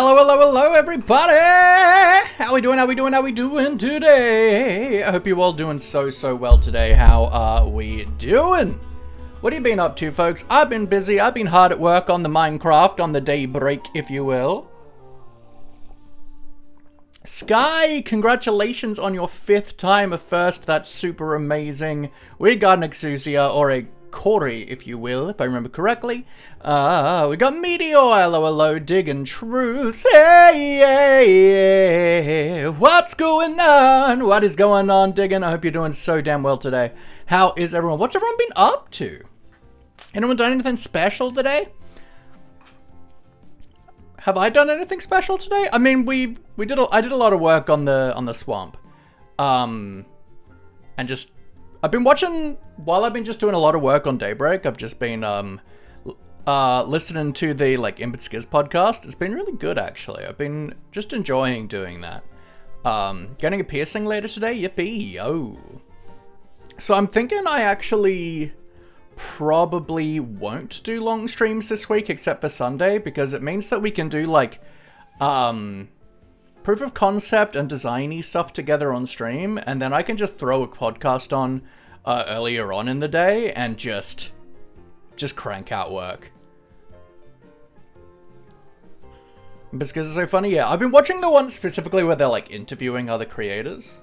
Hello, hello, hello, everybody! How we doing, how we doing, how we doing today? I hope you're all doing so well today. How are we doing? What have you been up to, folks? I've been busy. I've been hard at work on the Minecraft, on the Daybreak, if you will. Sky, congratulations on your 5th time a first. That's super amazing. We got an Exousia, or a Corey, if you will, if I remember correctly. We got Meteor, hello, Diggin' Truths. Hey, what's going on? What is going on, Diggin'? I hope you're doing so damn well today. How is everyone? What's everyone been up to? Anyone done anything special today? Have I done anything special today? I mean, I did a lot of work on the swamp, and just I've been watching while I've been just doing a lot of work on Daybreak. I've just been listening to the Imbitskiz podcast. It's been really good, actually. I've been just enjoying doing that. Getting a piercing later today. Yippee yo! So I'm thinking I actually probably won't do long streams this week except for Sunday, because it means that we can do proof of concept and designy stuff together on stream, and then I can just throw a podcast on earlier on in the day and just crank out work. Because it's so funny, yeah. I've been watching the one specifically where they're interviewing other creators.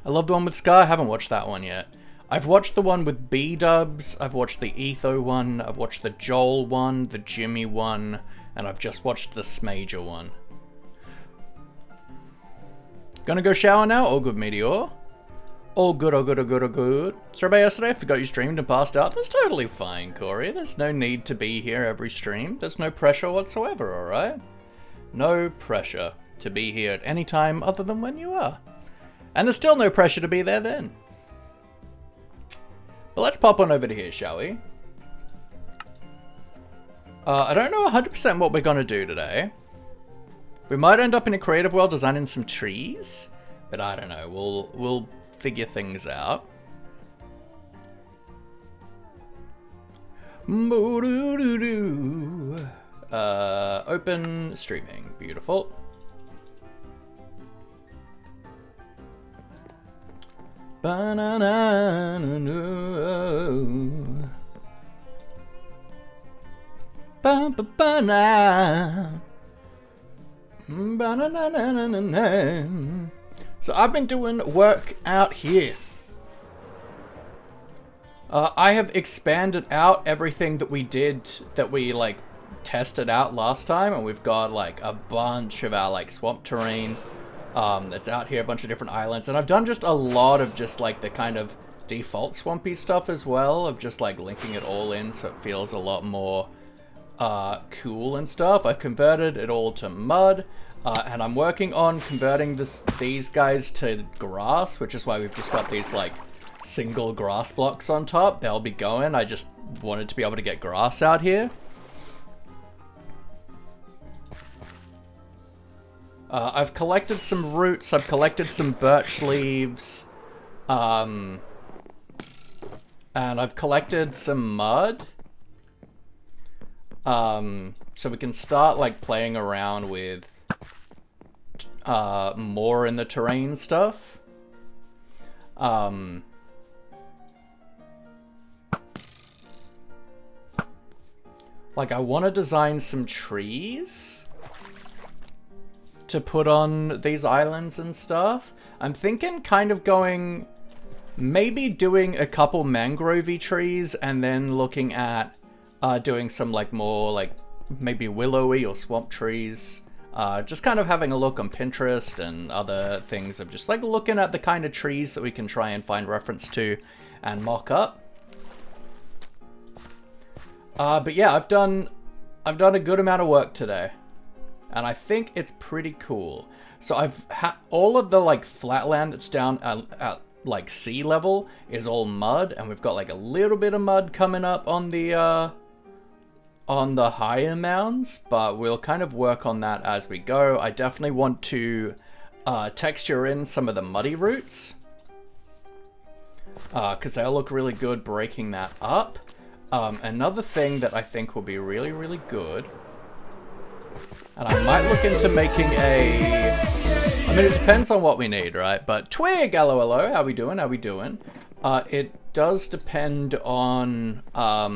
I love the one with Sky. I haven't watched that one yet. I've watched the one with B-dubs, I've watched the Etho one, I've watched the Joel one, the Jimmy one, and I've just watched the Smager one. Gonna go shower now? All good, Meteor. All good, all good, all good, all good. Sorry about yesterday, I forgot you streamed and passed out. That's totally fine, Corey. There's no need to be here every stream. There's no pressure whatsoever, alright? No pressure to be here at any time other than when you are. And there's still no pressure to be there then. But let's pop on over to here, shall we? I don't know 100% what we're gonna do today. We might end up in a creative world designing some trees, but I don't know. We'll figure things out. Open streaming. Beautiful. So I've been doing work out here. I have expanded out everything that we did, that we tested out last time, and we've got a bunch of our swamp terrain that's out here, a bunch of different islands, and I've done just a lot of just the kind of default swampy stuff as well, of just linking it all in so it feels a lot more cool and stuff. I've converted it all to mud, and I'm working on converting these guys to grass, which is why we've just got these single grass blocks on top. They'll be going. I just wanted to be able to get grass out here. I've collected some roots, I've collected some birch leaves, and I've collected some mud, so we can start playing around with more in the terrain stuff. I want to design some trees to put on these islands and stuff. I'm thinking kind of going, maybe doing a couple mangrovey trees and then looking at doing some more maybe willowy or swamp trees. Just kind of having a look on Pinterest and other things of just looking at the kind of trees that we can try and find reference to and mock up. But yeah, I've done a good amount of work today. And I think it's pretty cool. So I've all of the flatland that's down at sea level is all mud, and we've got a little bit of mud coming up on the on the higher mounds, but we'll kind of work on that as we go. I definitely want to texture in some of the muddy roots, because they'll look really good breaking that up. Another thing that I think will be really, really good, and I might look into making a... I mean, it depends on what we need, right? But Twig, hello, how we doing? How we doing? It does depend on how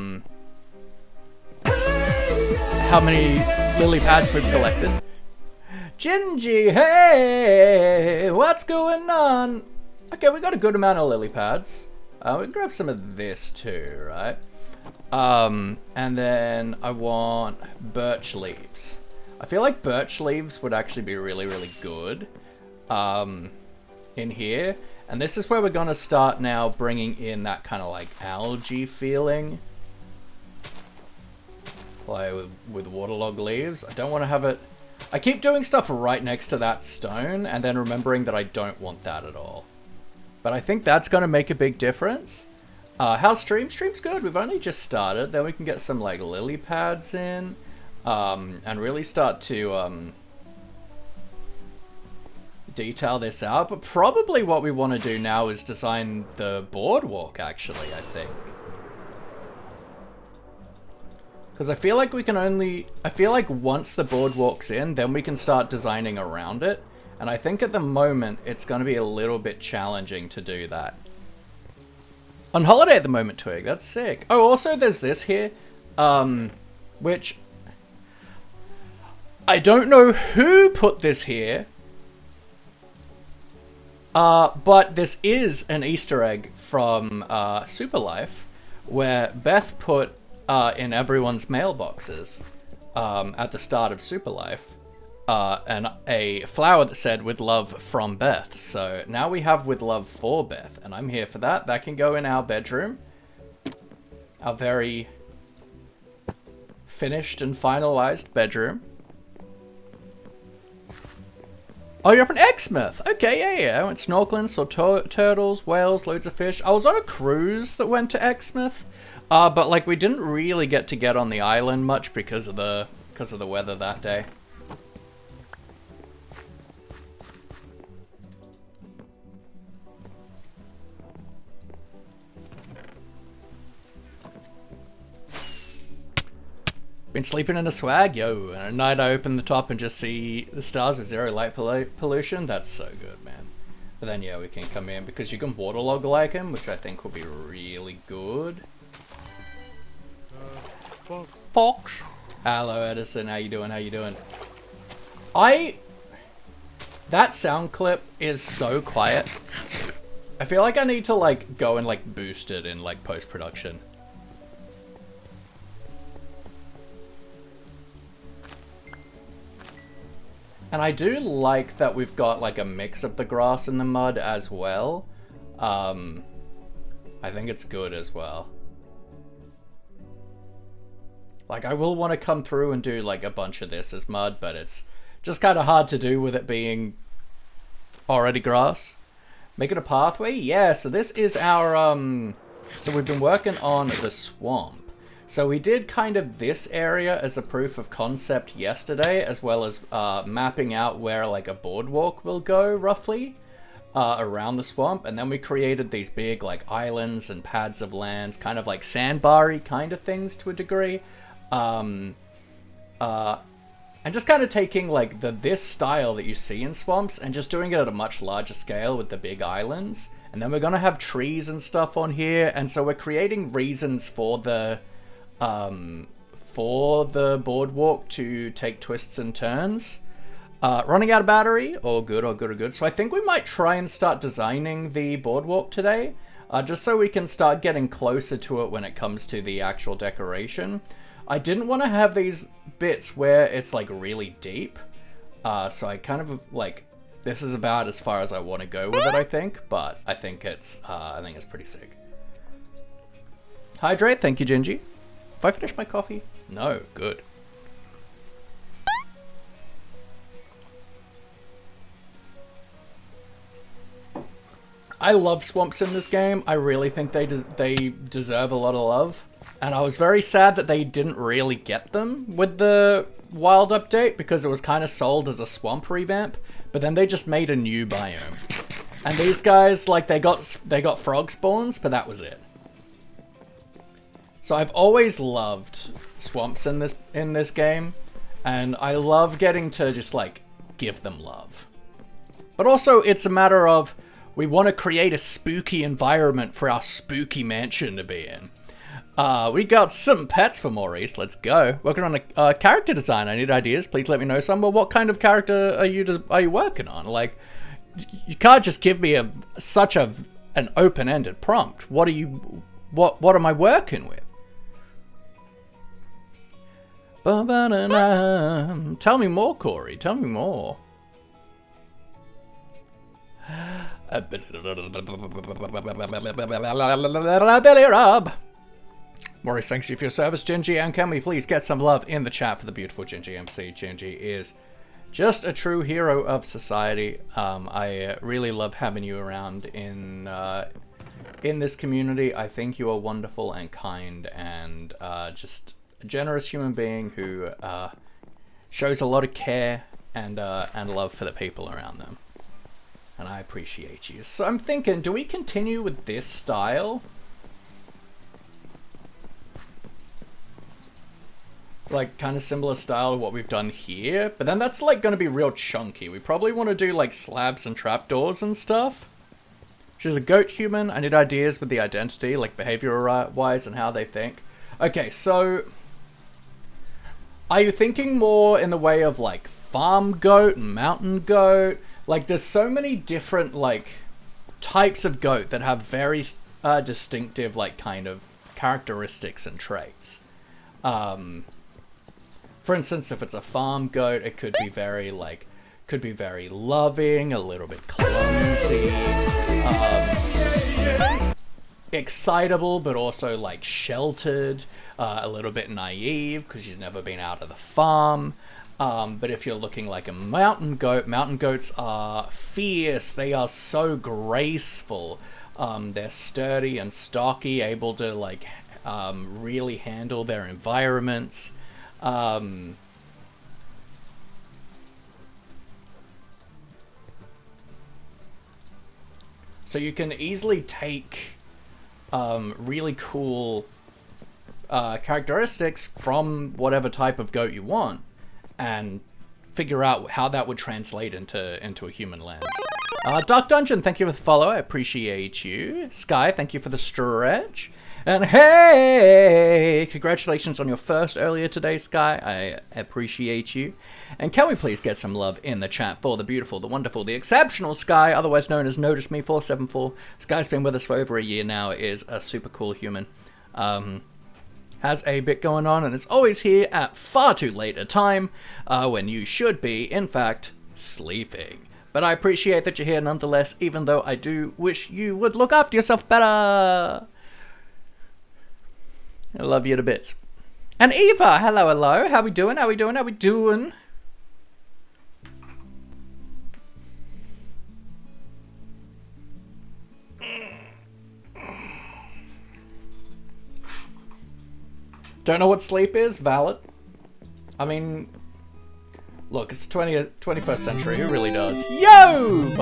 many lily pads we've collected. Gingy, hey, what's going on? Okay, we got a good amount of lily pads. We can grab some of this too, right? And then I want birch leaves. I feel like birch leaves would actually be really, really good in here. And this is where we're going to start now bringing in that kind of like algae feeling. Play with waterlogged leaves. I don't want to have it... I keep doing stuff right next to that stone and then remembering that I don't want that at all. But I think that's going to make a big difference. How's stream? Stream's good. We've only just started. Then we can get some like lily pads in. And really start to detail this out. But probably what we want to do now is design the boardwalk, actually, I think. Because I feel like we can only... I feel like once the boardwalk's in, then we can start designing around it. And I think at the moment, it's going to be a little bit challenging to do that. On holiday at the moment, Twig. That's sick. Oh, also there's this here. Which... I don't know who put this here, but this is an Easter egg from Super Life, where Beth put in everyone's mailboxes at the start of Super Life, and a flower that said, "With love from Beth." So now we have "With love for Beth," and I'm here for that. That can go in our bedroom, our very finished and finalized bedroom. Oh, you're up in Exmouth. Okay, yeah. I went snorkeling, saw turtles, whales, loads of fish. I was on a cruise that went to Exmouth, but like we didn't really get on the island much because of the weather that day. Been sleeping in a swag, yo, and at night I open the top and just see the stars with zero light pollution. That's so good, man. But then, yeah, we can come in because you can waterlog like him, which I think will be really good. Fox. Hello, Edison. How you doing? How you doing? That sound clip is so quiet. I feel like I need to, like, go and, like, boost it in, like, post-production. And I do like that we've got like a mix of the grass and the mud as well. I think it's good as well. Like I will want to come through and do like a bunch of this as mud, but it's just kind of hard to do with it being already grass. Make it a pathway? Yeah, so this is our, so we've been working on the swamp. So we did kind of this area as a proof of concept yesterday, as well as mapping out where like a boardwalk will go roughly around the swamp. And then we created these big like islands and pads of lands, kind of like sandbar-y kind of things to a degree. And just kind of taking like this style that you see in swamps and just doing it at a much larger scale with the big islands. And then we're going to have trees and stuff on here. And so we're creating reasons for the boardwalk to take twists and turns. Running out of battery? All good, all good, all good. So I think we might try and start designing the boardwalk today, just so we can start getting closer to it when it comes to the actual decoration. I didn't want to have these bits where it's like really deep, so I kind of like, this is about as far as I want to go with it, I think, but I think it's pretty sick. Hydrate, thank you, Gingy. Have I finished my coffee? No, good. I love swamps in this game. I really think they deserve a lot of love. And I was very sad that they didn't really get them with the wild update because it was kind of sold as a swamp revamp, but then they just made a new biome. And these guys, like, they got frog spawns, but that was it. So I've always loved swamps in this game, and I love getting to just like give them love. But also it's a matter of we want to create a spooky environment for our spooky mansion to be in. We got some pets for Maurice. Let's go. Working on a character design. I need ideas. Please let me know some. Well, what kind of character are you working on? Like, you can't just give me such an open-ended prompt. What am I working with? Tell me more, Corey. Tell me more. Billy Rob. Maurice, thanks you for your service, Gingy. And can we please get some love in the chat for the beautiful Gingy MC? Gingy is just a true hero of society. I really love having you around in this community. I think you are wonderful and kind and just a generous human being who shows a lot of care and love for the people around them. And I appreciate you. So I'm thinking, do we continue with this style? Like, kind of similar style to what we've done here. But then that's, like, going to be real chunky. We probably want to do, like, slabs and trapdoors and stuff. She's a goat human. I need ideas with the identity, like, behavior-wise and how they think. Okay, so are you thinking more in the way of, like, farm goat and mountain goat? Like, there's so many different, like, types of goat that have very distinctive, like, kind of characteristics and traits. For instance, if it's a farm goat, it could be very, like, loving, a little bit clumsy, excitable, but also, like, sheltered, a little bit naive, because she's never been out of the farm. But if you're looking like a mountain goats are fierce. They are so graceful. They're sturdy and stocky, able to, like, really handle their environments. So you can easily take really cool characteristics from whatever type of goat you want and figure out how that would translate into a human lens. Dark Dungeon, thank you for the follow. I appreciate you. Sky, thank you for the stretch. And hey, congratulations on your first earlier today, Sky. I appreciate you. And can we please get some love in the chat for the beautiful, the wonderful, the exceptional Sky, otherwise known as Notice Me 474. Sky's been with us for over a year now, is a super cool human. Has a bit going on and is always here at far too late a time when you should be, in fact, sleeping. But I appreciate that you're here nonetheless, even though I do wish you would look after yourself better. I love you to bits. And Eva, hello, hello. How we doing? How we doing? How we doing? Don't know what sleep is? Valid. I mean, look, it's 21st century. Who really does? Yo!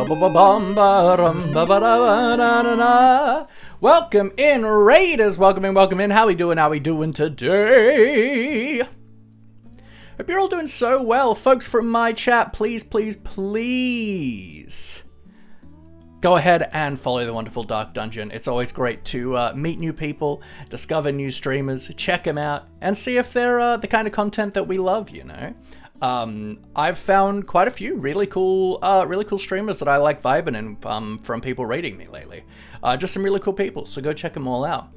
Welcome in, Raiders. Welcome in. How we doing? How we doing today? Hope you're all doing so well. Folks from my chat, please, please, please go ahead and follow the wonderful Dark Dungeon. It's always great to meet new people, discover new streamers, check them out, and see if they're the kind of content that we love, you know? I've found quite a few really cool streamers that I like vibing in from people raiding me lately. Just some really cool people, so go check them all out.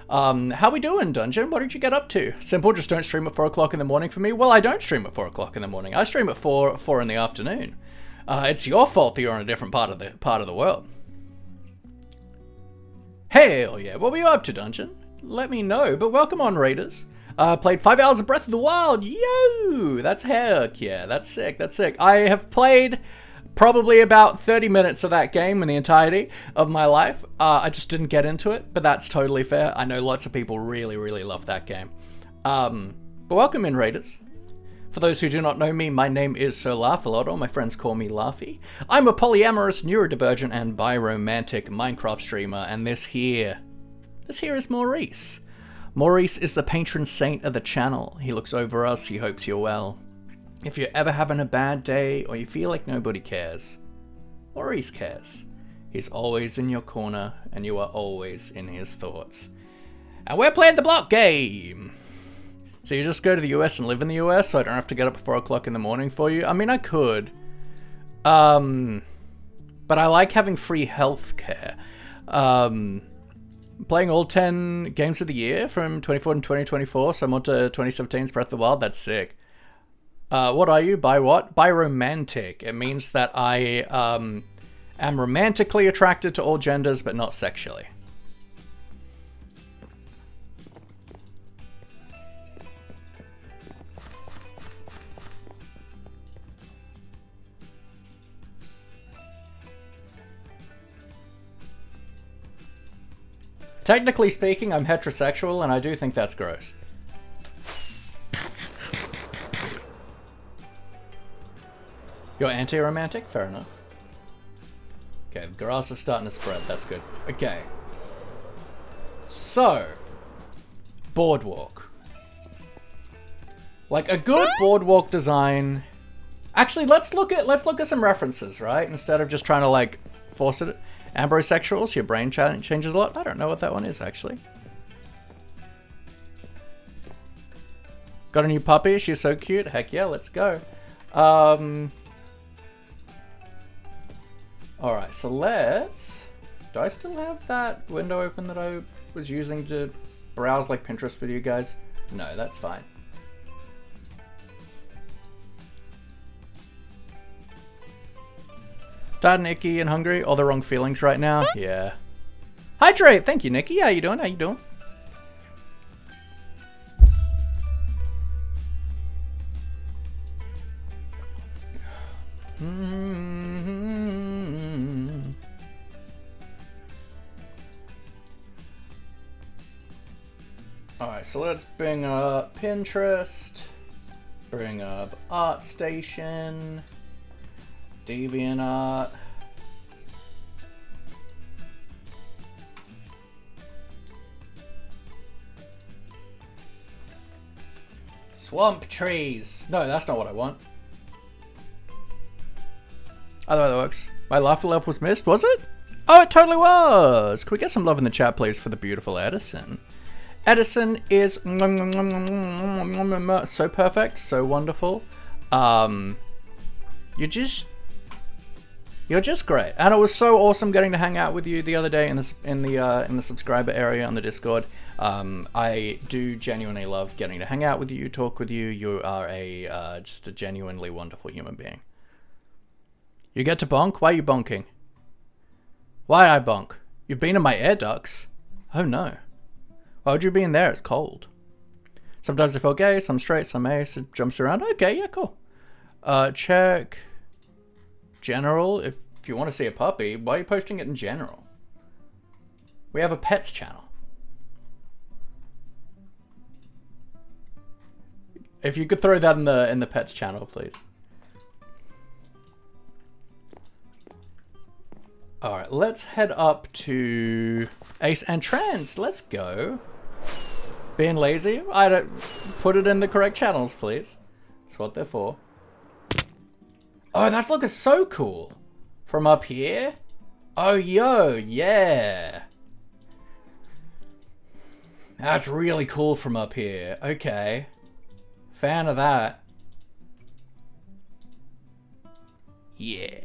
How we doing, Dungeon? What did you get up to? Simple, just don't stream at 4 o'clock in the morning for me. Well, I don't stream at 4 o'clock in the morning. I stream at 4 in the afternoon. It's your fault that you're in a different part of the world. Hell yeah, what were you up to, Dungeon? Let me know, but welcome on, Raiders. Played 5 hours of Breath of the Wild. Yo, that's heck yeah, that's sick, that's sick. I have played probably about 30 minutes of that game in the entirety of my life. I just didn't get into it, but that's totally fair. I know lots of people really, really love that game. But welcome in, Raiders. For those who do not know me, my name is Sir Laugh-A-Lot, or my friends call me Laughy. I'm a polyamorous, neurodivergent, and biromantic Minecraft streamer, and this here is Maurice. Maurice is the patron saint of the channel. He looks over us, he hopes you're well. If you're ever having a bad day, or you feel like nobody cares, Maurice cares. He's always in your corner, and you are always in his thoughts. And we're playing the block game! So you just go to the US and live in the US, so I don't have to get up at 4 o'clock in the morning for you? I mean, I could. But I like having free health care. Playing all 10 games of the year from 2014 to 2024, so I'm on to 2017's Breath of the Wild. That's sick. What are you? Bi what? Biromantic. It means that I am romantically attracted to all genders, but not sexually. Technically speaking, I'm heterosexual, and I do think that's gross. You're anti-romantic? Fair enough. Okay, the grass is starting to spread. That's good. Okay. So, Boardwalk. Like a good Boardwalk design. Actually, let's look at some references, right? Instead of just trying to like force it. Ambrosexuals, your brain changes a lot. I don't know what that one is, actually. Got a new puppy. She's so cute. Heck yeah, let's go. Alright, so let's... Do I still have that window open that I was using to browse like Pinterest with you guys? No, that's fine. Tired and icky and hungry. All the wrong feelings right now. Yeah. Hydrate. Thank you, Nikki. How you doing? How you doing? Alright, so let's bring up Pinterest. Bring up ArtStation. DeviantArt. Swamp trees. No, that's not what I want. Other way that works. My laughter level was missed, was it? Oh, it totally was. Can we get some love in the chat, please, for the beautiful Edison? Edison is so perfect, so wonderful. You're just great, and it was so awesome getting to hang out with you the other day in the subscriber area on the Discord. I do genuinely love getting to hang out with you, talk with you. You are just a genuinely wonderful human being. You get to bonk? Why are you bonking? Why I bonk? You've been in my air ducts. Oh no. Why would you be in there? It's cold. Sometimes I feel gay, some straight, some ace. It jumps around. Okay, yeah, cool. Check. General, if you want to see a puppy, why are you posting it in general? We have a pets channel. If you could throw that in the pets channel, please. All right, let's head up to Ace and Trans. Let's go. Being lazy, I don't put it in the correct channels, please. That's what they're for. Oh, that's looking so cool. From up here? Oh, yo, yeah. That's really cool from up here. Okay. Fan of that. Yeah.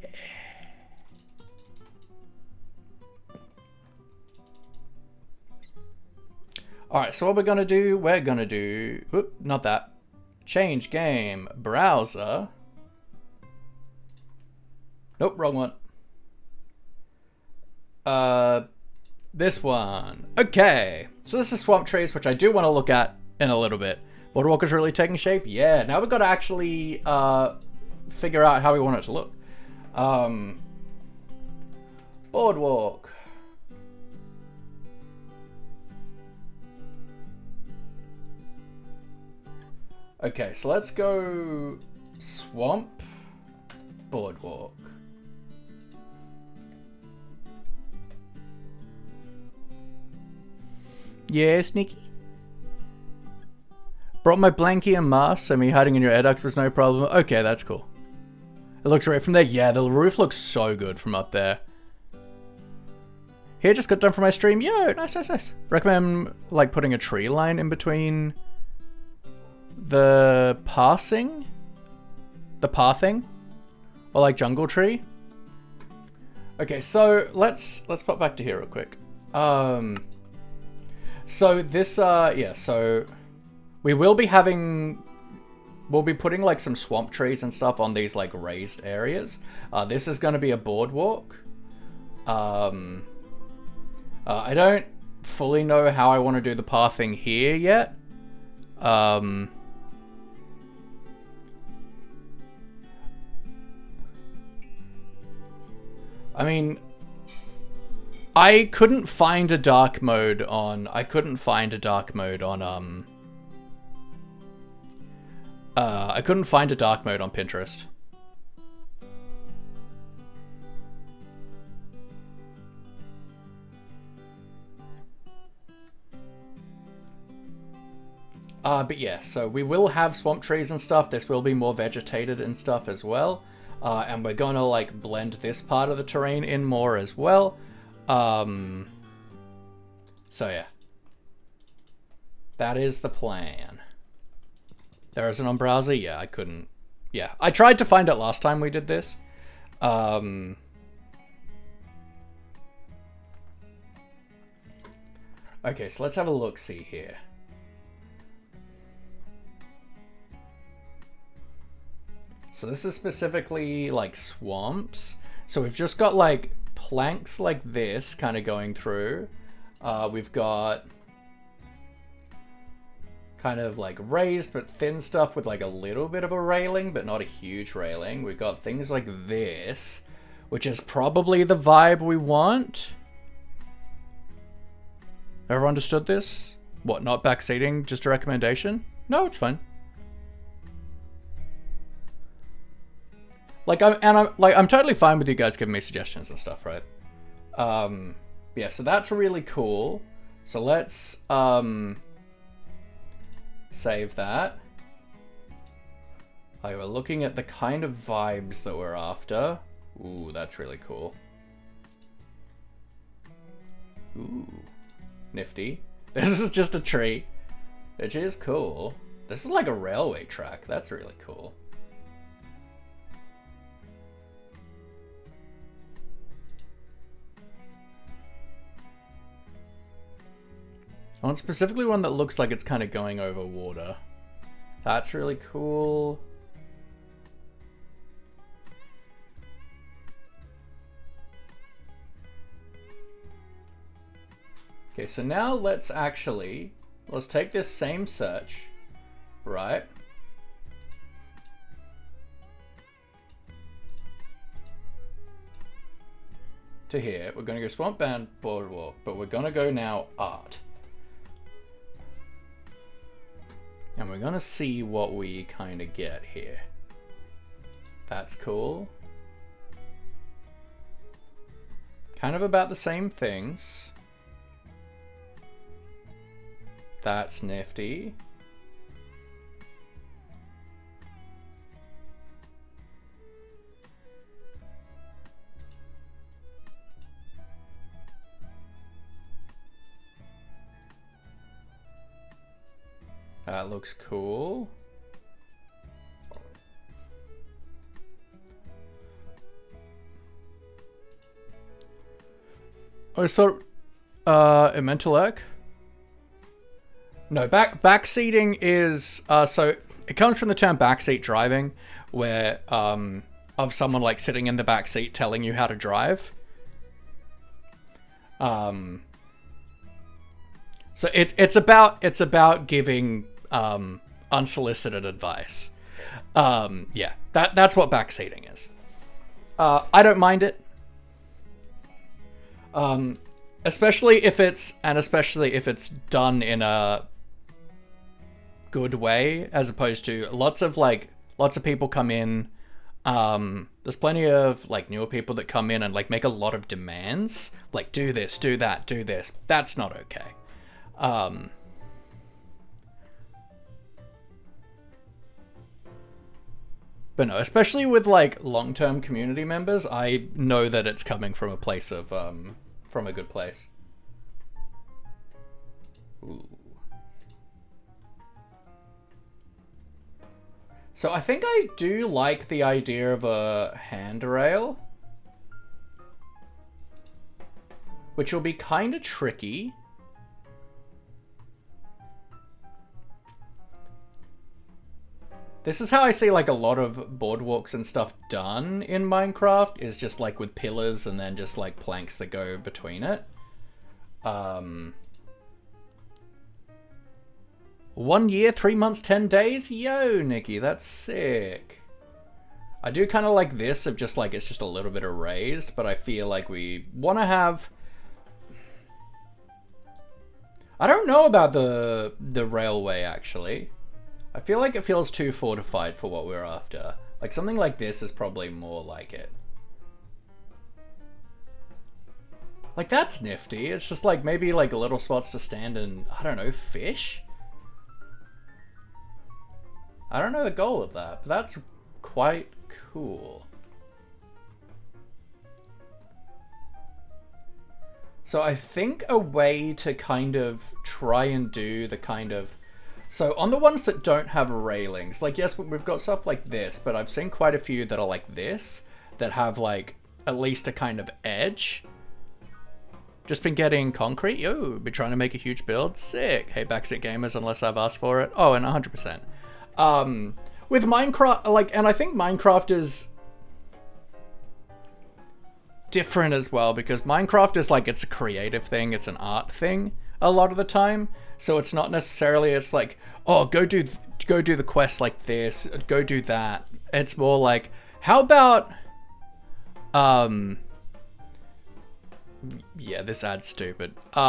Alright, so what we're gonna do, Oop, not that. Change game, browser. Nope, wrong one. This one. Okay. So this is Swamp Trees, which I do want to look at in a little bit. Boardwalk is really taking shape. Yeah, now we've got to actually figure out how we want it to look. Boardwalk. Okay, so let's go swamp, boardwalk. Yes, Nikki? Brought my blankie and mask, so me hiding in your air ducts was no problem. Okay, that's cool. It looks right from there. Yeah, the roof looks so good from up there. Here, just got done for my stream. Yo, nice, nice, nice. Recommend, like, putting a tree line in between the pathing, or like jungle tree. Okay, so let's pop back to here real quick. So this yeah, so we'll be putting like some swamp trees and stuff on these like raised areas. This is going to be a boardwalk. I don't fully know how I want to do the pathing here yet. I mean, I couldn't find a dark mode on Pinterest. But yeah, so we will have swamp trees and stuff. This will be more vegetated and stuff as well. And we're gonna like blend this part of the terrain in more as well. So yeah. That is the plan. There isn't on browser? Yeah, I couldn't. Yeah, I tried to find it last time we did this. Okay, so let's have a look-see here. So this is specifically like swamps. So we've just got like planks like this kind of going through. We've got kind of like raised but thin stuff with like a little bit of a railing, but not a huge railing. We've got things like this, which is probably the vibe we want. Ever understood this? What, not backseating, just a recommendation? No, it's fine. Like, I'm totally fine with you guys giving me suggestions and stuff, right? Yeah, so that's really cool. So let's, save that. Okay, we're looking at the kind of vibes that we're after. Ooh, that's really cool. Ooh, nifty. This is just a tree, which is cool. This is like a railway track. That's really cool. I want specifically one that looks like it's kind of going over water. That's really cool. Okay, so now let's take this same search, right? To here. We're gonna go swamp band boardwalk, but we're gonna go now art. And we're gonna see what we kind of get here. That's cool. Kind of about the same things. That's nifty. That looks cool. Oh, so, it meant to lag? No, backseating is, so it comes from the term backseat driving, where, of someone like sitting in the backseat telling you how to drive. So it's about giving, unsolicited advice. Yeah, that's what backseating is. I don't mind it. Especially if it's done in a good way, as opposed to lots of people come in. There's plenty of like newer people that come in and like make a lot of demands, like do this, do that, do this. That's not okay. But no, especially with like long-term community members, I know that it's coming from a place of from a good place. Ooh. So I think I do like the idea of a handrail, which will be kind of tricky. This is how I see like a lot of boardwalks and stuff done in Minecraft, is just like with pillars and then just like planks that go between it. 1 year, 3 months, 10 days? Yo, Nikki, that's sick. I do kind of like this of just like, it's just a little bit erased, but I feel like we want to have... I don't know about the railway, actually. I feel like it feels too fortified for what we're after. Like something like this is probably more like it. Like that's nifty. It's just like maybe like little spots to stand and, I don't know, fish? I don't know the goal of that, but that's quite cool. So I think a way to kind of try and do the kind of... So on the ones that don't have railings, like yes, we've got stuff like this, but I've seen quite a few that are like this, that have like at least a kind of edge. Just been getting concrete. Yo, been trying to make a huge build. Sick. Hey, Backseat Gamers, unless I've asked for it. Oh, and 100%. With Minecraft, like, and I think Minecraft is different as well, because Minecraft is like, it's a creative thing, it's an art thing a lot of the time. So it's not necessarily, it's like, oh, go do the quest like this, go do that. It's more like, how about, yeah, this ad's stupid. There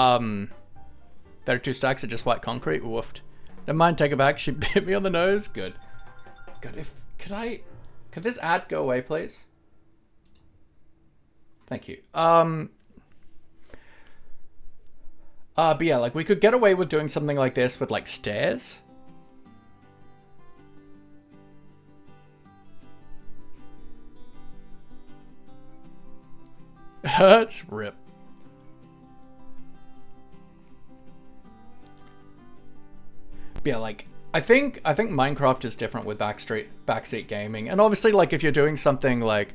are 2 stacks of just white concrete. Woofed. Never mind, take it back. She bit me on the nose. Good. God, could this ad go away, please? Thank you. But yeah, like we could get away with doing something like this with like stairs. It hurts. Rip. But yeah, like I think Minecraft is different with backseat gaming, and obviously like if you're doing something like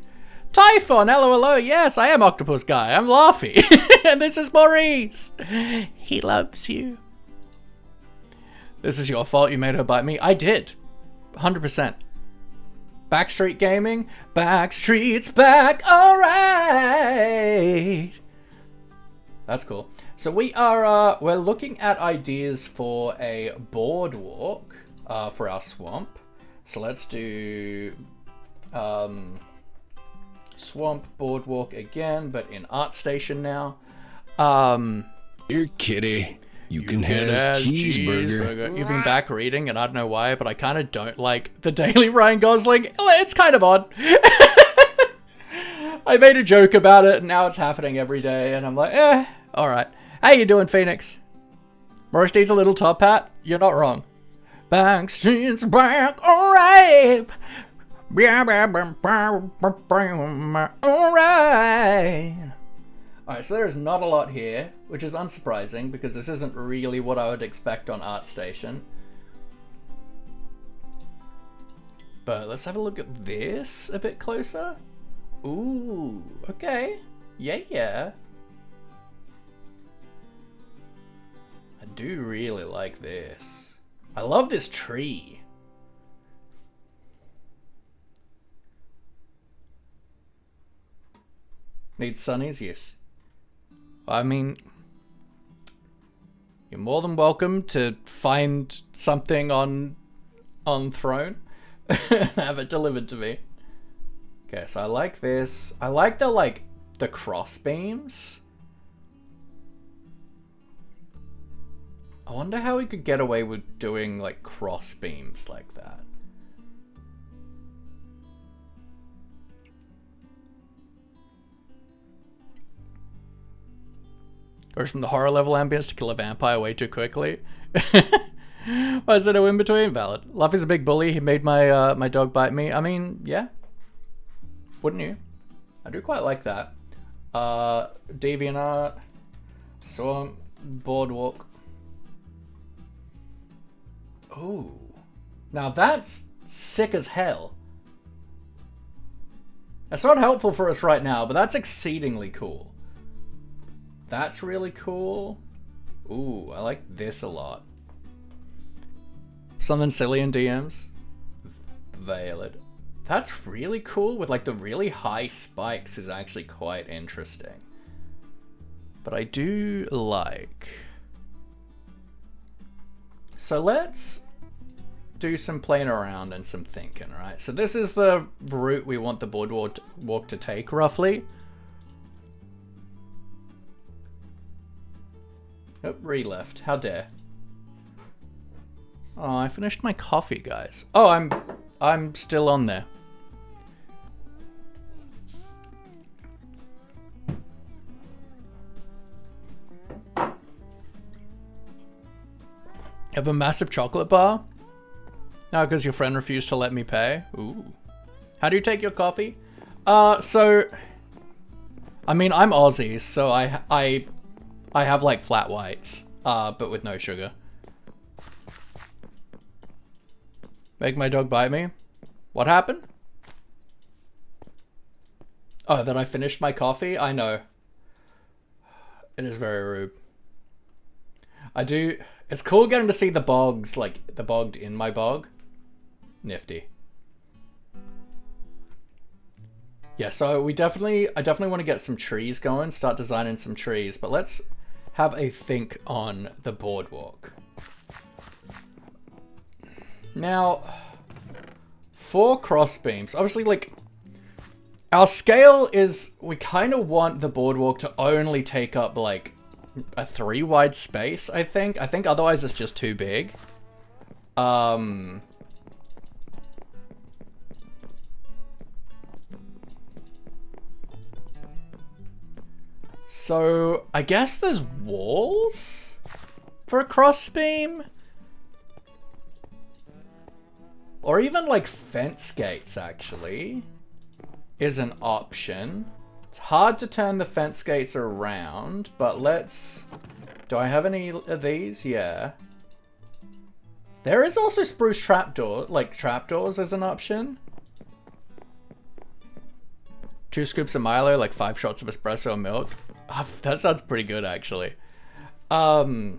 Typhon, hello, yes, I am Octopus Guy, I'm Laffy, and this is Maurice. He loves you. This is your fault, you made her bite me. I did, 100%. Backstreet Gaming, Backstreet's back, alright. That's cool. So we are, we're looking at ideas for a boardwalk for our swamp. So let's do swamp boardwalk again, but in ArtStation now. Here, kitty. You can have cheeseburger. You've been back reading, and I don't know why, but I kind of don't like the daily Ryan Gosling. It's kind of odd. I made a joke about it, and now it's happening every day, and I'm like, alright. How you doing, Phoenix? Maurice needs a little top hat? You're not wrong. Backstreet's back, alright. Alright. Alright, so there's not a lot here, which is unsurprising, because this isn't really what I would expect on ArtStation. But let's have a look at this a bit closer. Ooh, okay. Yeah. I do really like this. I love this tree. Need sunnies? Yes. I mean, you're more than welcome to find something on Throne and have it delivered to me. Okay, so I like this. I like the cross beams. I wonder how we could get away with doing like cross beams like that. Or from the horror level ambience to kill a vampire way too quickly. Why is it a in between? Valid. Luffy's a big bully. He made my my dog bite me. I mean, yeah. Wouldn't you? I do quite like that. DeviantArt. Swamp. Boardwalk. Ooh. Now that's sick as hell. That's not helpful for us right now, but that's exceedingly cool. That's really cool. Ooh, I like this a lot. Something silly in DMs. Valid. That's really cool with like the really high spikes is actually quite interesting. But I do like... So let's do some playing around and some thinking, right? So this is the route we want the boardwalk to take, roughly. Oh, re-left. How dare. Oh, I finished my coffee, guys. Oh, I'm still on there. You have a massive chocolate bar? No, because your friend refused to let me pay? Ooh. How do you take your coffee? So... I mean, I'm Aussie, so I have like flat whites, but with no sugar. Make my dog bite me? What happened? Oh, that I finished my coffee? I know. It is very rude. I do... It's cool getting to see the bogs, like, the bogged in my bog. Nifty. Yeah, so I definitely want to get some trees going, start designing some trees, but let's have a think on the boardwalk. Now, for cross beams, obviously, like, our scale is, we kind of want the boardwalk to only take up, like, a 3 wide space, I think. I think otherwise it's just too big. So, I guess there's walls for a cross beam? Or even like fence gates, actually, is an option. It's hard to turn the fence gates around, but let's... Do I have any of these? Yeah. There is also spruce trapdoor, like trapdoors as an option. 2 scoops of Milo, like 5 shots of espresso and milk. Oh, that sounds pretty good, actually. So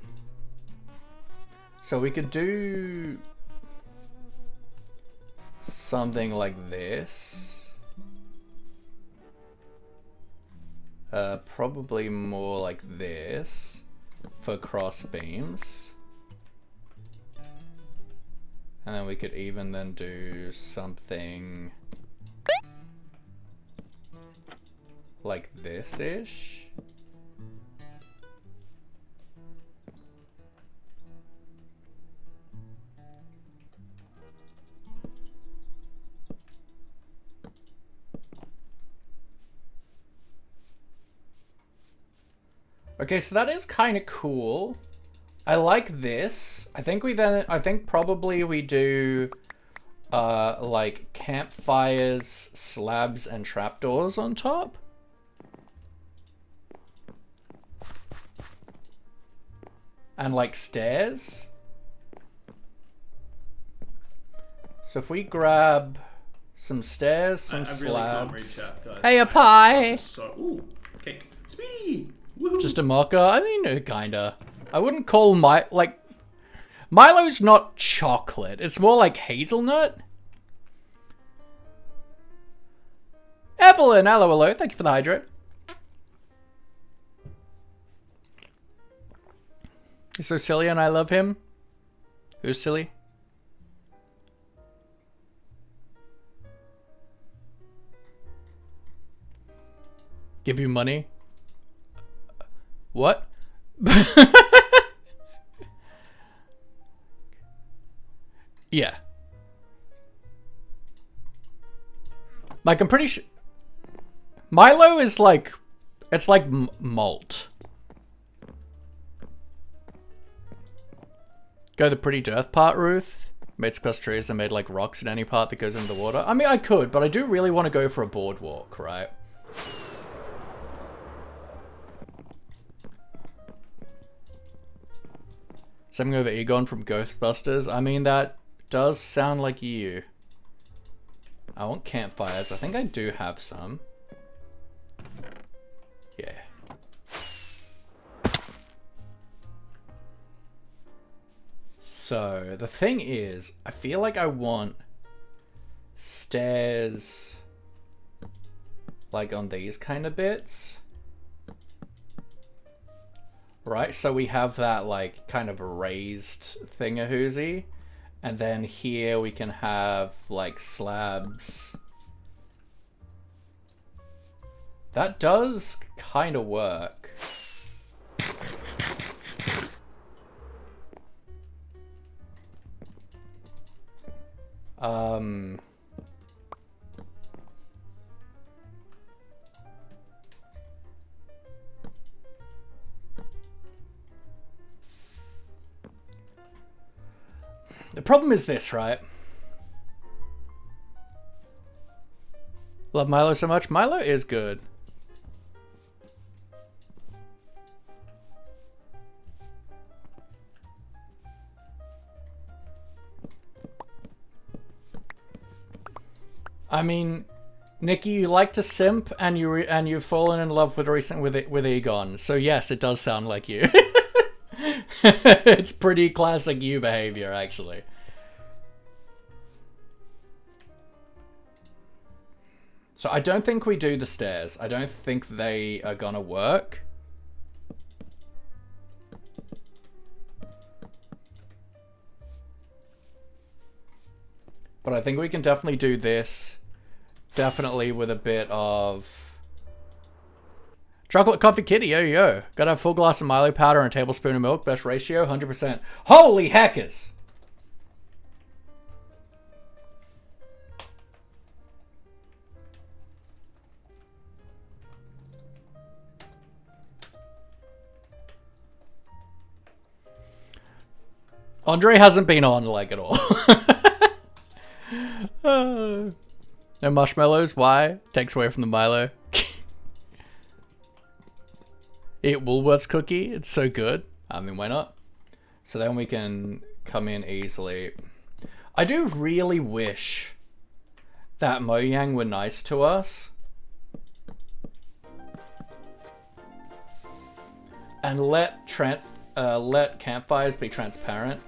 we could do something like this. Probably more like this for cross beams. And then we could even then do something like this-ish. Okay, so that is kind of cool. I like this. I think probably we do like campfires, slabs, and trapdoors on top. And like stairs. So if we grab some stairs, some slabs. Really can't reach out, guys. Hey, a pie! So, ooh, cake. Speedy! Just a mocha? I mean, kinda. I wouldn't call Milo's not chocolate. It's more like hazelnut. Evelyn, hello. Thank you for the hydrate. He's so silly and I love him. Who's silly? Give you money? What? Yeah. Like, I'm pretty sure... Milo is like... It's like malt. Go the pretty dirt part, Ruth. Made squash trees and made like rocks in any part that goes into the water. I mean, I could, but I do really want to go for a boardwalk, right? Something over Egon from Ghostbusters. I mean, that does sound like you. I want campfires. I think I do have some. Yeah. So, the thing is, I feel like I want stairs like on these kind of bits. Right, so we have that like kind of raised thingahoozy. And then here we can have like slabs. That does kind of work. The problem is this, right? Love Milo so much. Milo is good. I mean, Nikki, you like to simp, and you've fallen in love with Egon. So yes, it does sound like you. It's pretty classic you behavior, actually. So I don't think we do the stairs. I don't think they are gonna work. But I think we can definitely do this. Definitely with a bit of... Chocolate coffee kitty, yo yo. Gotta have full glass of Milo powder and a tablespoon of milk. Best ratio, 100%. Holy heckers! Andre hasn't been on like at all. No marshmallows, why? Takes away from the Milo. Eat Woolworths cookie, it's so good. I mean, why not? So then we can come in easily. I do really wish that Mojang were nice to us. And let campfires be transparent.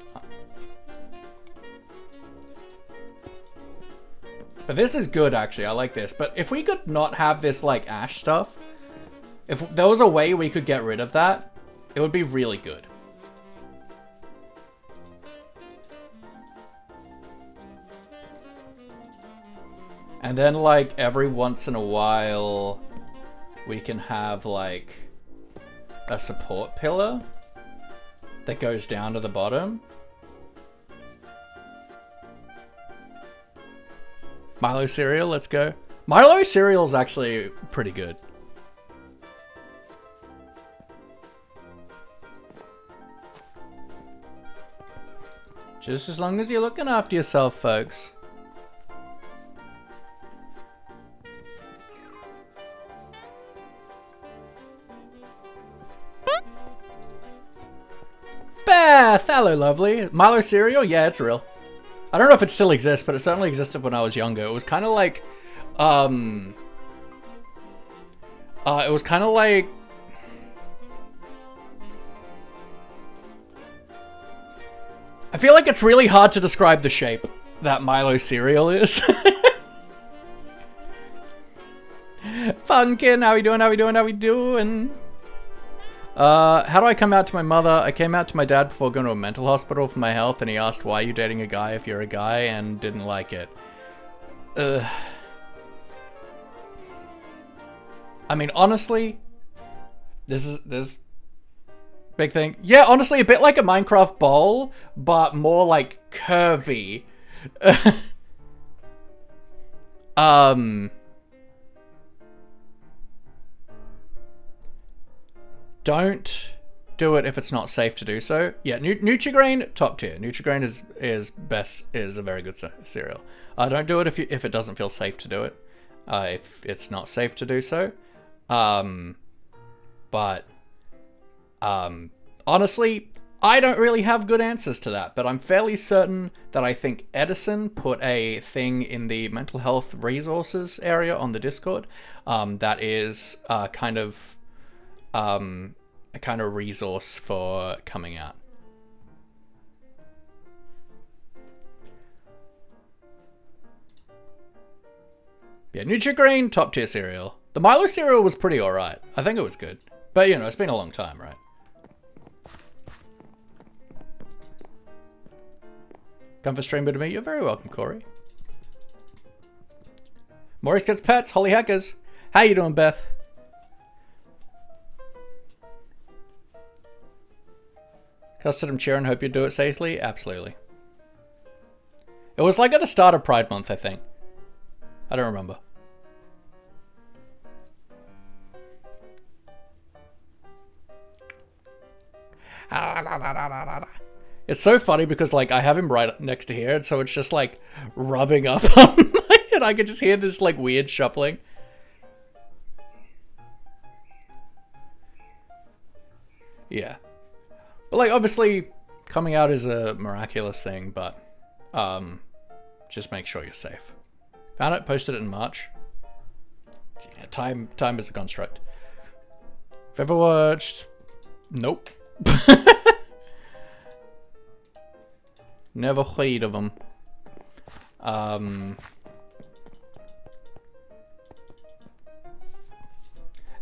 But this is good, actually. I like this. But if we could not have this, like, ash stuff, if there was a way we could get rid of that, it would be really good. And then, like, every once in a while, we can have, like, a support pillar that goes down to the bottom. Milo cereal, let's go. Milo cereal is actually pretty good. Just as long as you're looking after yourself, folks. Beth, hello lovely. Milo cereal? Yeah, it's real. I don't know if it still exists, but it certainly existed when I was younger. It was kind of like, it was kind of like, I feel like it's really hard to describe the shape that Milo cereal is. Funkin', how we doing, how we doing, how we doing? How do I come out to my mother? I came out to my dad before going to a mental hospital for my health, and he asked, why are you dating a guy if you're a guy, and didn't like it. I mean, honestly, this big thing. Yeah, honestly, a bit like a Minecraft bowl, but more like curvy. Don't do it if it's not safe to do so. Yeah, Nutri-Grain, top tier. Nutri-Grain is a very good cereal. Don't do it if it doesn't feel safe to do it. If it's not safe to do so. Honestly, I don't really have good answers to that, but I'm fairly certain that I think Edison put a thing in the mental health resources area on the Discord that is a kind of resource for coming out. Yeah, Nutri-Grain, top tier cereal. The Milo cereal was pretty alright. I think it was good. But, you know, it's been a long time, right? Come for stream to me. You're very welcome, Corey. Maurice gets pets. Holy heckers. How you doing, Beth? Custard, I'm cheering. Hope you do it safely. Absolutely. It was like at the start of Pride Month, I think. I don't remember. It's so funny because like I have him right next to here, and so it's just like rubbing up on my head. I could just hear this like weird shuffling. Yeah. But like obviously coming out is a miraculous thing, but just make sure you're safe. Found it, posted it in March. Yeah, time is a construct. If ever watched, nope. Never heard of them. And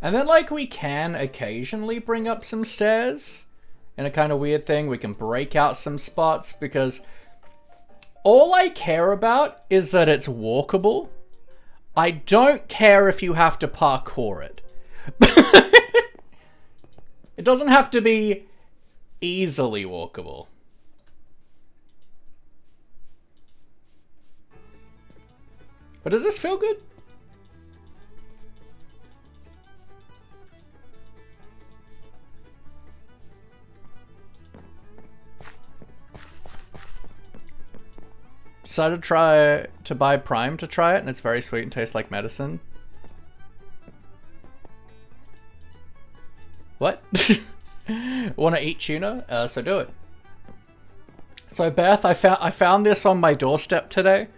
then like we can occasionally bring up some stairs in a kind of weird thing. We can break out some spots because all I care about is that it's walkable. I don't care if you have to parkour it. It doesn't have to be easily walkable. But does this feel good? Decided to buy Prime to try it, and it's very sweet and tastes like medicine. What? Want to eat tuna? So do it. So Beth, I found this on my doorstep today.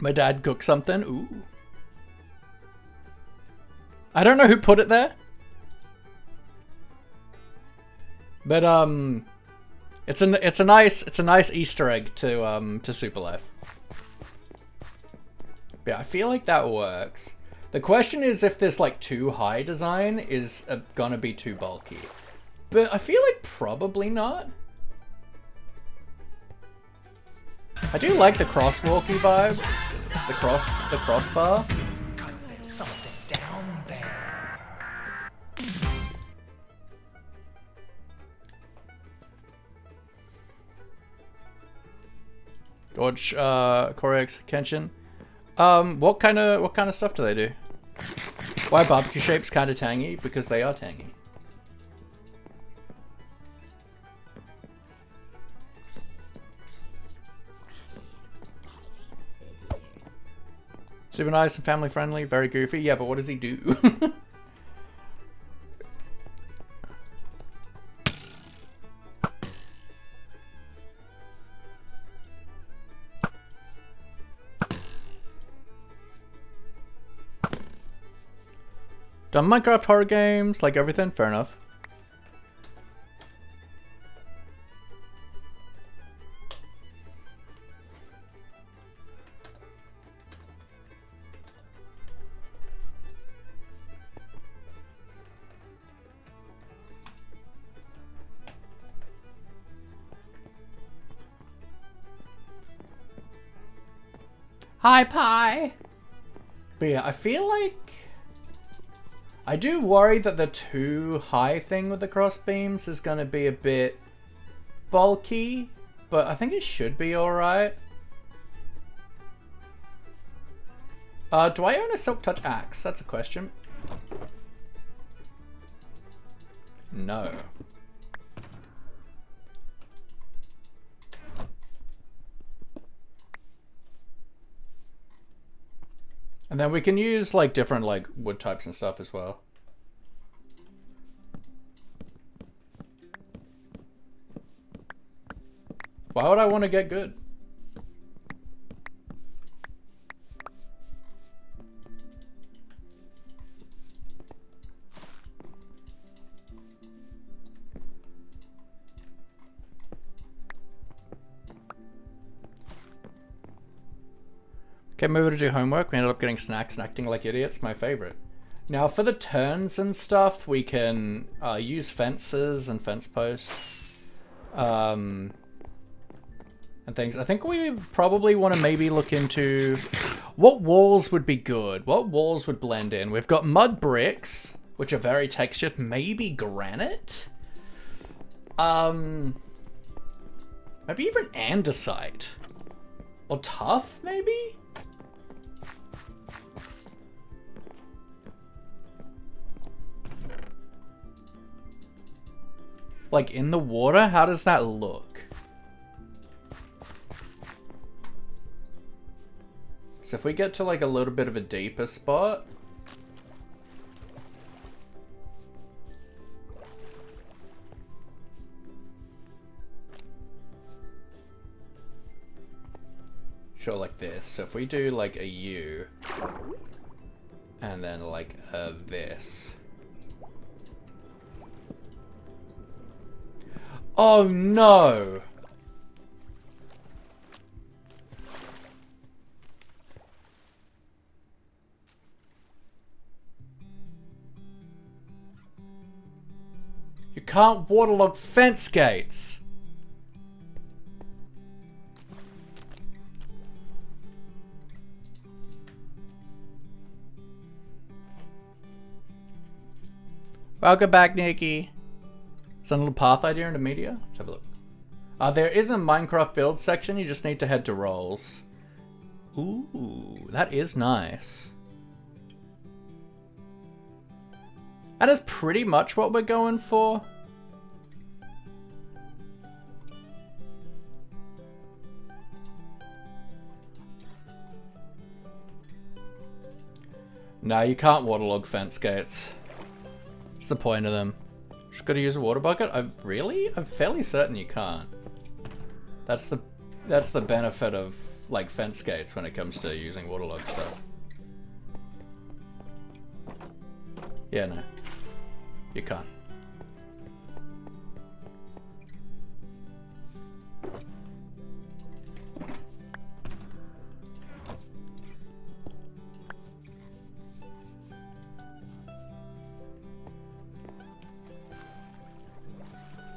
My dad cooked something. Ooh. I don't know who put it there. But it's a nice Easter egg to Super Life. Yeah, I feel like that works. The question is if this like too high design is gonna be too bulky. But I feel like probably not. I do like the crosswalky vibe. The crossbar. Cause there's something down there. George, Corey Kenshin. What kind of stuff do they do? Why barbecue shapes kind of tangy? Because they are tangy. Super nice and family friendly, very goofy. Yeah, but what does he do? Done Minecraft horror games, like everything, fair enough. Hi, Pie! But yeah, I feel like... I do worry that the too high thing with the cross beams is going to be a bit bulky, but I think it should be alright. Do I own a Silk Touch axe? That's a question. No. And then we can use like different like wood types and stuff as well. Why would I want to get good? Okay, moving to do homework. We ended up getting snacks and acting like idiots. My favorite. Now for the turns and stuff, we can use fences and fence posts. And things. I think we probably want to maybe look into what walls would be good. What walls would blend in? We've got mud bricks, which are very textured. Maybe granite? Maybe even andesite. Or tough, maybe? Like in the water? How does that look? So if we get to like a little bit of a deeper spot. Sure, like this. So if we do like a U and then like this. Oh no! You can't waterlog fence gates! Welcome back, Nikki. Some little path idea into media? Let's have a look. There is a Minecraft build section. You just need to head to roles. Ooh, that is nice. That is pretty much what we're going for. No, you can't waterlog fence gates. What's the point of them? Just gotta use a water bucket? I'm fairly certain you can't. That's the benefit of like fence gates when it comes to using waterlog stuff. Yeah, no. You can't.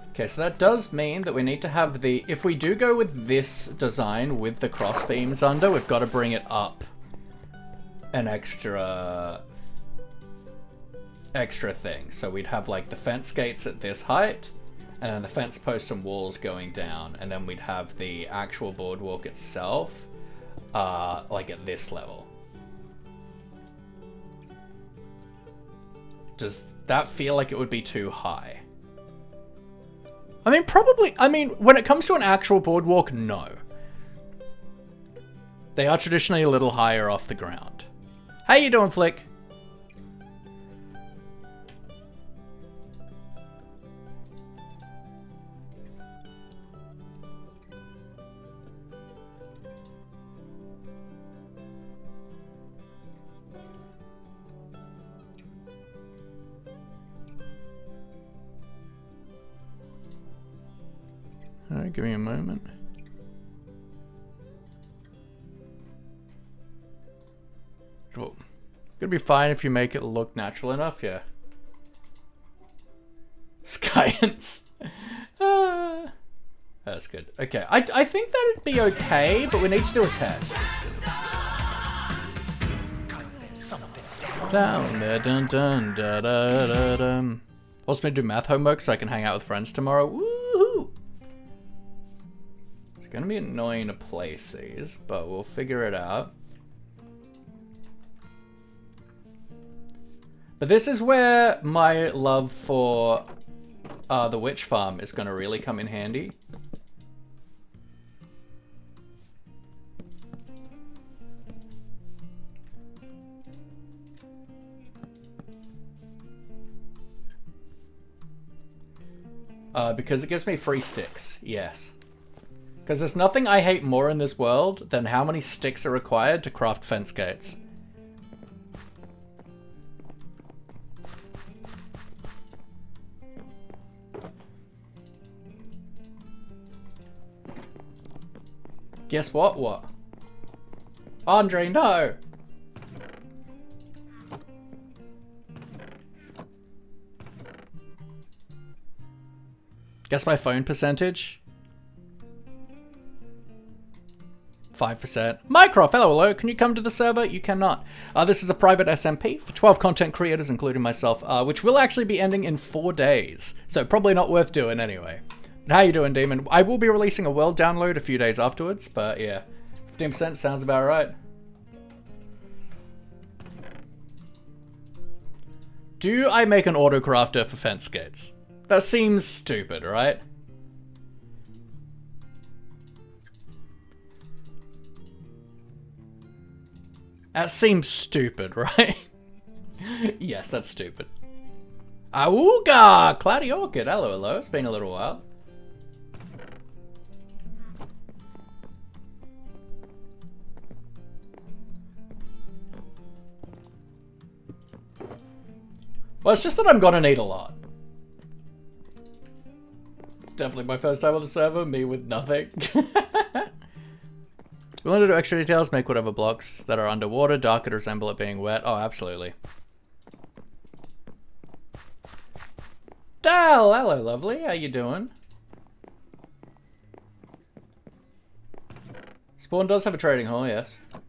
Okay, so that does mean that we need to have the... If we do go with this design with the cross beams under, we've got to bring it up an extra thing. So we'd have like the fence gates at this height, and then the fence posts and walls going down, and then we'd have the actual boardwalk itself like at this level. Does that feel like it would be too high? I mean, probably, when it comes to an actual boardwalk, no. They are traditionally a little higher off the ground. How you doing, Flick? Alright, give me a moment. Well, it's gonna be fine if you make it look natural enough, yeah. Science. That's good. Okay, I think that'd be okay, but we need to do a test. Down there, dun dun da da da dum. Also gonna do math homework so I can hang out with friends tomorrow. Woohoo! It's gonna be annoying to place these, but we'll figure it out. But this is where my love for the witch farm is gonna really come in handy. Because it gives me free sticks, yes. Because there's nothing I hate more in this world than how many sticks are required to craft fence gates. Guess what? What? Andre, no! Guess my phone percentage? 5%. Mycroft, hello. Can you come to the server? You cannot. This is a private SMP for 12 content creators, including myself, which will actually be ending in 4 days. So probably not worth doing anyway. But how you doing, Demon? I will be releasing a world download a few days afterwards, but yeah. 15% sounds about right. Do I make an autocrafter for fence gates? That seems stupid, right? That seems stupid, right? Yes, that's stupid. Auga! Cloudy Orchid, hello. It's been a little while. Well, it's just that I'm gonna need a lot. Definitely my first time on the server, me with nothing. We want to do extra details, make whatever blocks that are underwater darker to resemble it being wet. Oh, absolutely. Dal, hello lovely, how you doing? Spawn does have a trading hall, yes. I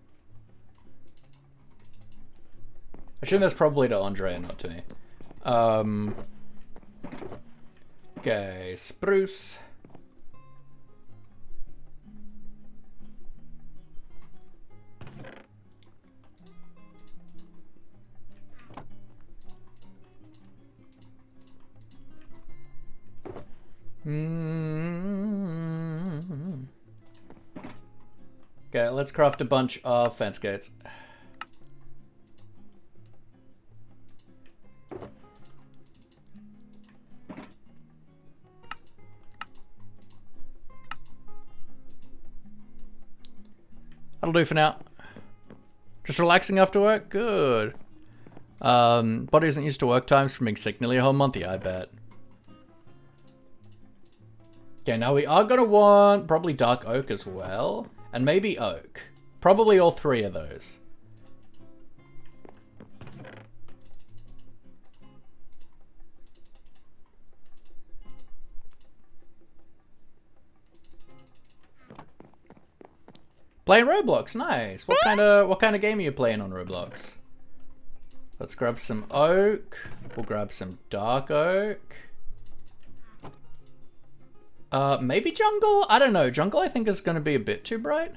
assume that's probably to Andre and not to me. Okay, spruce. Okay, let's craft a bunch of fence gates. That'll do for now. Just relaxing after work? Good. Body isn't used to work times from being sick nearly a whole month. Yeah, I bet. Okay, now we are gonna want probably dark oak as well. And maybe oak. Probably all 3 of those. Playing Roblox, nice. What kind of game are you playing on Roblox? Let's grab some oak. We'll grab some dark oak. Maybe jungle? I don't know. Jungle I think is going to be a bit too bright.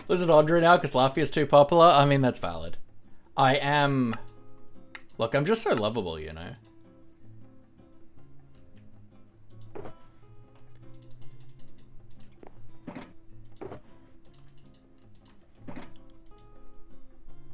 Listen to Andre now because Laffy is too popular. I mean, that's valid. I am... Look, I'm just so lovable, you know.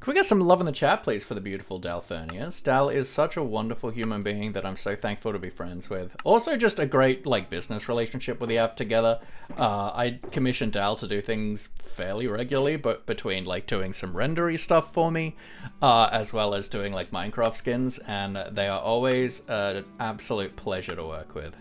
Can we get some love in the chat, please, for the beautiful Dalfernius? Dal is such a wonderful human being that I'm so thankful to be friends with. Also, just a great, like, business relationship we have together. I commissioned Dal to do things fairly regularly, but between, like, doing some rendery stuff for me, as well as doing, like, Minecraft skins, and they are always an absolute pleasure to work with.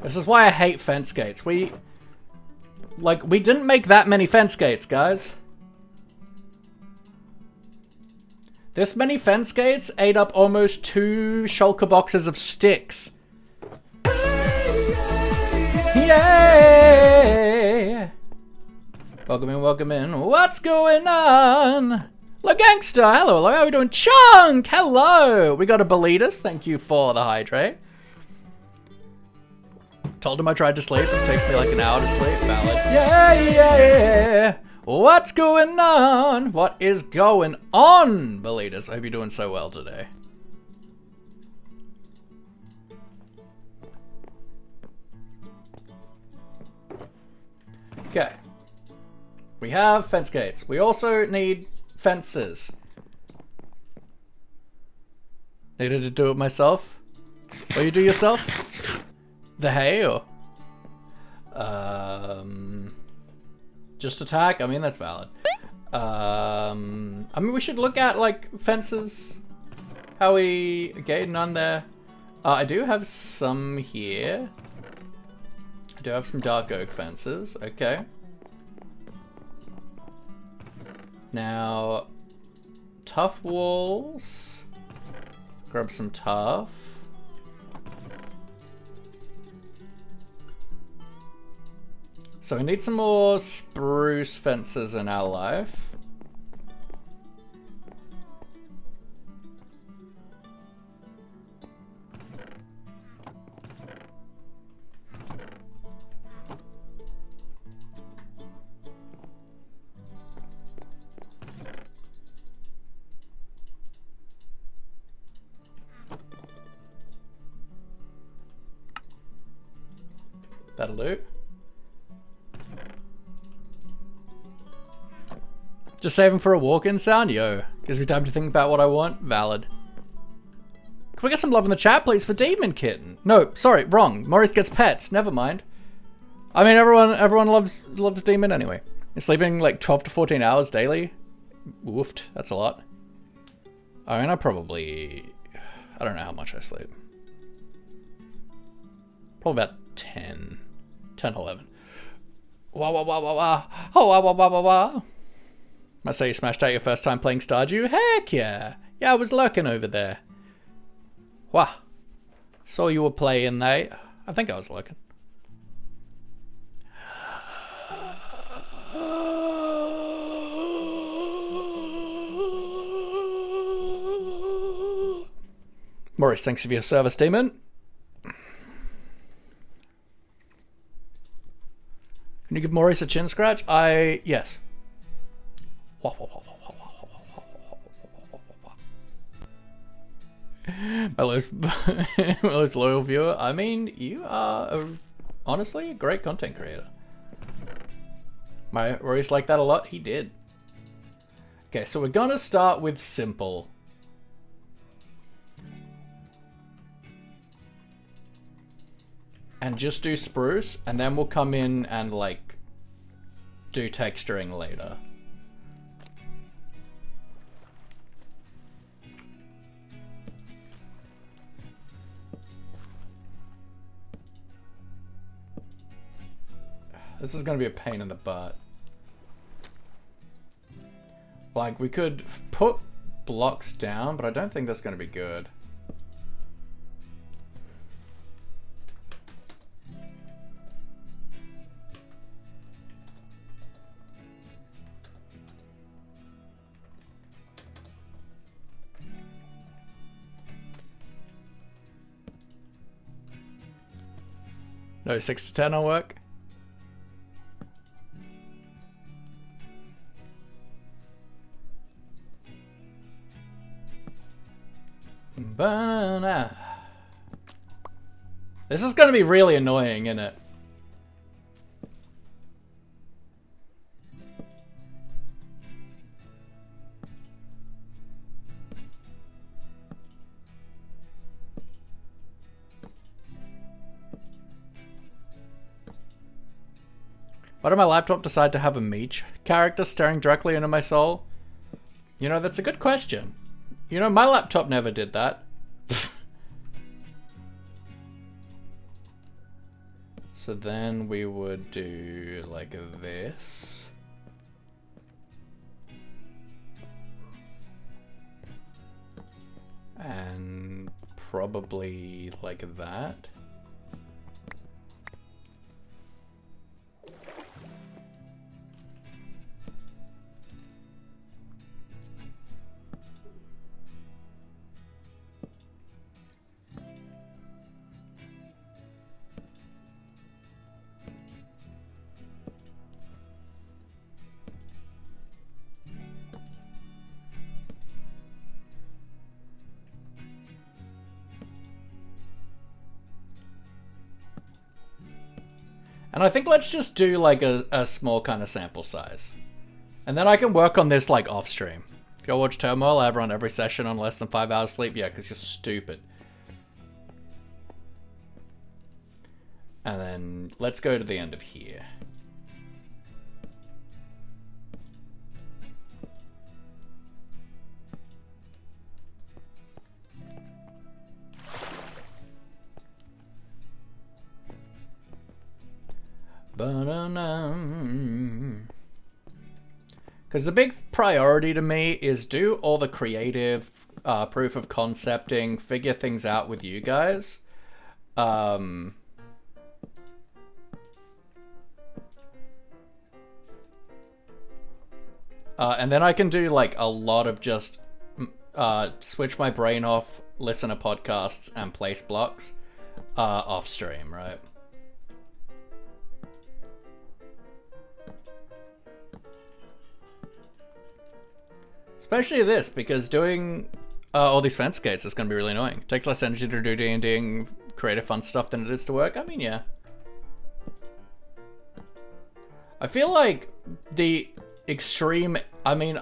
This is why I hate fence gates. We didn't make that many fence gates, guys. This many fence gates ate up almost 2 shulker boxes of sticks. Yay! Welcome in, welcome in. What's going on? La Gangster, hello, hello, how are we doing? Chunk, hello! We got a Bolitas, thank you for the hydrate. Told him I tried to sleep, it takes me like an hour to sleep, valid. Yeah! What's going on? What is going on, Bolitas? I hope you're doing so well today. Okay. We have fence gates. We also need fences. Needed to do it myself. Or you do yourself? The hay or? Just attack? I mean, that's valid. I mean, we should look at, like, fences. How we getting on there? I do have some here. I do have some dark oak fences. Okay. Now, tough walls. Grab some tough. So we need some more spruce fences in our life. That'll do. Just saving for a walk-in sound? Yo. Gives me time to think about what I want? Valid. Can we get some love in the chat, please, for Demon Kitten? No, sorry, wrong. Maurice gets pets. Never mind. I mean, everyone loves Demon anyway. You're sleeping like 12 to 14 hours daily? Woofed. That's a lot. I mean, I don't know how much I sleep. Probably about 10, 11. Wah, wah, wah, wah, wah. Oh, wah, wah, wah, wah, wah. Must say you smashed out your first time playing Stardew? Heck yeah! Yeah, I was lurking over there. Wow. Saw you were playing there. I think I was lurking. Maurice, thanks for your service, Demon. Can you give Maurice a chin scratch? Yes. My most loyal viewer. I mean, you are honestly a great content creator. My Maurice liked that a lot. He did. Okay, so we're gonna start with simple. And just do spruce, and then we'll come in and like do texturing later. This is gonna be a pain in the butt. Like, we could put blocks down, but I don't think that's gonna be good. No, 6 to 10 will work. This is going to be really annoying, isn't it? Why did my laptop decide to have a Meech character staring directly into my soul? You know, that's a good question. You know, my laptop never did that. So then we would do like this. And probably like that. And I think let's just do like a small kind of sample size. And then I can work on this like off stream. Go watch Turmoil. I run every session on less than 5 hours sleep. Yeah, because you're stupid. And then let's go to the end of here. Because the big priority to me is do all the creative proof of concepting, figure things out with you guys. And then I can do like a lot of just switch my brain off, listen to podcasts, and place blocks off stream, right? Especially this, because doing all these fence skates is going to be really annoying. It takes less energy to do D&D and creative fun stuff than it is to work. I mean, yeah. I feel like the extreme, I mean,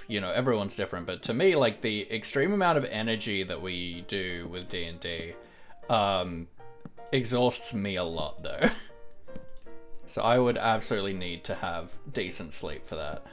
you know, everyone's different, but to me, like, the extreme amount of energy that we do with D&D exhausts me a lot, though. So I would absolutely need to have decent sleep for that.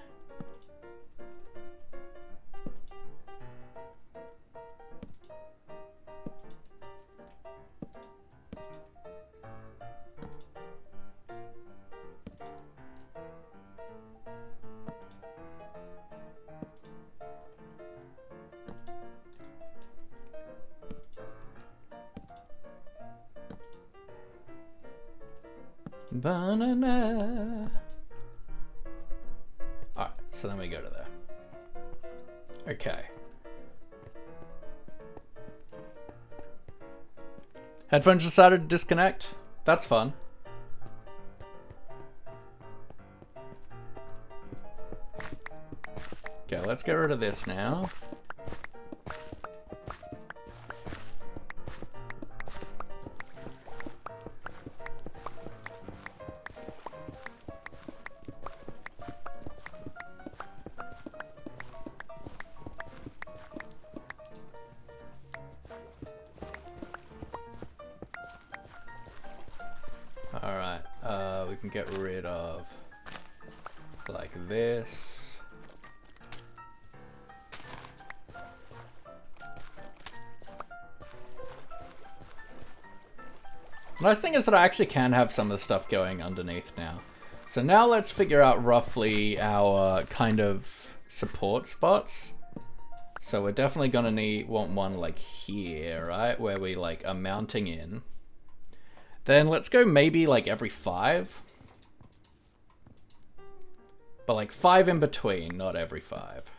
Banana. Alright, so then we go to there. Okay. Headphones decided to disconnect. That's fun. Okay, let's get rid of this now. Get rid of like this. Nice thing is that I actually can have some of the stuff going underneath now. So now let's figure out roughly our kind of support spots. So we're definitely gonna want one like here, right? Where we like are mounting in. Then let's go maybe like every 5. But like 5 in between, not every 5.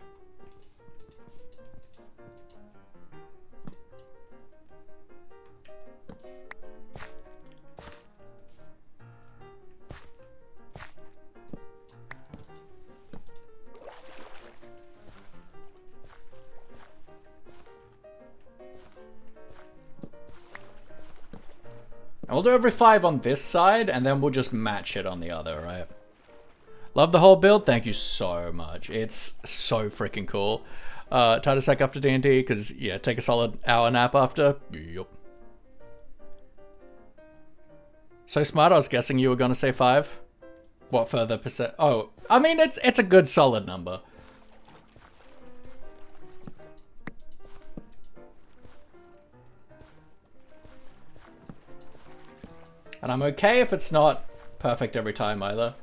And we'll do every 5 on this side, and then we'll just match it on the other, right? Love the whole build. Thank you so much. It's so freaking cool. Time to sack after D&D, because, yeah, take a solid hour nap after. Yup. So smart, I was guessing you were going to say 5. What for the percent? Oh, I mean, it's a good solid number. And I'm okay if it's not perfect every time either.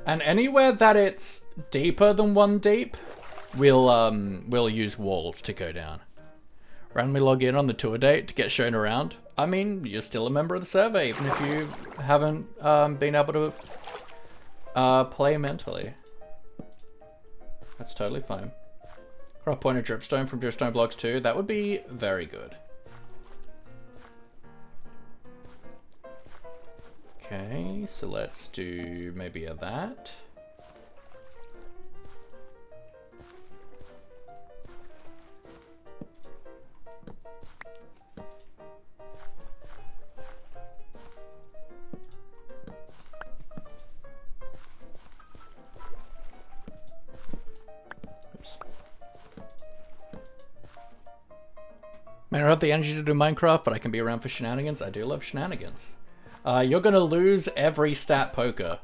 And anywhere that it's deeper than 1 deep, we'll use walls to go down. Randomly log in on the tour date to get shown around. I mean, you're still a member of the server, even if you haven't been able to play mentally. That's totally fine. Craft point a dripstone from dripstone blocks too. That would be very good. Okay, so let's do maybe a that. Oops. Man, I don't have the energy to do Minecraft, but I can be around for shenanigans. I do love shenanigans. You're gonna lose every stat poker.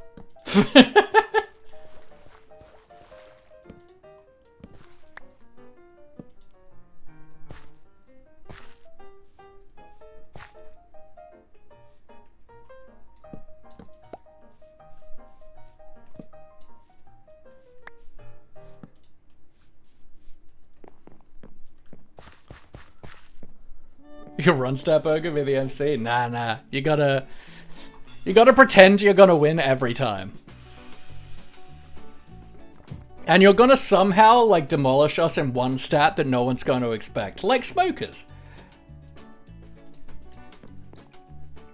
You run stat poker with the MC? Nah. You gotta pretend you're gonna win every time. And you're gonna somehow, like, demolish us in one stat that no one's gonna expect. Like smokers.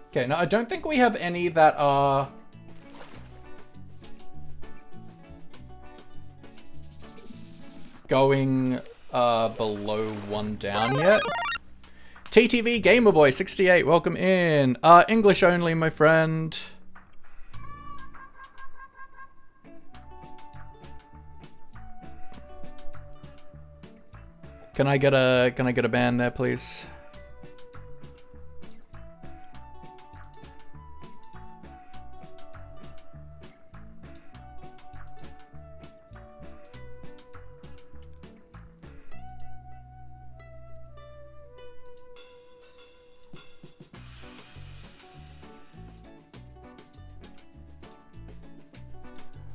Okay, now I don't think we have any that are... going below 1 down yet. TTV Gamerboy 68, welcome in. English only, my friend. Can I get a ban there, please?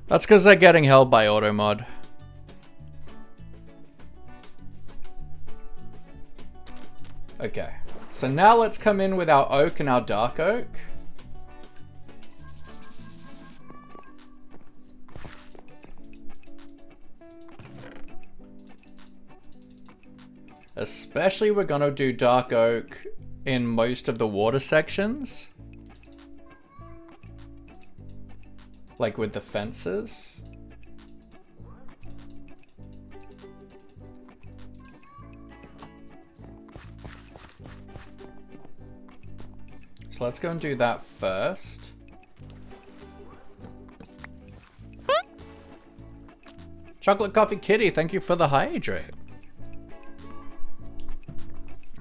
That's because they're getting held by auto mod. Okay, so now let's come in with our oak and our dark oak. Especially we're gonna do dark oak in most of the water sections. Like with the fences. So let's go and do that first. Chocolate Coffee Kitty, thank you for the hydrate.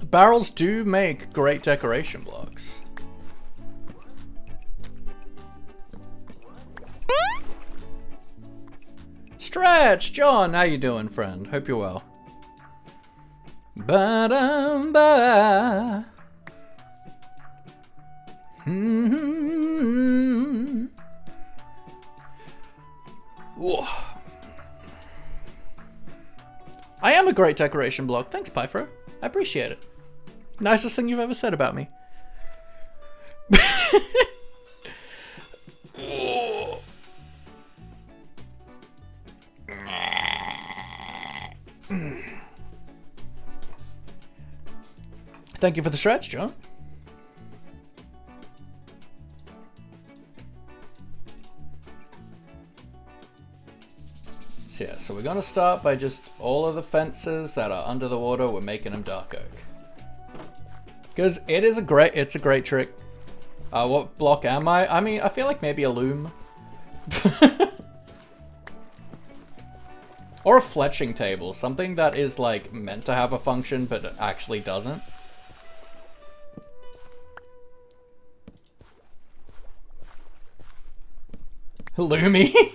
Barrels do make great decoration blocks. Stretch! John, how you doing, friend? Hope you're well. Ba-dum-ba. Mm-hmm. I am a great decoration block. Thanks, Pyfro. I appreciate it. Nicest thing you've ever said about me. Thank you for the stretch, John. So yeah, so we're gonna start by just all of the fences that are under the water, we're making them dark oak. Because it's a great trick. What block am I? I mean, I feel like maybe a loom. Or a fletching table, something that is like meant to have a function but actually doesn't. Lumi?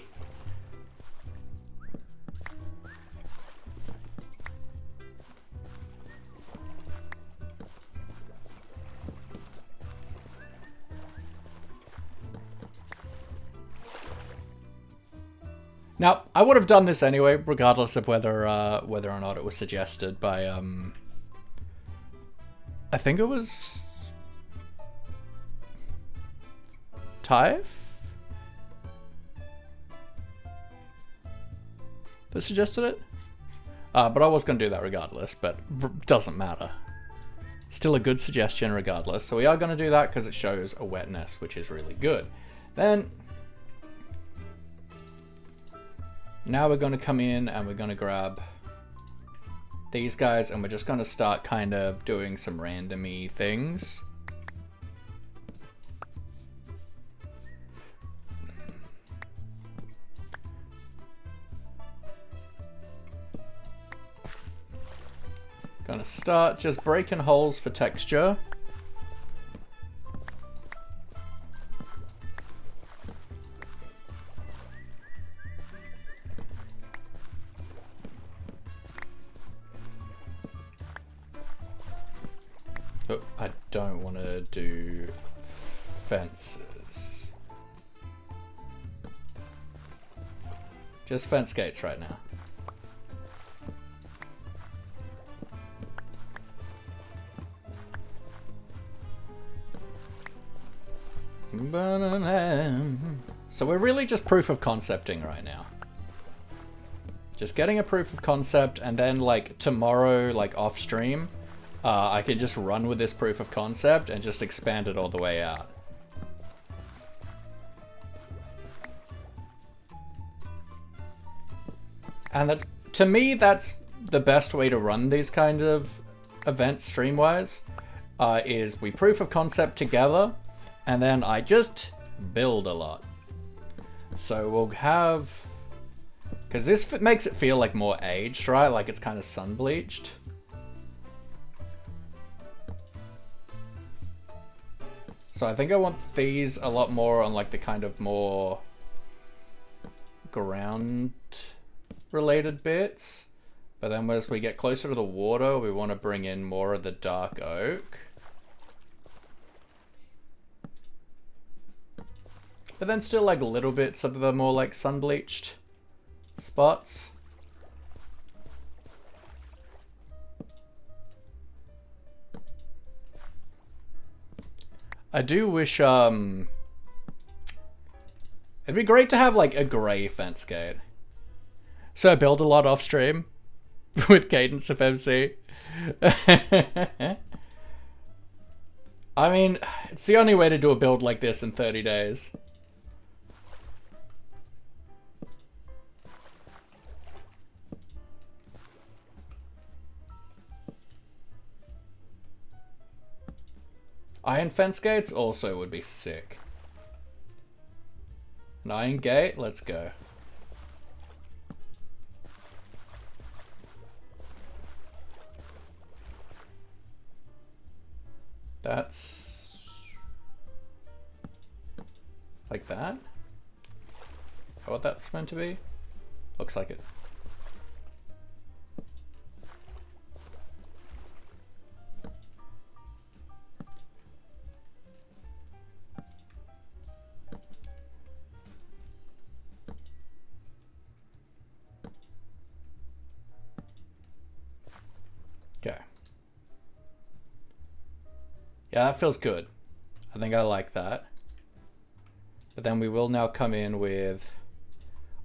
Now, I would have done this anyway, regardless of whether or not it was suggested by, I think it was Tyve that suggested it. But I was going to do that regardless, but doesn't matter. Still a good suggestion regardless. So we are going to do that because it shows a wetness, which is really good. Then now we're going to come in and we're going to grab these guys and we're just going to start kind of doing some randomy things. Gonna start just breaking holes for texture. Oh, I don't want to do fences. Just fence gates right now. So we're really just proof of concepting right now. Just getting a proof of concept, and then like tomorrow, like off stream, I could just run with this proof of concept and just expand it all the way out. And that's, to me, that's the best way to run these kind of events stream-wise, is we proof of concept together, and then I just build a lot. So we'll have, because this makes it feel like more aged, right? Like it's kind of sun bleached. So I think I want these a lot more on like the kind of more ground related bits. But then as we get closer to the water, we want to bring in more of the dark oak. But then still like little bits of the more like sun bleached spots. I do wish, it'd be great to have like a grey fence gate. So I build a lot off stream with Cadence of MC. I mean, it's the only way to do a build like this in 30 days. Iron fence gates also would be sick. An iron gate, let's go. That's like that? Is that what that's meant to be? Looks like it. Okay. Yeah, that feels good. I think I like that. But then we will now come in with,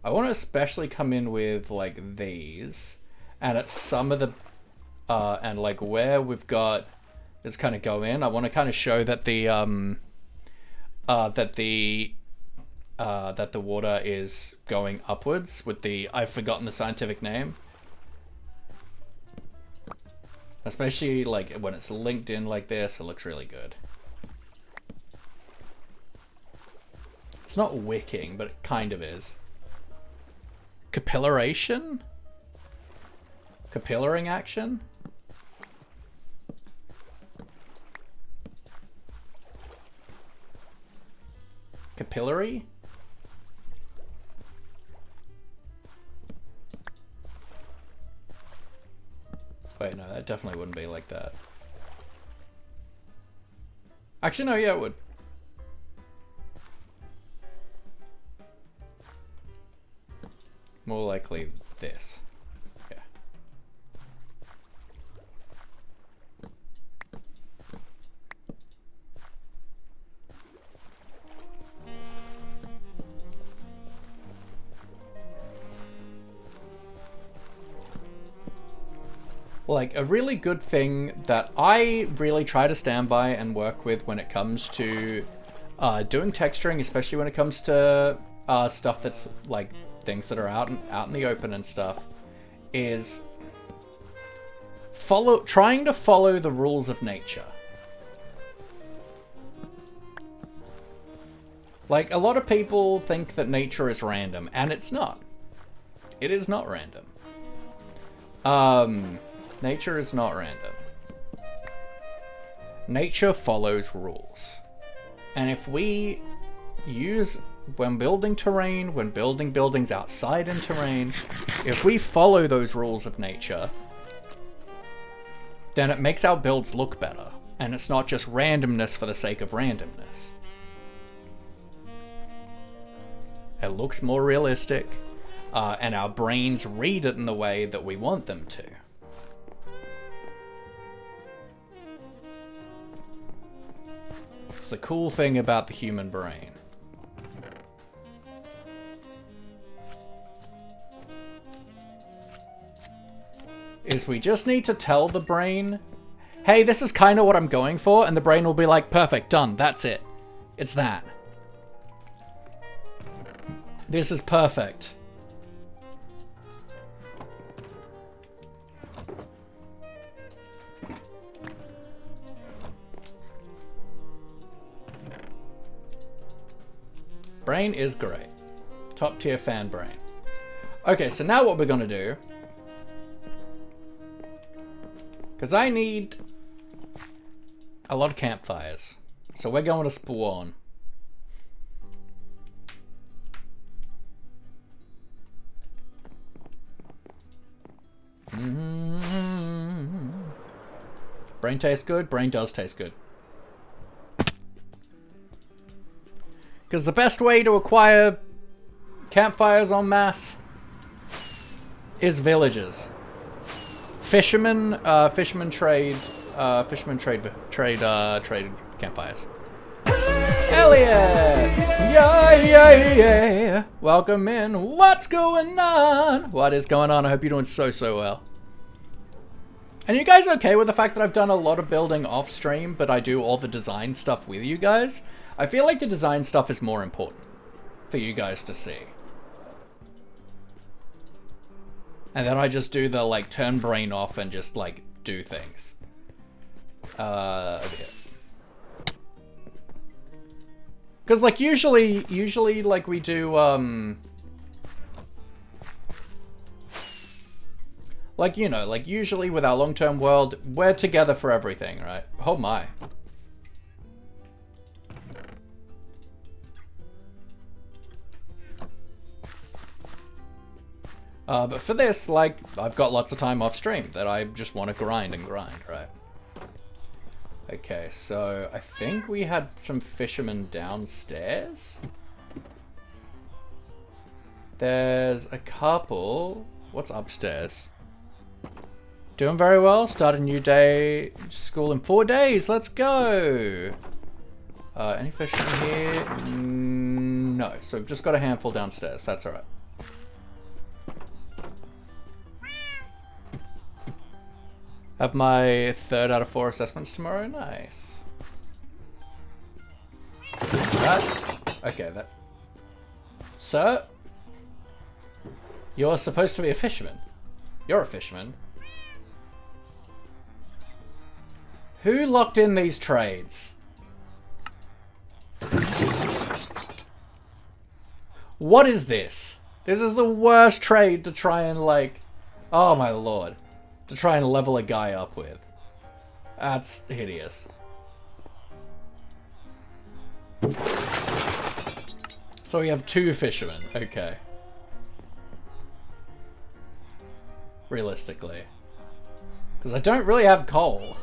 I want to especially come in with like these, and at some of the and like where we've got, let's kind of go in. I want to kind of show that the that the water is going upwards with the, I've forgotten the scientific name. Especially like when it's linked in like this, it looks really good. It's not wicking, but it kind of is. Capillaration? Capillaring action? Capillary? Wait, no, that definitely wouldn't be like that. Actually, no, yeah, it would. More likely this. Yeah. Like, a really good thing that I really try to stand by and work with when it comes to doing texturing, especially when it comes to stuff that's like things that are out in the open and stuff, is trying to follow the rules of nature. Like, a lot of people think that nature is random, and it's not. It is not random. Nature is not random. Nature follows rules. And if we use, when building terrain, when building buildings outside in terrain, if we follow those rules of nature, then it makes our builds look better. And it's not just randomness for the sake of randomness. It looks more realistic, and our brains read it in the way that we want them to. It's the cool thing about the human brain. Is we just need to tell the brain, hey, this is kind of what I'm going for, and the brain will be like, perfect, done, that's it. It's that. This is perfect. Brain is great. Top tier fan brain. Okay, so now what we're gonna do, because I need a lot of campfires. So we're going to spawn. Brain tastes good? Brain does taste good. Because the best way to acquire campfires en masse is villages. Fishermen trade campfires. Elliot! Yeah! Welcome in. What's going on? What is going on? I hope you're doing so well. And you guys okay with the fact that I've done a lot of building off stream, but I do all the design stuff with you guys? I feel like the design stuff is more important for you guys to see. And then I just do the, like, turn brain off and just, like, do things. Over here. Because, like, usually, like, we do, like, you know, like, usually with our long-term world, we're together for everything, right? Oh my. But for this, like, I've got lots of time off stream that I just want to grind and grind, right? Okay, so I think we had some fishermen downstairs. There's a couple. What's upstairs? Doing very well. Start a new day. School in 4 days. Let's go. Any fishermen here? No. So we've just got a handful downstairs. That's all right. Have my 3rd out of 4 assessments tomorrow. Nice. That. Okay, that. Sir? You're supposed to be a fisherman. You're a fisherman. Who locked in these trades? What is this? This is the worst trade to try and, like... Oh my lord. to try and level a guy up with. That's hideous. So we have 2 fishermen. Okay. Realistically. Because I don't really have coal.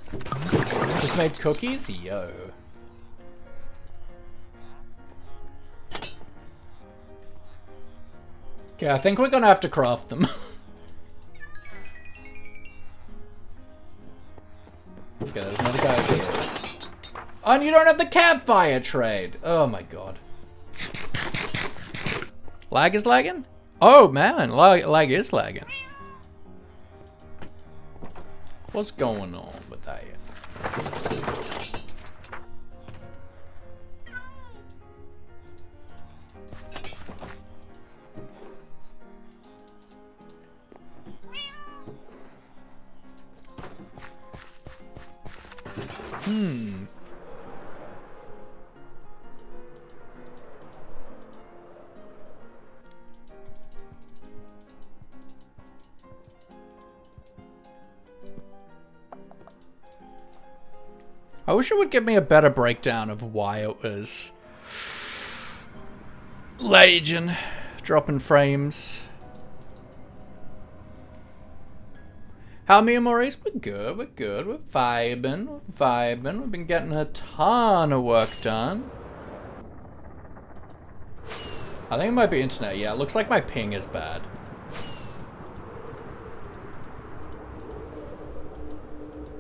Just made cookies? Yo. Okay, I think we're gonna have to craft them. Okay, there's another guy over here. Oh, and you don't have the campfire trade! Oh my god. Lag is lagging? Oh man, lag is lagging. What's going on with that? I wish it would give me a better breakdown of why it was lagging, dropping frames. How me and Maurice? We're good, we're good, we're vibing, We've been getting a ton of work done. I think it might be internet. Yeah, it looks like my ping is bad.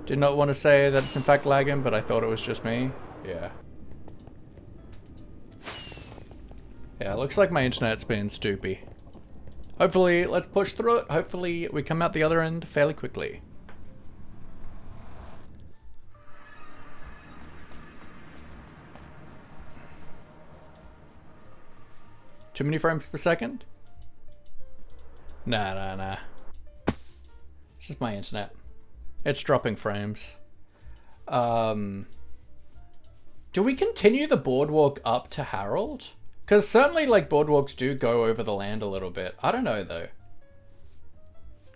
Did not want to say that it's in fact lagging, but I thought it was just me. Yeah. Yeah, it looks like my internet's being stoopy. Hopefully, let's push through it. Hopefully, we come out the other end fairly quickly. Too many frames per second? Nah. It's just my internet. It's dropping frames. Do we continue the boardwalk up to Harold? Because certainly, like, boardwalks do go over the land a little bit. I don't know, though.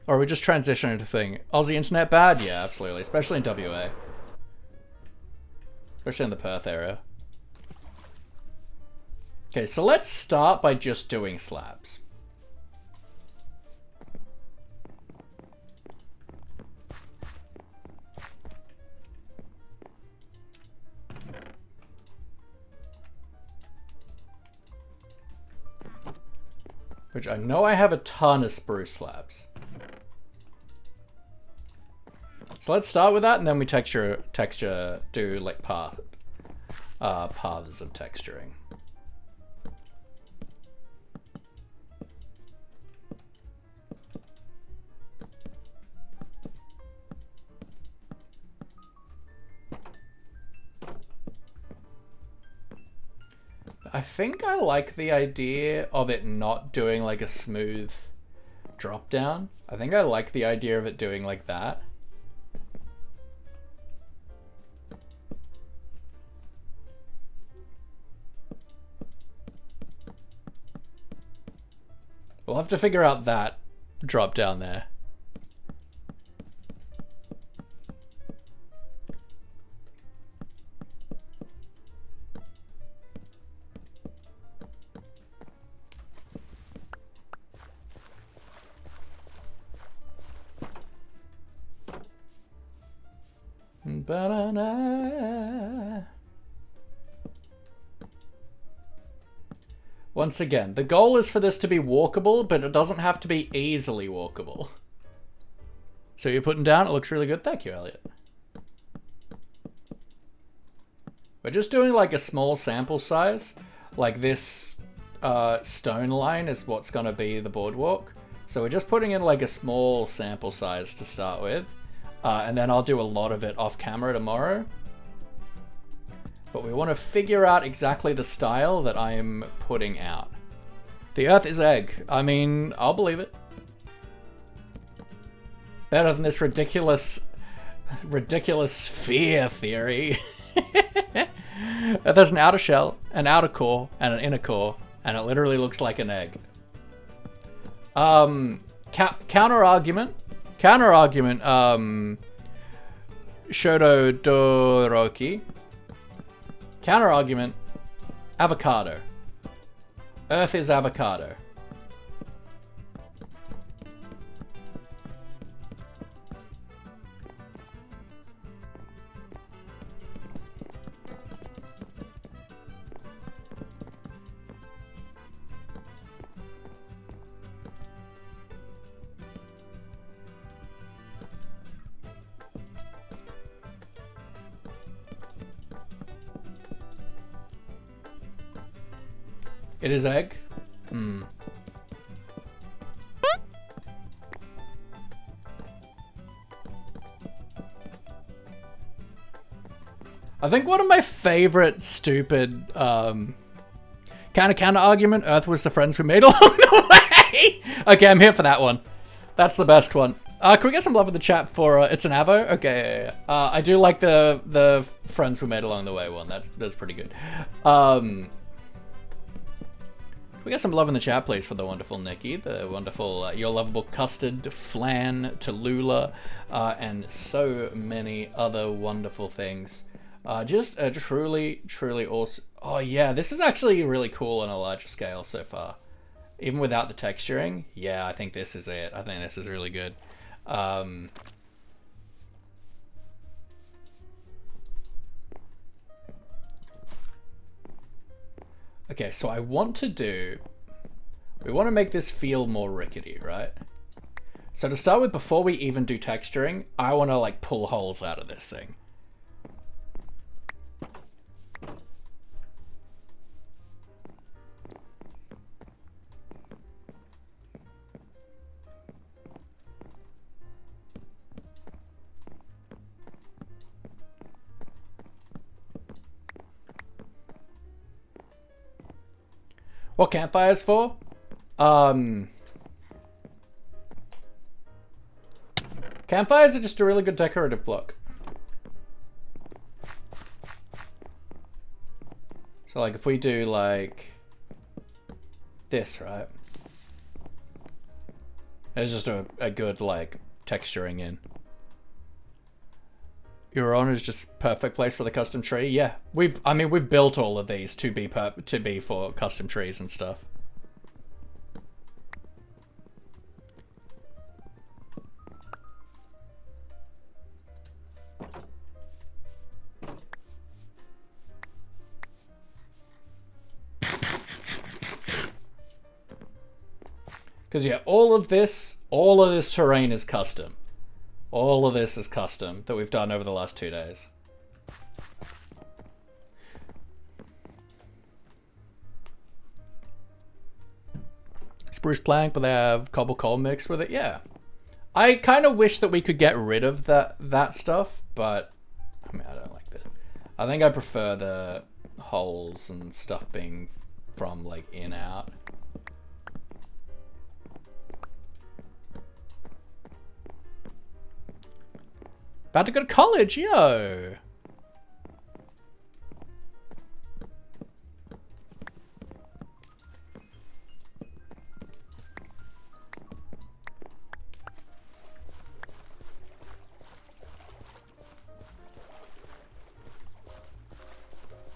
Or are we just transitioning to thing? Aussie internet bad? Yeah, absolutely. Especially in WA. Especially in the Perth area. Okay, so let's start by just doing slabs. Which I know I have a ton of spruce slabs. So let's start with that, and then we do like paths of texturing. I think I like the idea of it not doing like a smooth drop down. I think I like the idea of it doing like that. We'll have to figure out that drop down there. Once again, the goal is for this to be walkable, but it doesn't have to be easily walkable. So you're putting down, it looks really good. Thank you, Elliot. We're just doing like a small sample size. Like this stone line is what's going to be the boardwalk. So we're just putting in like a small sample size to start with. And then I'll do a lot of it off camera tomorrow. But we want to figure out exactly the style that I'm putting out. The Earth is egg. I mean, I'll believe it. Better than this ridiculous sphere theory. There's an outer shell, an outer core, and an inner core, and it literally looks like an egg. Counter argument. Shoto Doroki. Counter argument. Avocado. Earth is avocado. It is egg? Hmm. I think one of my favorite stupid counter argument, Earth was the friends we made along the way. Okay, I'm here for that one. That's the best one. Can we get some love in the chat for it's an Avo? Okay, yeah. I do like the friends we made along the way one. That's pretty good. We got some love in the chat, please, for the wonderful Nikki, the wonderful Your Lovable Custard, Flan, Tallulah, and so many other wonderful things. Just truly awesome. Oh yeah, this is actually really cool on a larger scale so far. Even without the texturing, yeah, I think this is it. I think this is really good. Okay, so we want to make this feel more rickety, right? So to start with, before we even do texturing, I want to like pull holes out of this thing. What campfire's for? Campfires are just a really good decorative block. So like if we do like this, right? It's just a good like texturing in. Your Honor is just perfect place for the custom tree. Yeah, we've built all of these to be for custom trees and stuff. Because yeah, all of this terrain is custom. All of this is custom that we've done over the last 2 days. Spruce plank, but they have cobble coal mixed with it. Yeah, I kind of wish that we could get rid of that stuff, but I mean, I don't like that. I think I prefer the holes and stuff being from like in out. About to go to college, yo!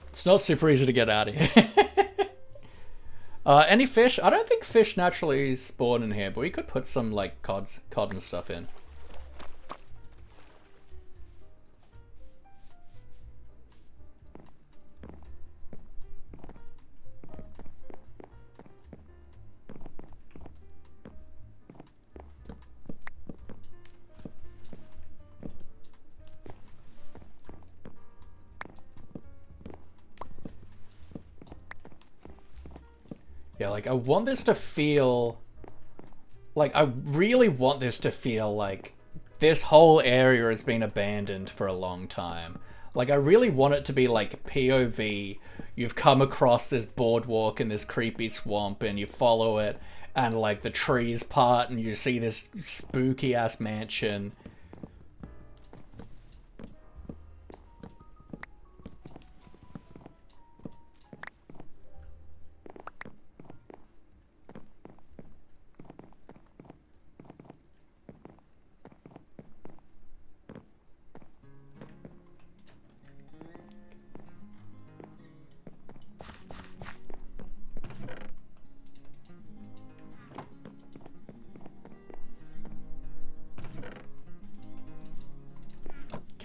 It's not super easy to get out of here. Any fish? I don't think fish naturally spawn in here, but we could put some like cod and stuff in. Yeah, like I want this to feel like I really want this to feel like this whole area has been abandoned for a long time. Like I really want it to be like POV. You've come across this boardwalk in this creepy swamp and you follow it and like the trees part and you see this spooky ass mansion.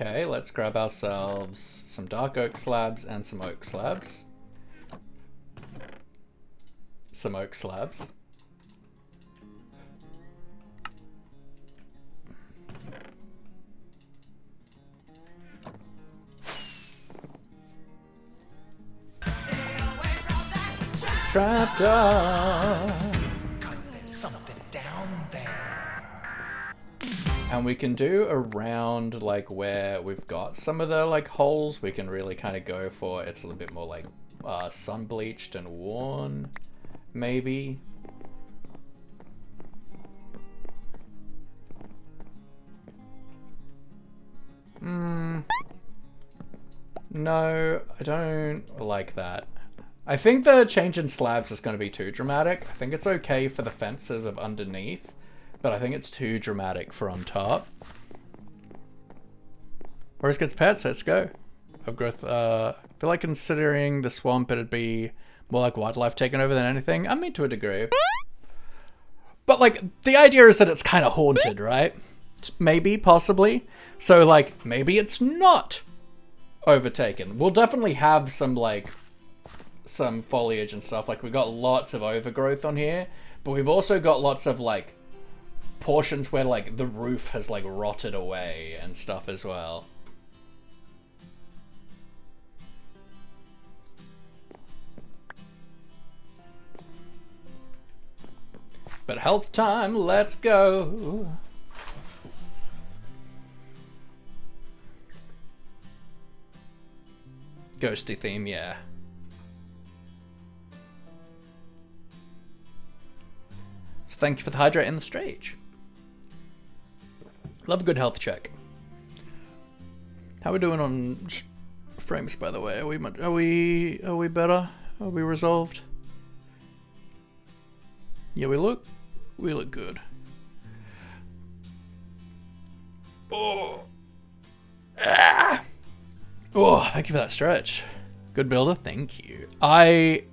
Okay, let's grab ourselves some dark oak slabs and some oak slabs. Some oak slabs. Trapdoor. Cause there's something down there. And we can do around like where we've got some of the like holes, we can really kind of go for it's a little bit more like sun bleached and worn, maybe. No, I don't like that. I think the change in slabs is going to be too dramatic. I think it's okay for the fences of underneath, but I think it's too dramatic for on top. Whereas gets pets, let's go. Of growth, I feel like considering the swamp, it'd be more like wildlife taking over than anything. I mean, to a degree. But like, the idea is that it's kind of haunted, right? Maybe, possibly. So like, maybe it's not overtaken. We'll definitely have some like, some foliage and stuff. Like, we've got lots of overgrowth on here, but we've also got lots of like portions where like the roof has like rotted away and stuff as well. But health time, let's go. Ghosty theme, yeah. So thank you for the hydrate and the stage. Love a good health check. How are we doing on frames, by the way? Are we better? Are we resolved? Yeah, we look good. Oh. Ah. Oh, thank you for that stretch. Good builder, thank you. I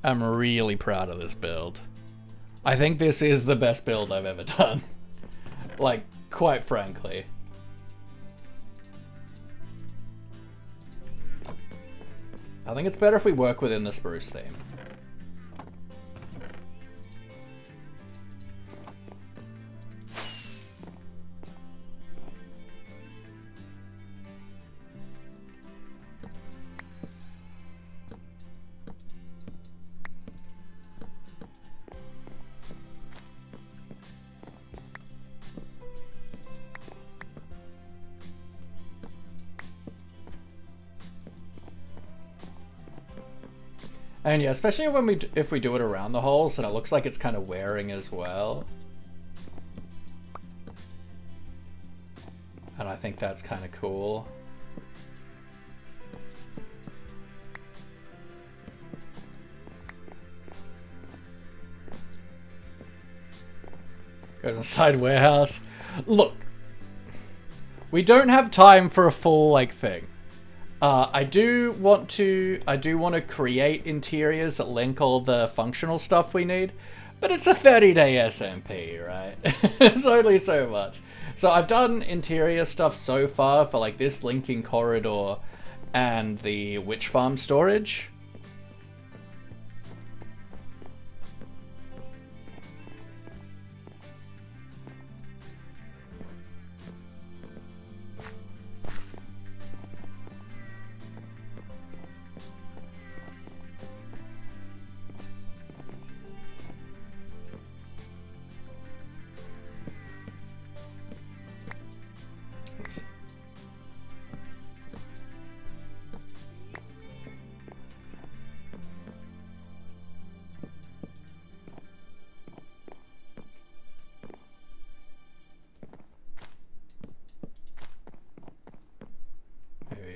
am really proud of this build. I think this is the best build I've ever done. Like, quite frankly. I think it's better if we work within the spruce theme. And yeah, especially when if we do it around the holes, and it looks like it's kind of wearing as well. And I think that's kind of cool. Goes inside warehouse. Look, we don't have time for a full like thing. I do want to create interiors that link all the functional stuff we need, but it's a 30-day SMP, right? It's only so much. So I've done interior stuff so far for like this linking corridor and the witch farm storage.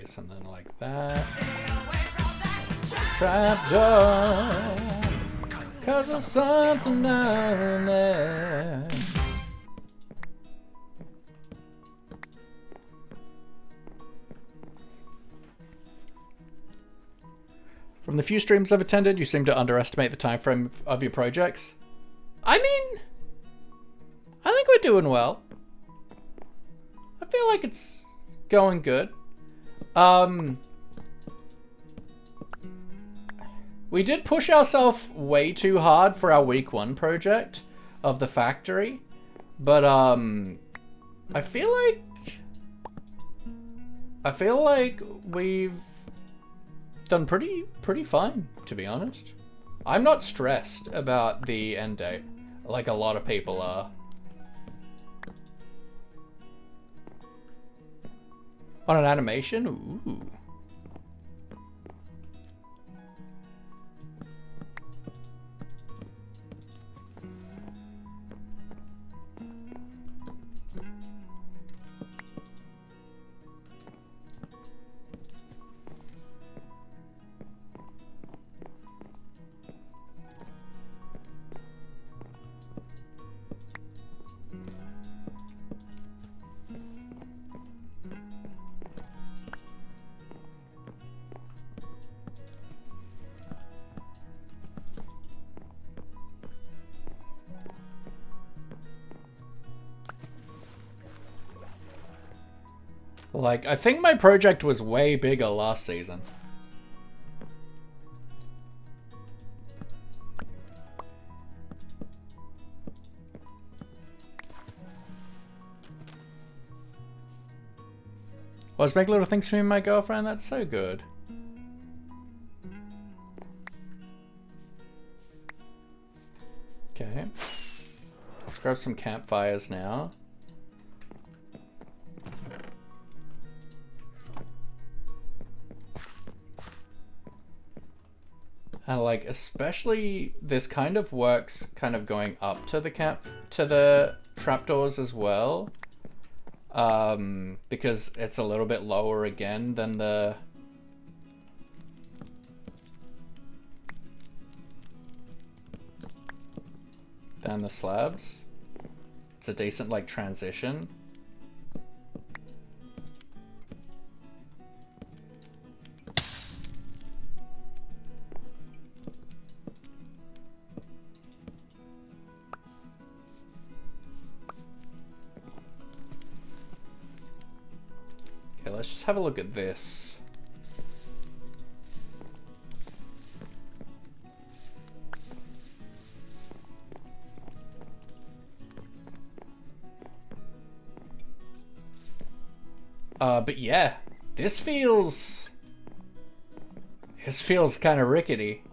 Something like that. Trapdoor, 'cause there's something down there. From the few streams I've attended, you seem to underestimate the time frame of your projects. I mean, I think we're doing well. I feel like it's going good. We did push ourselves way too hard for our week 1 project of the factory, but I feel like we've done pretty fine, to be honest. I'm not stressed about the end date like a lot of people are. On an animation? Ooh. Like, I think my project was way bigger last season. Let's make little things for me and my girlfriend. That's so good. Okay. Let's grab some campfires now. And like, especially this kind of works kind of going up to the trapdoors as well. Because it's a little bit lower again than the slabs. It's a decent like transition. Let's just have a look at this. But yeah, this feels kind of rickety.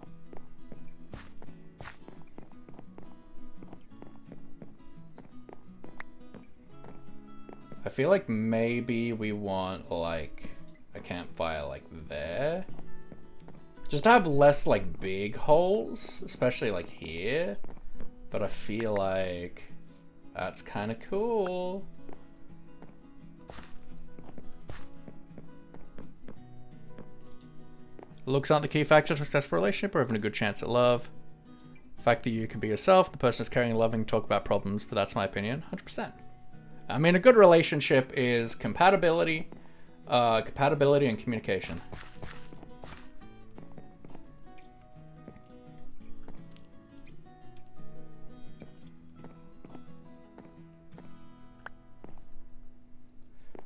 I feel like maybe we want like a campfire like there. Just to have less like big holes, especially like here. But I feel like that's kind of cool. Looks aren't the key factor to a successful relationship or having a good chance at love. The fact that you can be yourself, the person is caring and loving, talk about problems, but that's my opinion, 100%. I mean, a good relationship is compatibility and communication.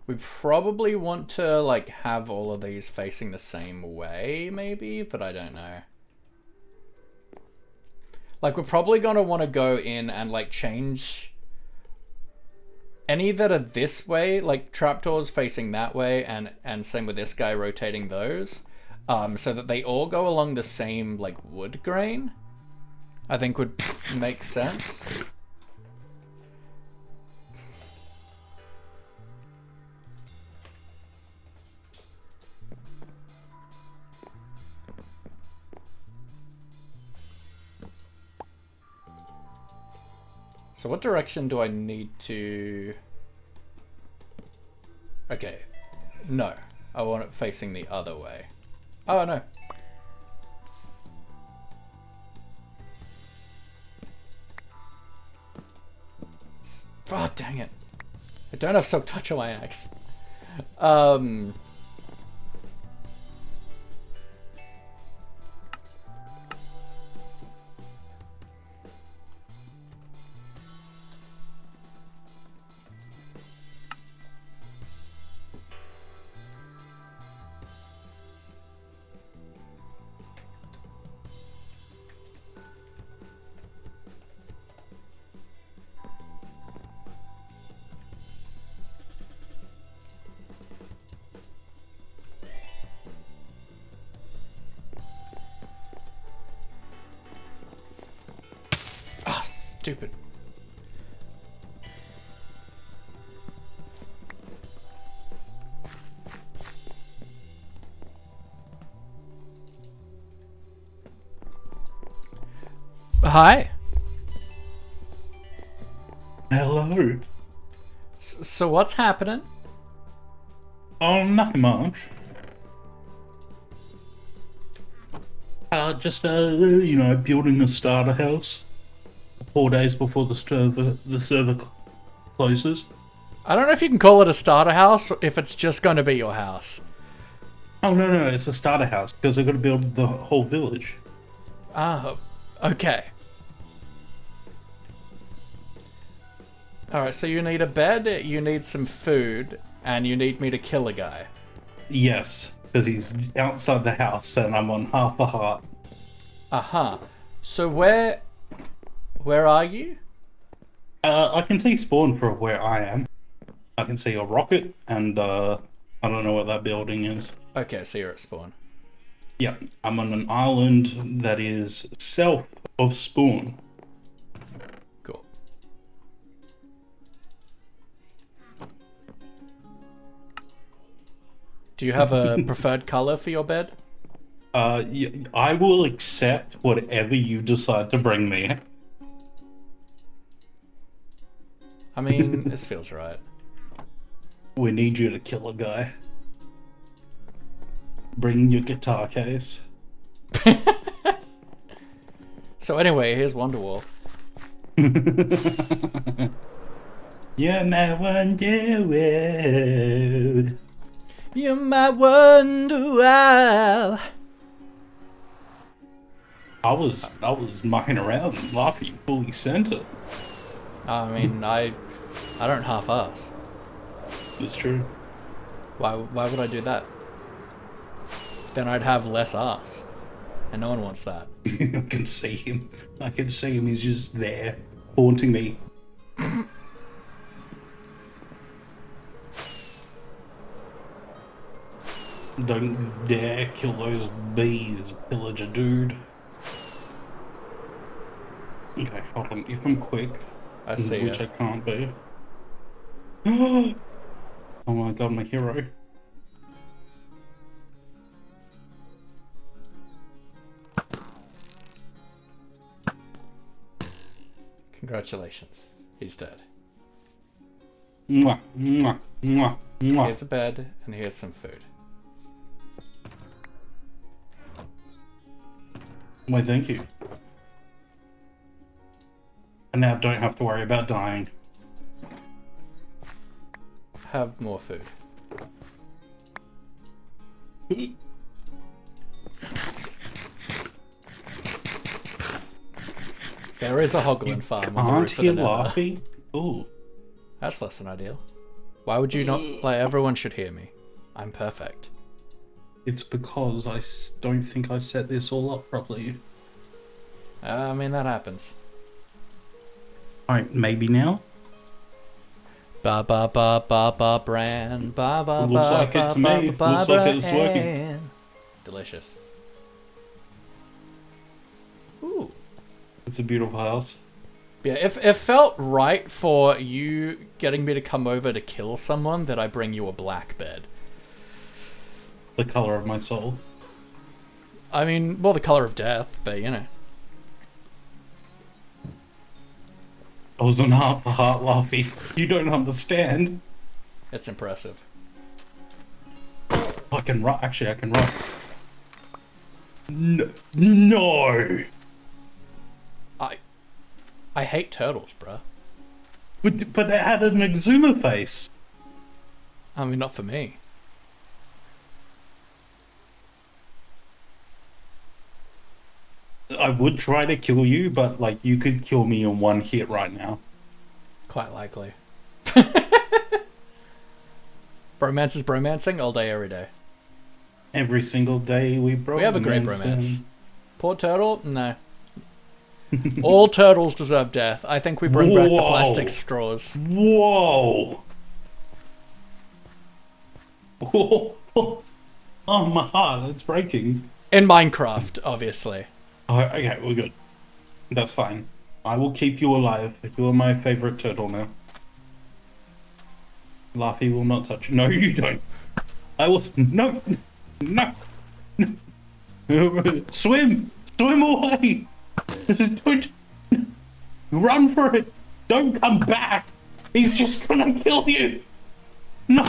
We probably want to like have all of these facing the same way, maybe, but I don't know. Like, we're probably gonna want to go in and like change any that are this way, like trapdoors facing that way, and same with this guy rotating those, so that they all go along the same like wood grain, I think would make sense. So what direction do I need to... Okay. No. I want it facing the other way. Oh, no. Oh, dang it. I don't have Silk Touch on my axe. stupid. Hi. Hello. So what's happening? Oh, nothing much. Just you know, building the starter house 4 days before the server closes. I don't know if you can call it a starter house or if it's just going to be your house. Oh no, it's a starter house because I've got to build the whole village. Oh, okay. Alright, so you need a bed, you need some food, and you need me to kill a guy. Yes, because he's outside the house and I'm on half a heart. Uh-huh. So where are you? I can see spawn for where I am. I can see a rocket and I don't know what that building is. Okay, so you're at spawn. Yeah, I'm on an island that is south of spawn. Cool. Do you have a preferred color for your bed? Yeah, I will accept whatever you decide to bring me. I mean, this feels right. We need you to kill a guy. Bring your guitar case. So anyway, here's Wonderwall. You're my Wonderworld. You're my Wonderwall. I was mucking around and laughing fully sent it. I mean, I don't half-ass. It's true. Why would I do that? Then I'd have less ass. And no one wants that. I can see him. I can see him. He's just there, haunting me. Don't dare kill those bees, pillager dude. Okay, hold on. If I'm quick, I see which it. I can't be. Oh my god, my hero. Congratulations. He's dead. Mwah, mwah, mwah, mwah. Here's a bed, and here's some food. Why, thank you. And now don't have to worry about dying. Have more food. There is a hoglin farm on the Can't roof of the hear nether. laughing? Ooh. That's less than ideal. Why would you not? Like, everyone should hear me. I'm perfect. It's because I don't think I set this all up properly. I mean, that happens. Alright, maybe now? Ba ba ba ba ba brand. Ba ba ba Looks like it to me. ba Looks like it's brand. working. Delicious. Ooh. It's a beautiful house. Yeah, if it felt right for you getting me to come over to kill someone, that I bring you a black bed. The color of my soul. I mean, well, the color of death, but you know. I was on half a heart laughing. You don't understand. It's impressive. I can run. Actually, I can run. No. I hate turtles, bruh. But it had an Exuma face. I mean, not for me. I would try to kill you, but like you could kill me in one hit right now. Quite likely. Bromance is bromancing all day, every day. Every single day we have a great bromance. Poor turtle? No. All turtles deserve death. I think we bring back the plastic straws. Whoa! Whoa! Oh, my heart, it's breaking. In Minecraft, obviously. Oh, okay, we're good. That's fine. I will keep you alive. You are my favorite turtle now. Laffy will not touch you. No, you don't. I will. No. No. No. Swim. Swim away. Don't. Run for it. Don't come back. He's just gonna kill you. No.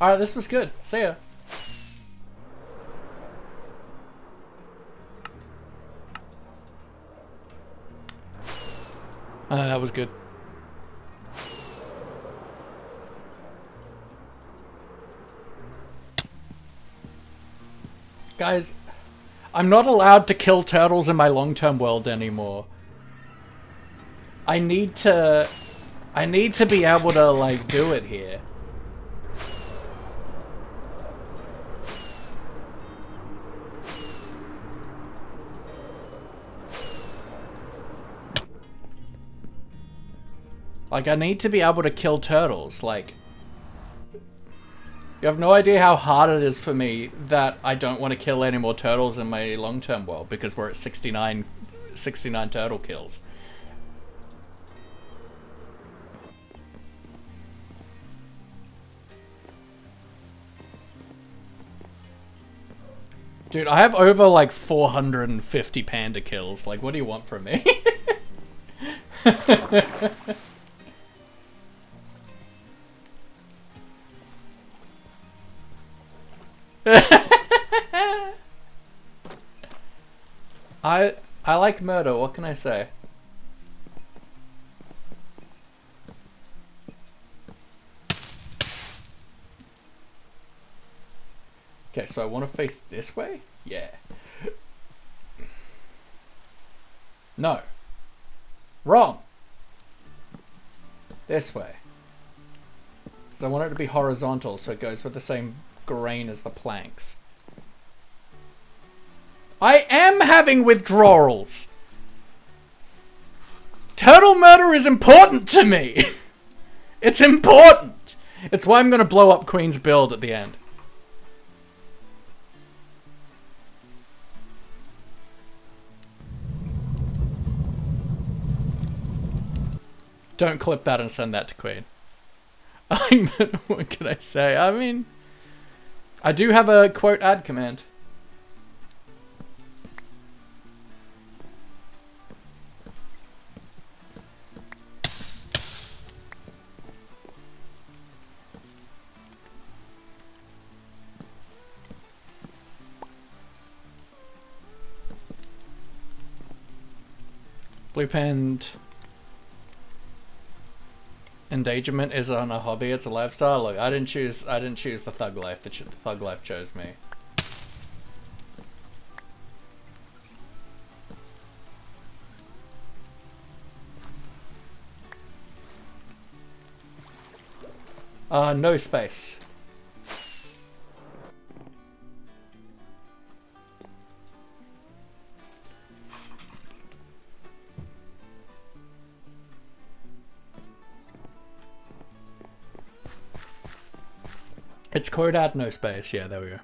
Alright, this was good. See ya. That was good. Guys, I'm not allowed to kill turtles in my long-term world anymore. I need to be able to, like, do it here. Like, I need to be able to kill turtles, like... You have no idea how hard it is for me that I don't want to kill any more turtles in my long-term world, because we're at 69 turtle kills. Dude, I have over, like, 450 panda kills. Like, what do you want from me? I like murder, what can I say? Okay, so I want to face this way? Yeah. No. Wrong. This way. Because I want it to be horizontal so it goes with the same grain as the planks. I am having withdrawals! Turtle murder is important to me! It's important! It's why I'm gonna blow up Queen's build at the end. Don't clip that and send that to Queen. What can I say? I mean, I do have a quote add command. Blue Penned endangerment isn't a hobby, it's a lifestyle. Look, I didn't choose the thug life. The thug life chose me. No space. It's quote add no space. Yeah, there we go.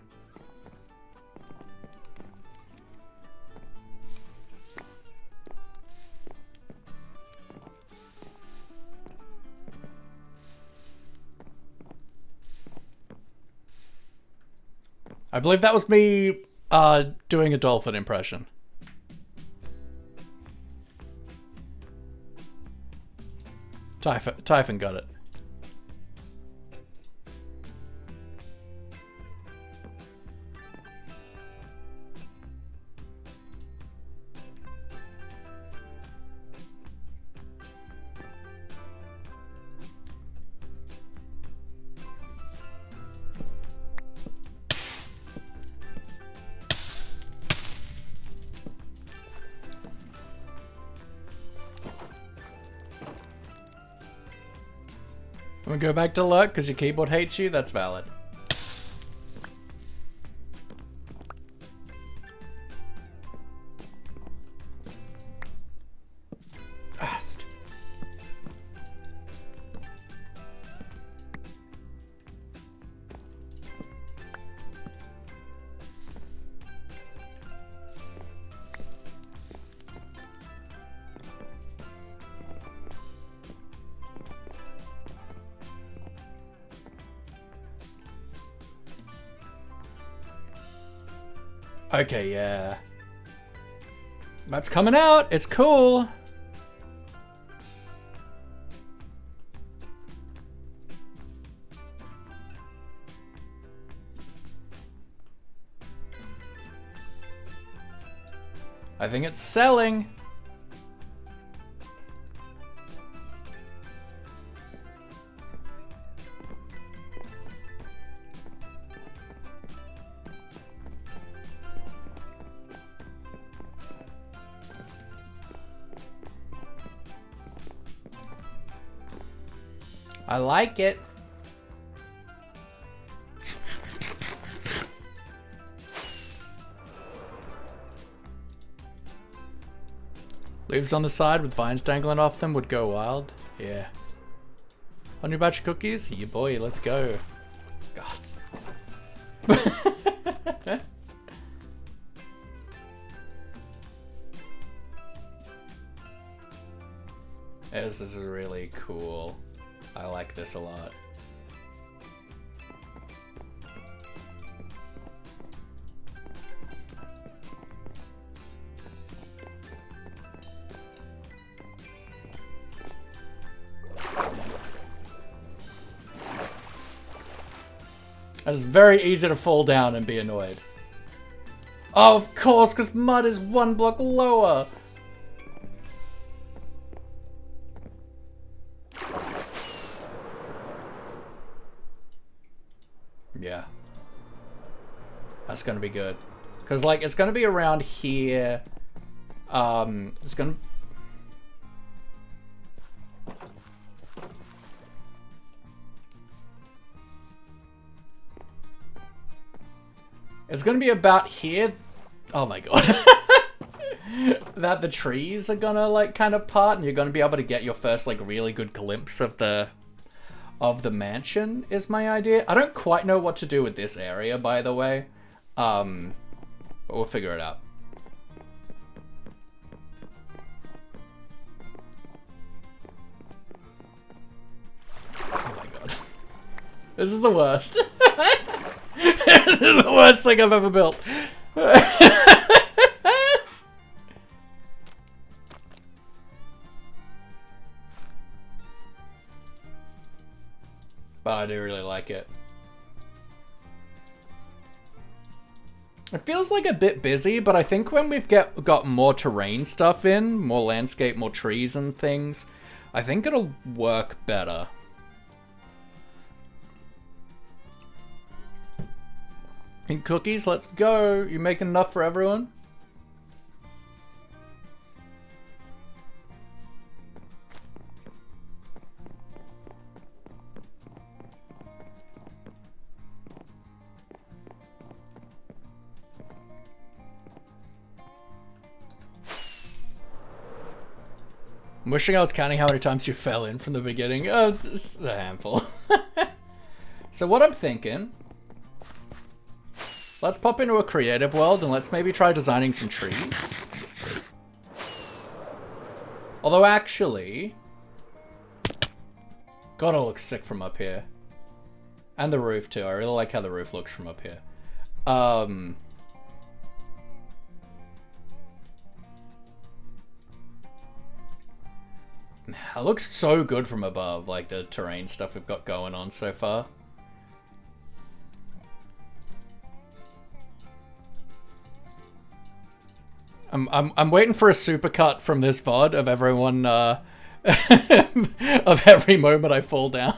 I believe that was me doing a dolphin impression. Typhon got it. I'm gonna go back to luck because your keyboard hates you. That's valid. Okay, yeah. Map's coming out. It's cool. I think it's selling. I like it. Leaves on the side with vines dangling off them would go wild. Yeah. On your batch of cookies? Yeah, boy, let's go. Gods. This is really cool. I like this a lot. And it's very easy to fall down and be annoyed. Oh, of course, because mud is one block lower. Yeah. That's gonna be good. Because, like, it's gonna be around here. It's gonna... It's gonna be about here. Oh my god. That the trees are gonna, like, kind of part, and you're gonna be able to get your first, like, really good glimpse of the mansion, is my idea. I don't quite know what to do with this area, by the way. But we'll figure it out. Oh my god. This is the worst. This is the worst thing I've ever built. But I do really like it. It feels like a bit busy, but I think when we've got more terrain stuff in, more landscape, more trees and things, I think it'll work better. And cookies, let's go. You making enough for everyone? I'm wishing I was counting how many times you fell in from the beginning. Oh, it's a handful. So what I'm thinking, let's pop into a creative world and let's maybe try designing some trees. Although actually, God, it looks sick from up here. And the roof too. I really like how the roof looks from up here. It looks so good from above, like the terrain stuff we've got going on so far. I'm waiting for a supercut from this VOD of everyone of every moment I fall down.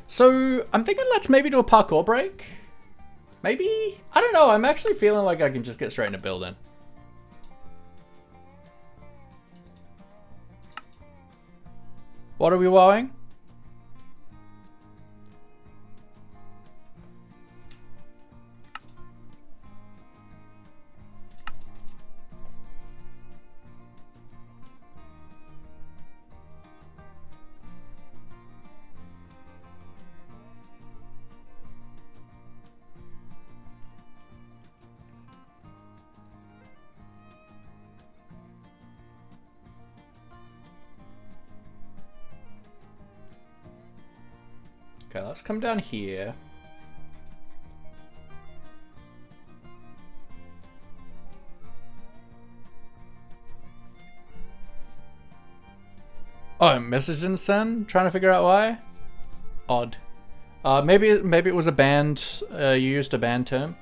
So I'm thinking let's maybe do a parkour break. Maybe? I don't know. I'm actually feeling like I can just get straight into building. What are we wowing? Okay, let's come down here. Oh, message didn't send? Trying to figure out why? Odd. Maybe it was a banned, you used a banned term.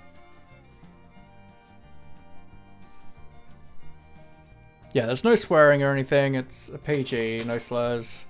Yeah, there's no swearing or anything, it's a PG, no slurs.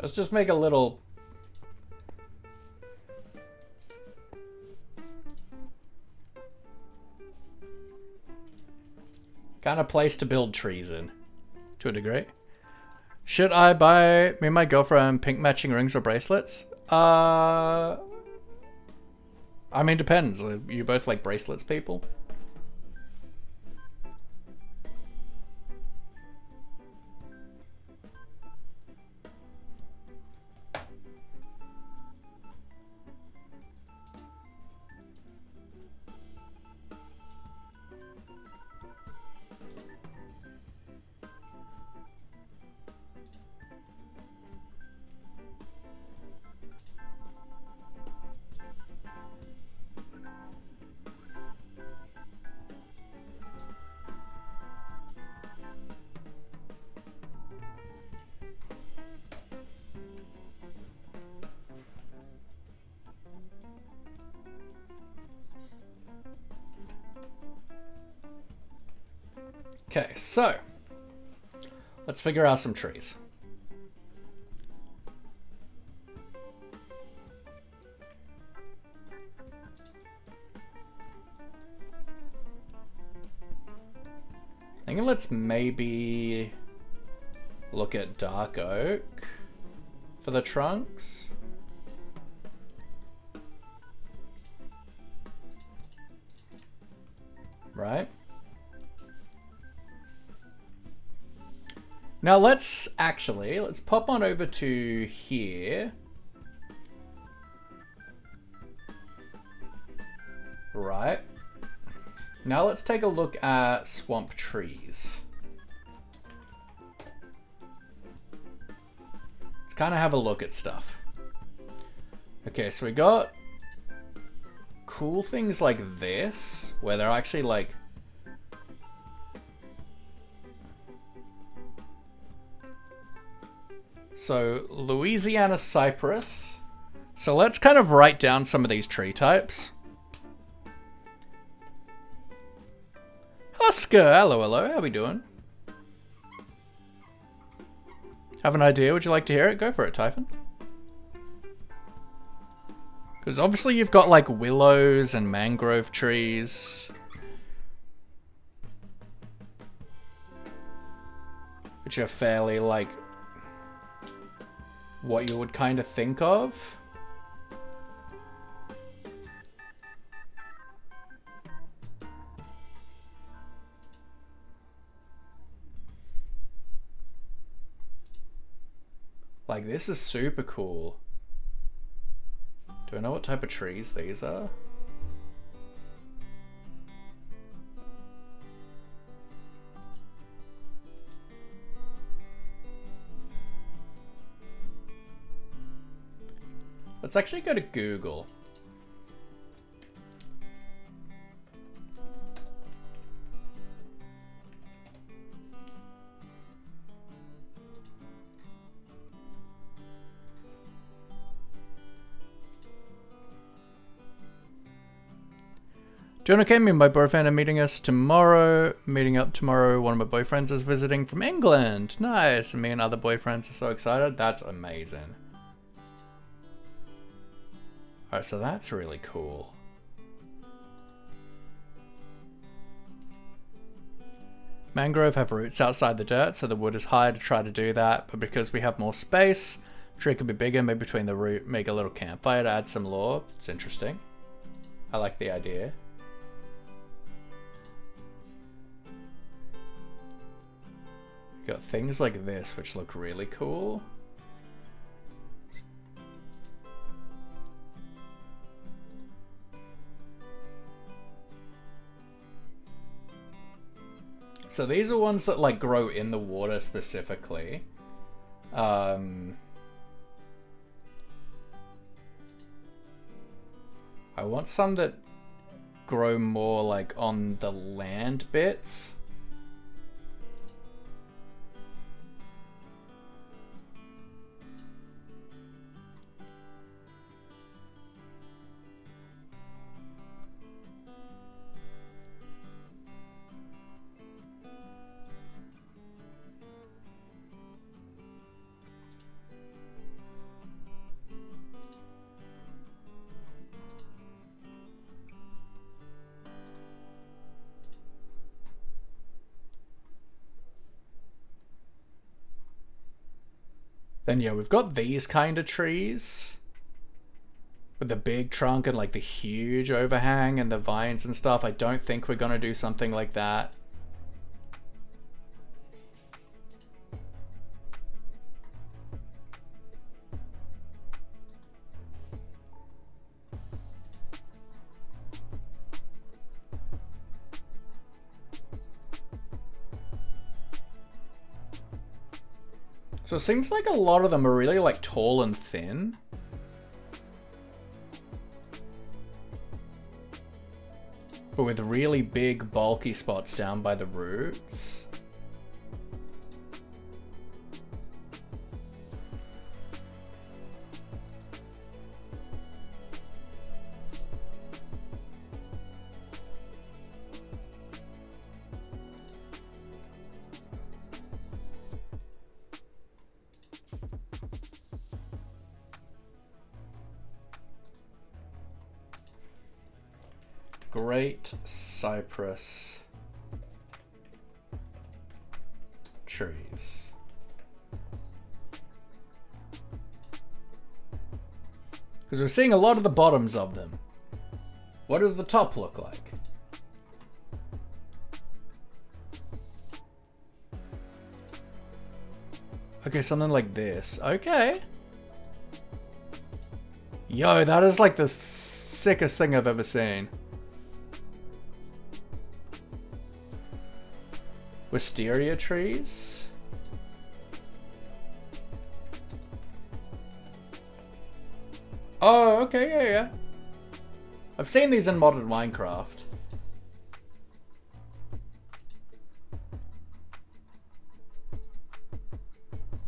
Let's just make a little... kind of place to build trees in, to a degree. Should I buy me and my girlfriend pink matching rings or bracelets? I mean, depends. You both like bracelets, people? Okay, so let's figure out some trees. I think let's maybe look at dark oak for the trunks. Right? Now let's pop on over to here. Right. Now let's take a look at swamp trees. Let's kind of have a look at stuff. Okay, so we got cool things like this, where they're actually like so, Louisiana cypress. So let's kind of write down some of these tree types. Husker, hello, hello, how we doing? Have an idea? Would you like to hear it? Go for it, Typhon. Because obviously you've got like willows and mangrove trees, which are fairly like what you would kind of think of. Like, this is super cool. Do I know what type of trees these are? Let's actually go to Google. Jonah came in, my boyfriend are meeting up tomorrow. One of my boyfriends is visiting from England. Nice. And me and other boyfriends are so excited. That's amazing. Alright, so that's really cool. Mangrove have roots outside the dirt, so the wood is higher to try to do that, but because we have more space, the tree could be bigger, maybe between the root, make a little campfire to add some lore. It's interesting. I like the idea. You got things like this, which look really cool. So these are ones that like grow in the water specifically. I want some that grow more like on the land bits. Then yeah, we've got these kind of trees with the big trunk and like the huge overhang and the vines and stuff. I don't think we're gonna do something like that. So it seems like a lot of them are really like tall and thin. But with really big bulky spots down by the roots. Great cypress trees. Because we're seeing a lot of the bottoms of them. What does the top look like? Okay, something like this. Okay. Yo, that is like the sickest thing I've ever seen. Wisteria trees. Oh, okay, yeah. I've seen these in modded Minecraft.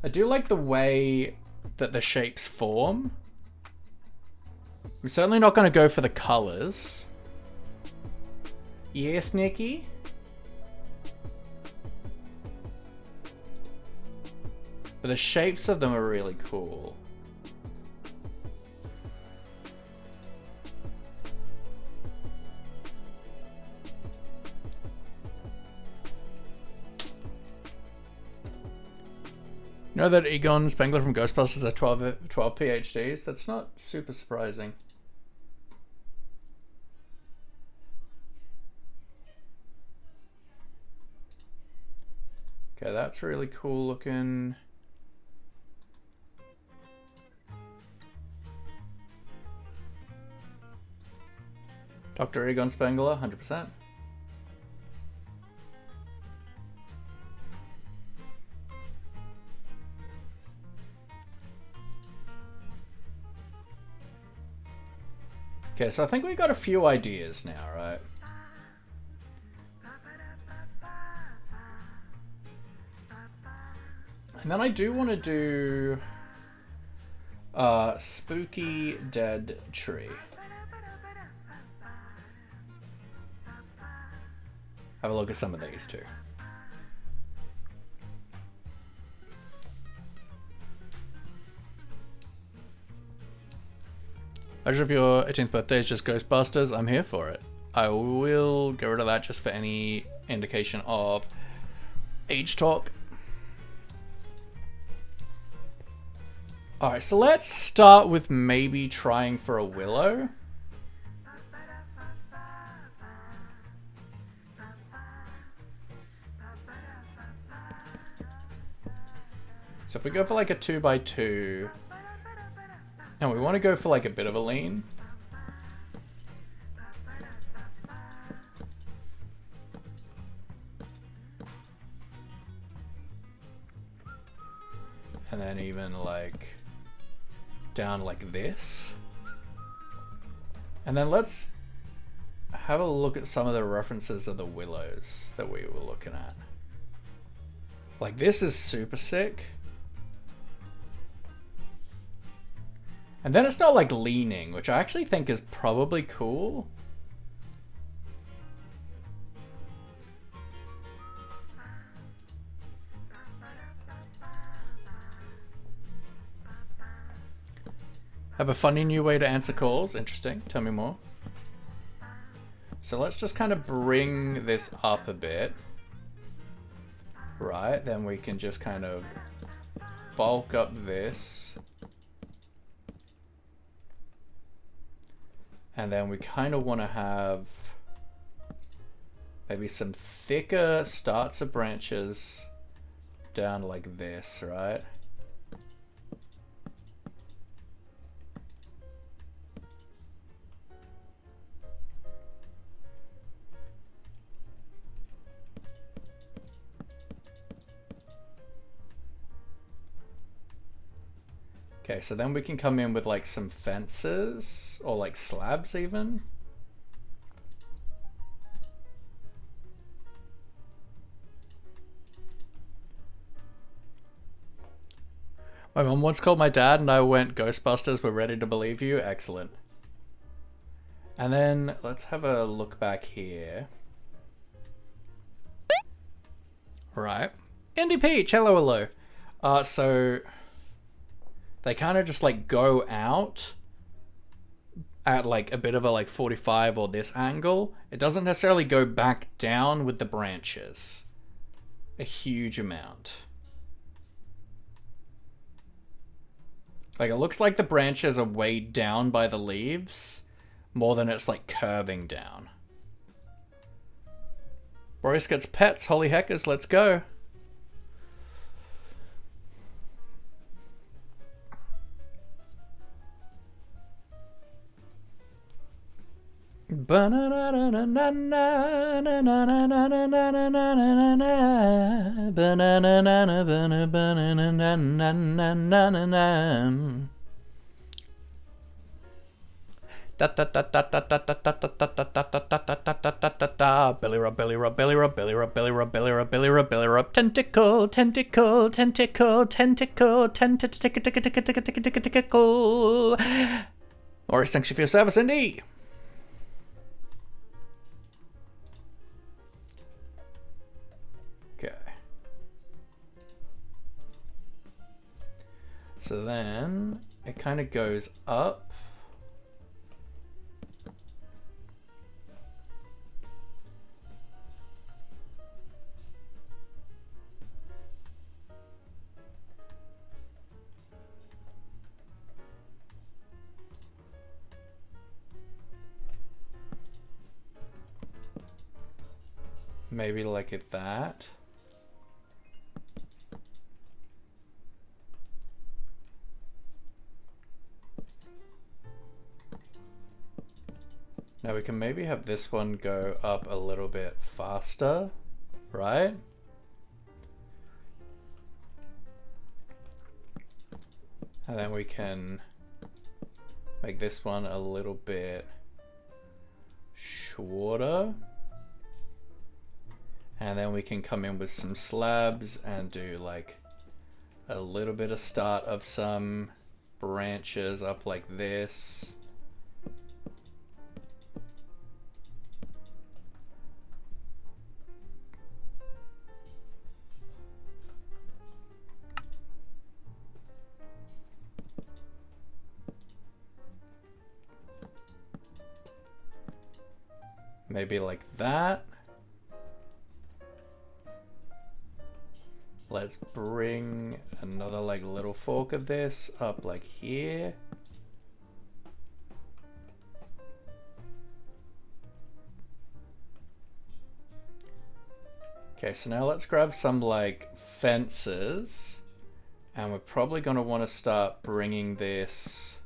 I do like the way that the shapes form. I'm certainly not going to go for the colors. Yes, Nikki? But the shapes of them are really cool. You know that Egon Spengler from Ghostbusters has 12 PhDs? That's not super surprising. Okay, that's really cool looking. Dr. Egon Spengler, 100%. Okay, so I think we got a few ideas now, right? And then I do want to do spooky dead tree. have a look at some of these too. If your 18th birthday is just Ghostbusters, I'm here for it. I will get rid of that just for any indication of age talk. Alright, so let's start with maybe trying for a willow. So if we go for like a 2x2, and we want to go for like a bit of a lean. And then even like down like this. And then let's have a look at some of the references of the willows that we were looking at. Like this is super sick. And then it's not like leaning, which I actually think is probably cool. Have a funny new way to answer calls. Interesting. Tell me more. So let's just kind of bring this up a bit. Right, then we can just kind of bulk up this. And then we kind of want to have maybe some thicker starts of branches down like this, right? Okay, so then we can come in with like some fences or like slabs even. My mom once called my dad and I went, Ghostbusters, we're ready to believe you. Excellent. And then let's have a look back here. Right. Indy Peach, hello, hello. So they kind of just like go out at like a bit of a like 45 or this angle. It doesn't necessarily go back down with the branches a huge amount. Like it looks like the branches are weighed down by the leaves more than it's like curving down. Boris gets pets, holy heckers, let's go. Belly rub, belly rub, belly rub, belly rub, belly rub, belly rub, belly rub, belly rub, tentacle, tentacle, tentacle, tentacle, tentacle. Or thanks for your service, Indy. Okay. So then it kind of goes up. Maybe like at that. Now we can maybe have this one go up a little bit faster, right? And then we can make this one a little bit shorter. And then we can come in with some slabs and do like a little bit of start of some branches up like this. Maybe like that. Let's bring another like little fork of this up like here. Okay, so now let's grab some like fences, and we're probably going to want to start bringing this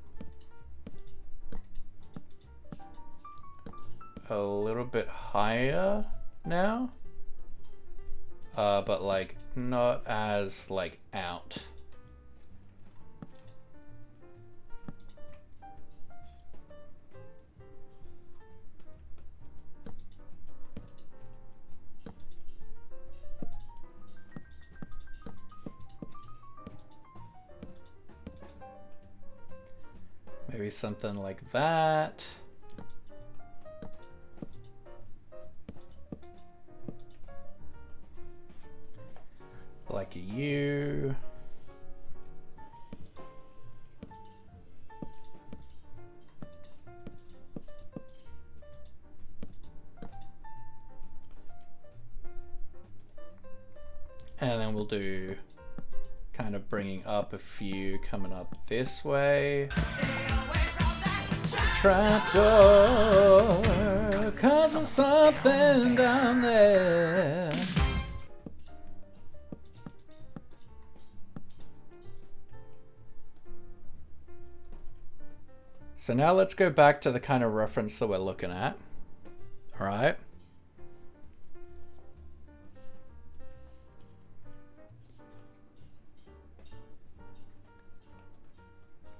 a little bit higher now, but like not as like out. Maybe something like that. Like a U. And then we'll do kind of bringing up a few coming up this way. Trapdoor, 'cause there's something down there. So now let's go back to the kind of reference that we're looking at. All right.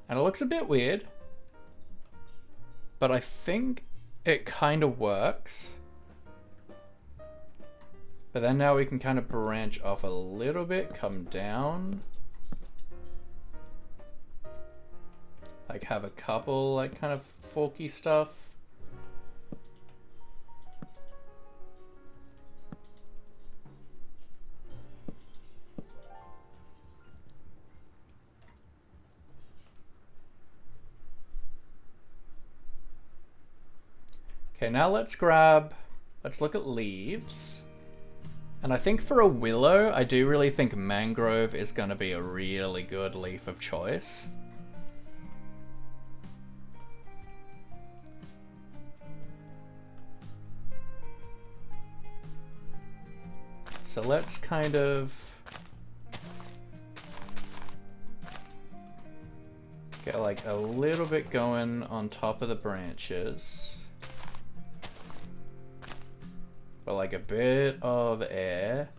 And it looks a bit weird, but I think it kind of works. But then now we can kind of branch off a little bit, come down. Like have a couple like kind of forky stuff. Okay, now let's look at leaves. And I think for a willow, I do really think mangrove is going to be a really good leaf of choice. So let's kind of get like a little bit going on top of the branches. But like a bit of air.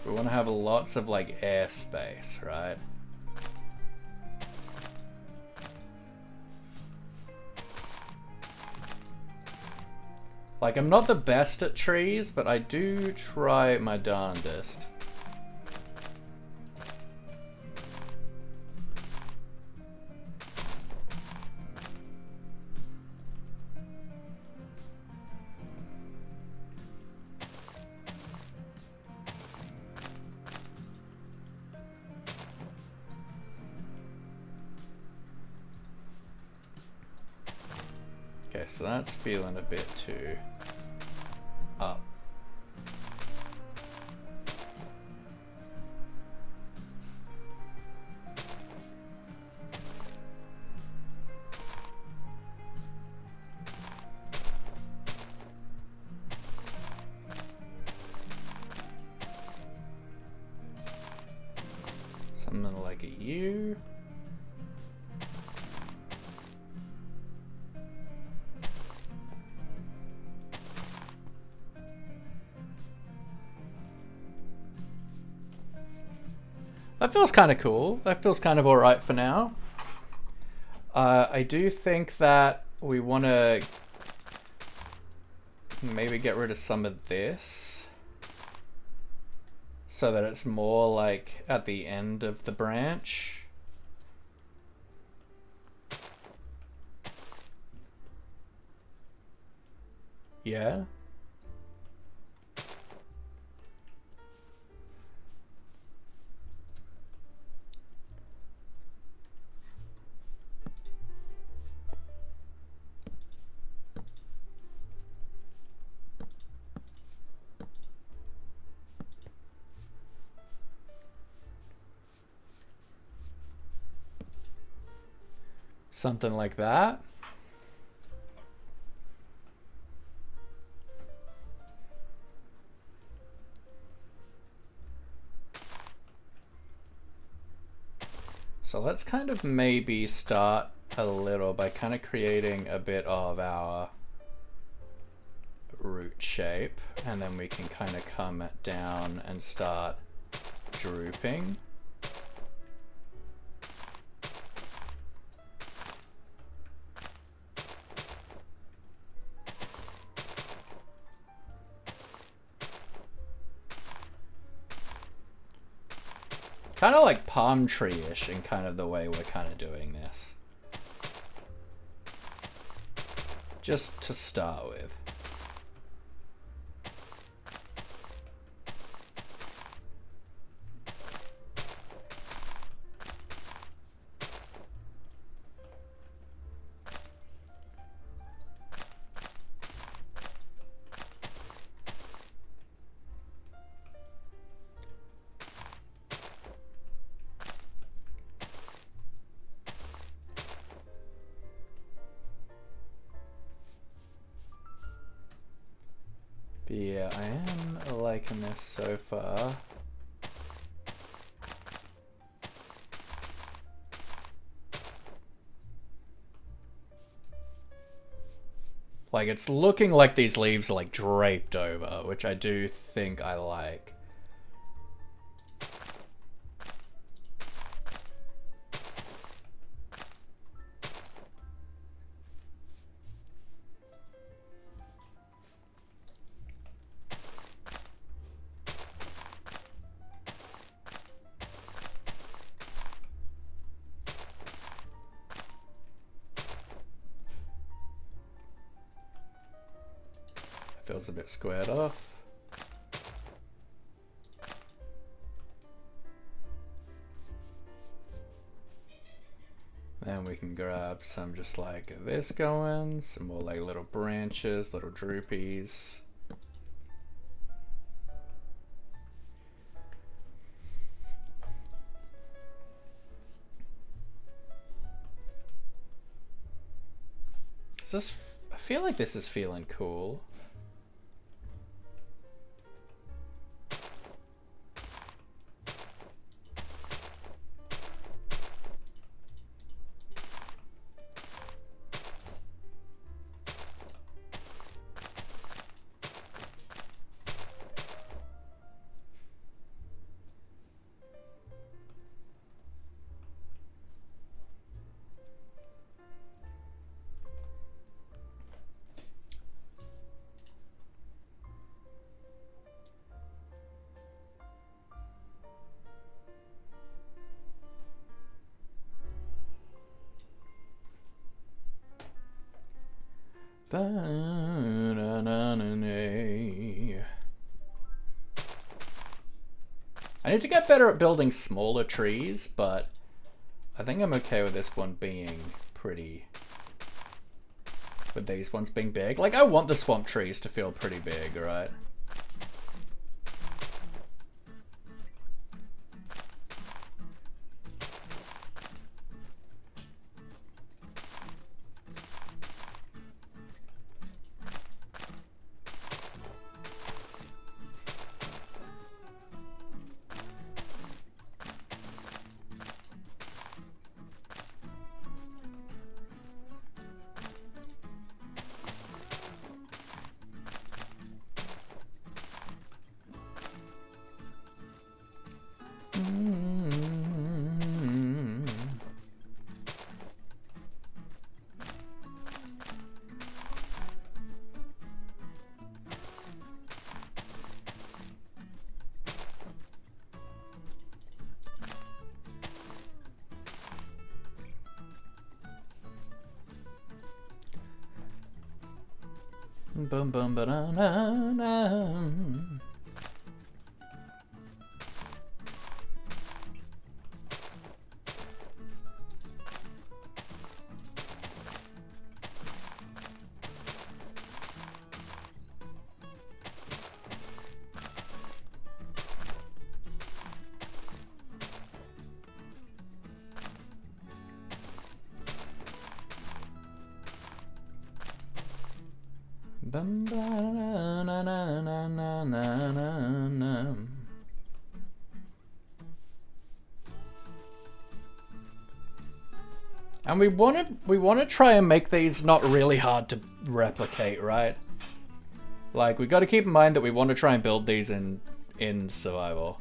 We want to have lots of like air space, right? Like, I'm not the best at trees, but I do try my darndest. Okay, so that's feeling a bit too up. Something like a U. That feels kind of cool. That feels kind of alright for now. I do think that we want to maybe get rid of some of this so that it's more like at the end of the branch. Yeah. Something like that. So let's kind of maybe start a little by kind of creating a bit of our root shape, and then we can kind of come down and start drooping. Kind of like palm tree-ish in kind of the way we're kind of doing this. Just to start with. But yeah, I am liking this so far. Like, it's looking like these leaves are like draped over, which I do think I like. Feels a bit squared off. Then we can grab some just like this going, some more like little branches, little droopies. I feel like this is feeling cool. I need to get better at building smaller trees, but I think I'm okay with this one being pretty... with these ones being big. Like, I want the swamp trees to feel pretty big, right? Bum bum ba da na na. Bum, ba, na, na, na, na, na, na, na. And we want to try and make these not really hard to replicate, right? Like, we got to keep in mind that we want to try and build these in survival.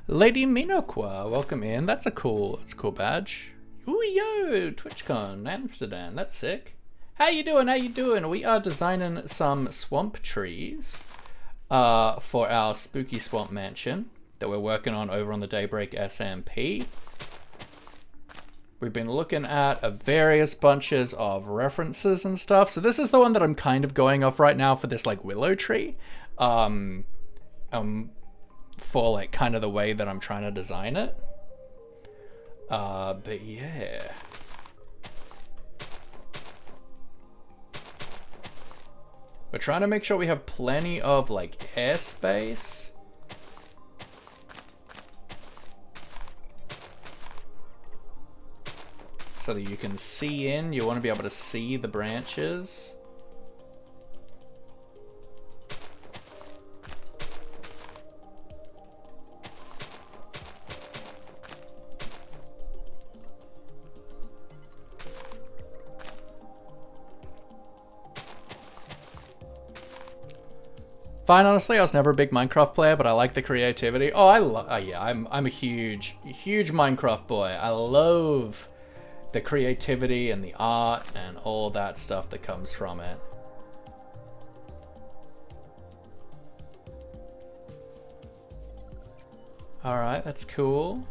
Lady Minokwa, welcome in. That's a cool badge. Ooh yo, TwitchCon Amsterdam. That's sick. How you doing? How you doing? We are designing some swamp trees for our spooky swamp mansion that we're working on over on the Daybreak SMP. We've been looking at various bunches of references and stuff. So this is the one that I'm kind of going off right now for this like willow tree. For like kind of the way that I'm trying to design it. But yeah. We're trying to make sure we have plenty of like airspace. So that you can see in, you want to be able to see the branches. Fine, honestly, I was never a big Minecraft player, but I like the creativity. Oh, yeah, I'm a huge Minecraft boy. I love the creativity and the art and all that stuff that comes from it. All right, that's cool.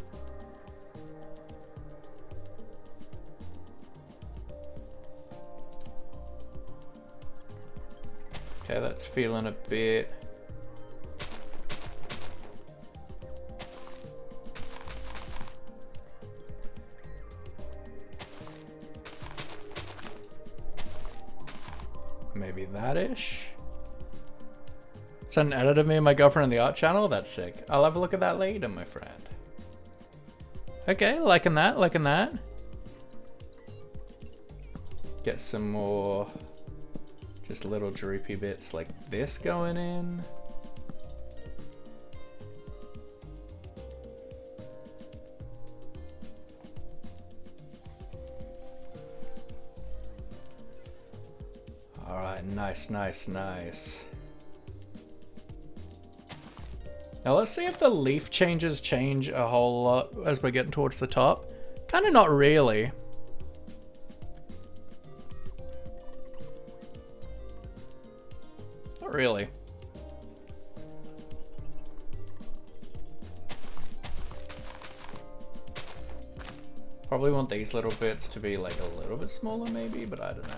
Okay, that's feeling a bit... maybe that-ish? Is that an edit of me and my girlfriend in the art channel? That's sick. I'll have a look at that later, my friend. Okay, liking that, liking that. Get some more... just little droopy bits like this going in. All right, nice, nice, nice. Now let's see if the leaf changes change a whole lot as we're getting towards the top. Kind of not really. Really. Probably want these little bits to be like a little bit smaller maybe, but I don't know.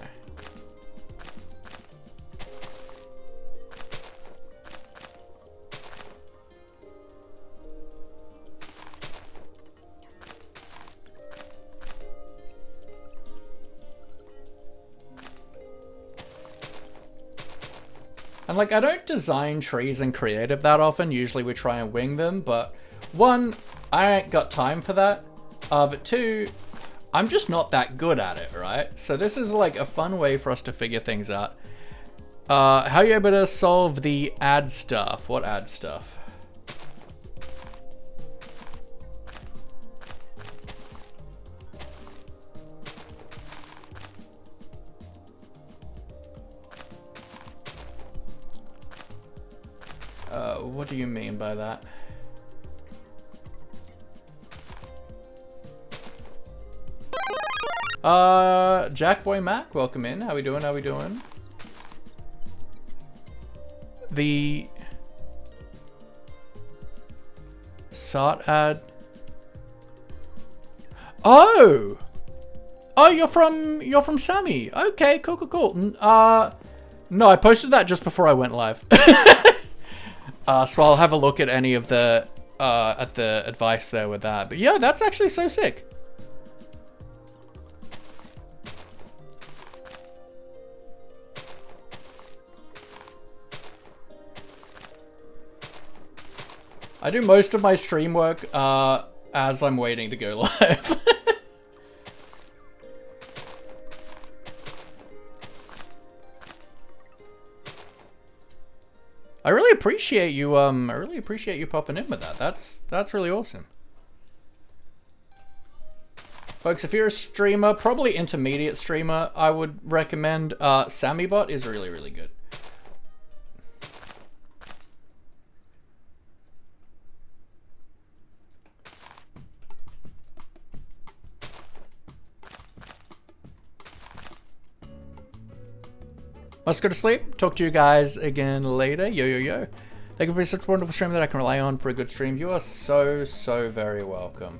And like, I don't design trees in creative that often. Usually we try and wing them, but one, I ain't got time for that. But two, I'm just not that good at it, right? So this is like a fun way for us to figure things out. How are you able to solve the ad stuff? What ad stuff? What do you mean by that? Jackboy Mac, welcome in. How we doing? How we doing? The SART ad. Oh! Oh, you're from Sammy. Okay, cool. No, I posted that just before I went live. So I'll have a look at any of the advice there with that. But yeah, that's actually so sick. I do most of my stream work as I'm waiting to go live. I really appreciate you. I really appreciate you popping in with that. That's really awesome, folks. If you're a streamer, probably intermediate streamer, I would recommend SammyBot is really good. Let's go to sleep. Talk to you guys again later. Yo. Thank you for being such a wonderful streamer that I can rely on for a good stream. You are so very welcome.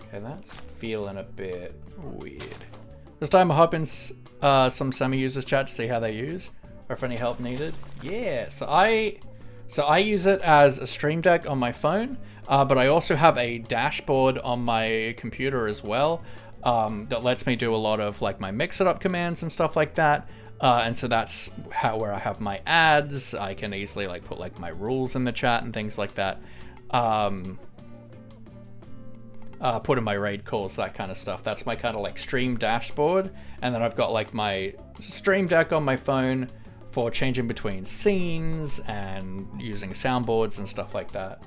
Okay, that's feeling a bit weird. This time I hop in some Sammy users chat to see how they use, or if any help needed. Yeah, so I use it as a stream deck on my phone, but I also have a dashboard on my computer as well. That lets me do a lot of like my mix it up commands and stuff like that. And so that's where I have my ads. I can easily like put like my rules in the chat and things like that. Put in my raid calls, that kind of stuff. That's my kind of like stream dashboard. And then I've got like my stream deck on my phone for changing between scenes and using soundboards and stuff like that.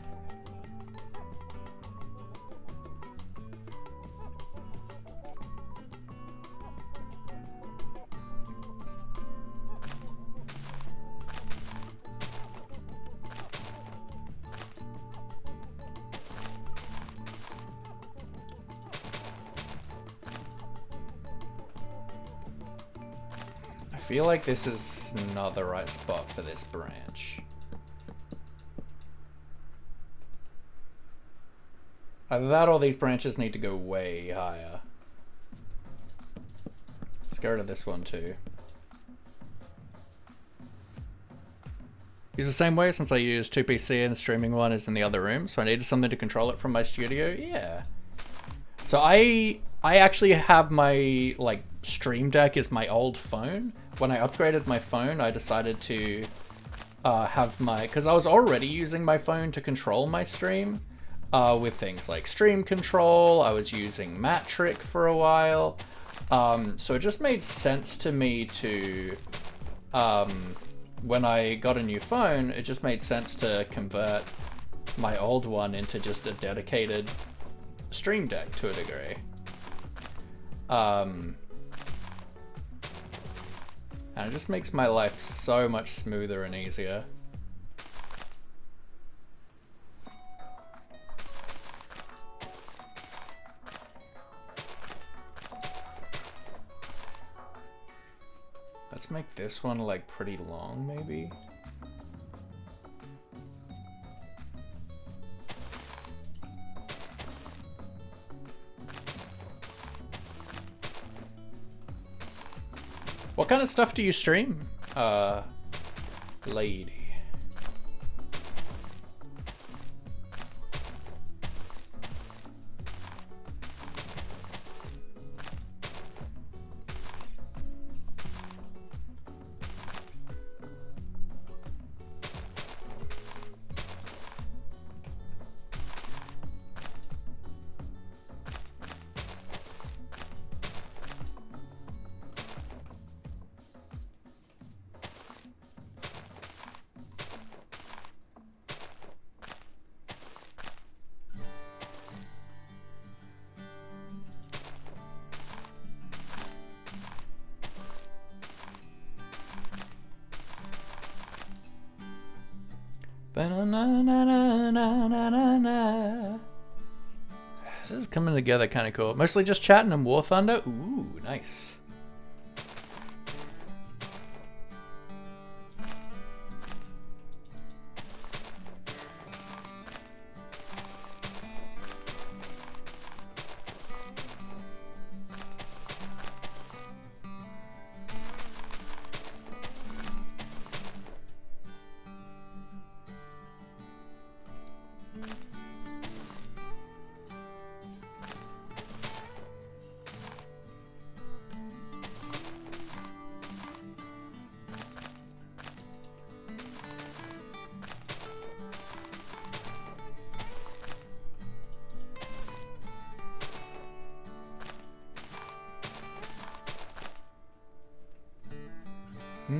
I feel like this is not the right spot for this branch. Either that or these branches need to go way higher. Let's go to this one too. Use the same way since I use 2PC and the streaming one is in the other room, so I needed something to control it from my studio. Yeah. So I actually have my like stream deck is my old phone. When I upgraded my phone, I decided to have because I was already using my phone to control my stream with things like stream control. I was using Matric for a while. So it just made sense to me to, when I got a new phone, it just made sense to convert my old one into just a dedicated stream deck to a degree. And it just makes my life so much smoother and easier. Let's make this one like pretty long, maybe. What kind of stuff do you stream, lady? This is coming together kind of cool. Mostly just chatting and War Thunder. Ooh, nice. It's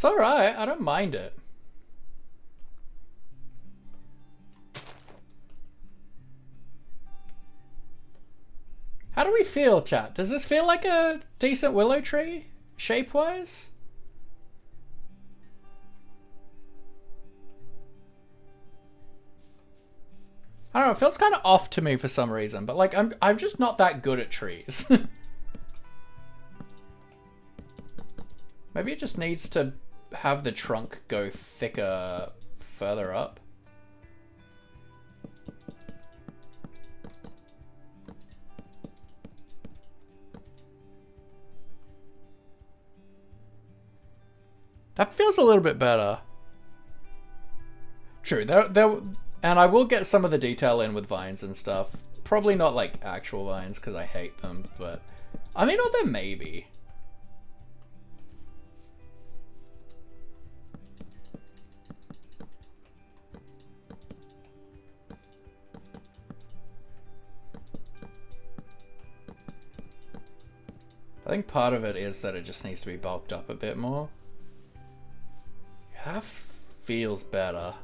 alright, I don't mind it. How do we feel, chat? Does this feel like a decent willow tree, shape-wise? I don't know, it feels kind of off to me for some reason, but like I'm just not that good at trees. Maybe it just needs to have the trunk go thicker further up. That feels a little bit better. True, and I will get some of the detail in with vines and stuff. Probably not like actual vines because I hate them, but I mean, or there may be. I think part of it is that it just needs to be bulked up a bit more. That feels better.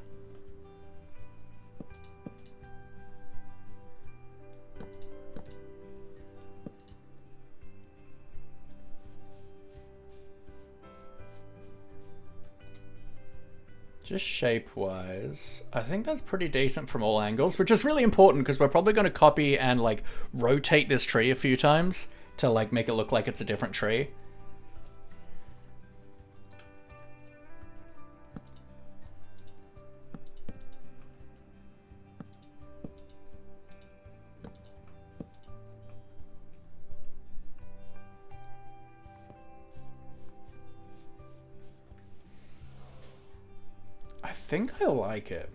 Just shape-wise, I think that's pretty decent from all angles, which is really important because we're probably going to copy and like rotate this tree a few times to like make it look like it's a different tree. I think I like it.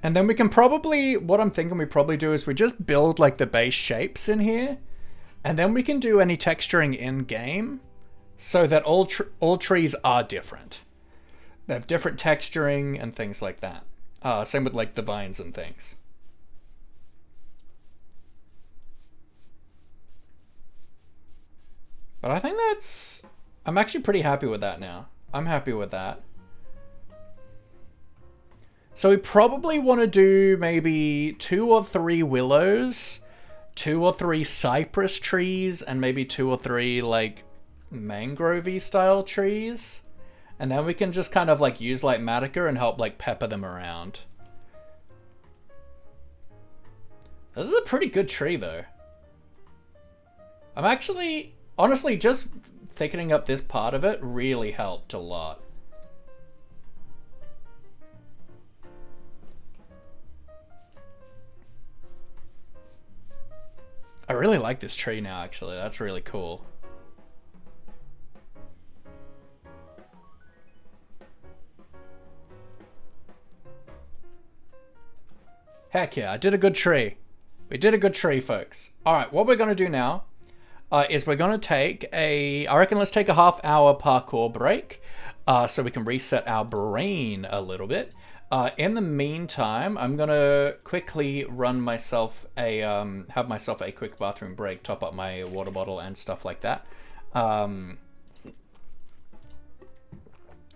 And then we can probably, what I'm thinking we probably do is we just build like the base shapes in here. And then we can do any texturing in game so that all trees are different. They have different texturing and things like that. Same with like the vines and things. But I think I'm actually pretty happy with that now. I'm happy with that. So we probably want to do maybe 2 or 3 willows, 2 or 3 cypress trees, and maybe 2 or 3 like mangrove-y style trees. And then we can just kind of like use like Matica and help like pepper them around. This is a pretty good tree though. I'm actually, honestly, just thickening up this part of it really helped a lot. I really like this tree now, actually. That's really cool. Heck yeah, I did a good tree. We did a good tree, folks. All right, what we're going to do now is we're going to take I reckon let's take a half-hour parkour break so we can reset our brain a little bit. In the meantime, I'm gonna quickly run myself have myself a quick bathroom break, top up my water bottle and stuff like that.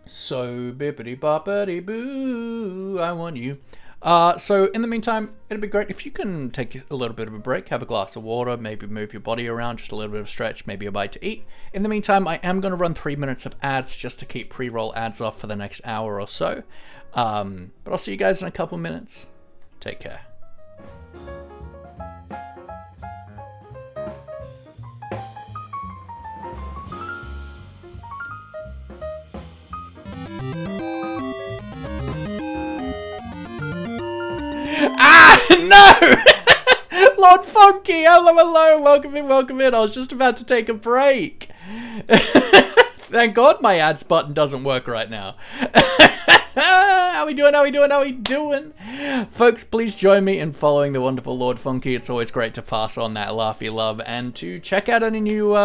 So bippity boppity boo, I want you. So in the meantime, it'd be great if you can take a little bit of a break, have a glass of water, maybe move your body around, just a little bit of stretch, maybe a bite to eat. In the meantime, I am going to run 3 minutes of ads just to keep pre-roll ads off for the next hour or so. But I'll see you guys in a couple minutes. Take care. Ah, no! Lord Fog Funky! Hello, hello! Welcome in. I was just about to take a break. Thank God my ads button doesn't work right now. How we doing? Folks, please join me in following the wonderful Lord Funky. It's always great to pass on that laughy love and to check out any new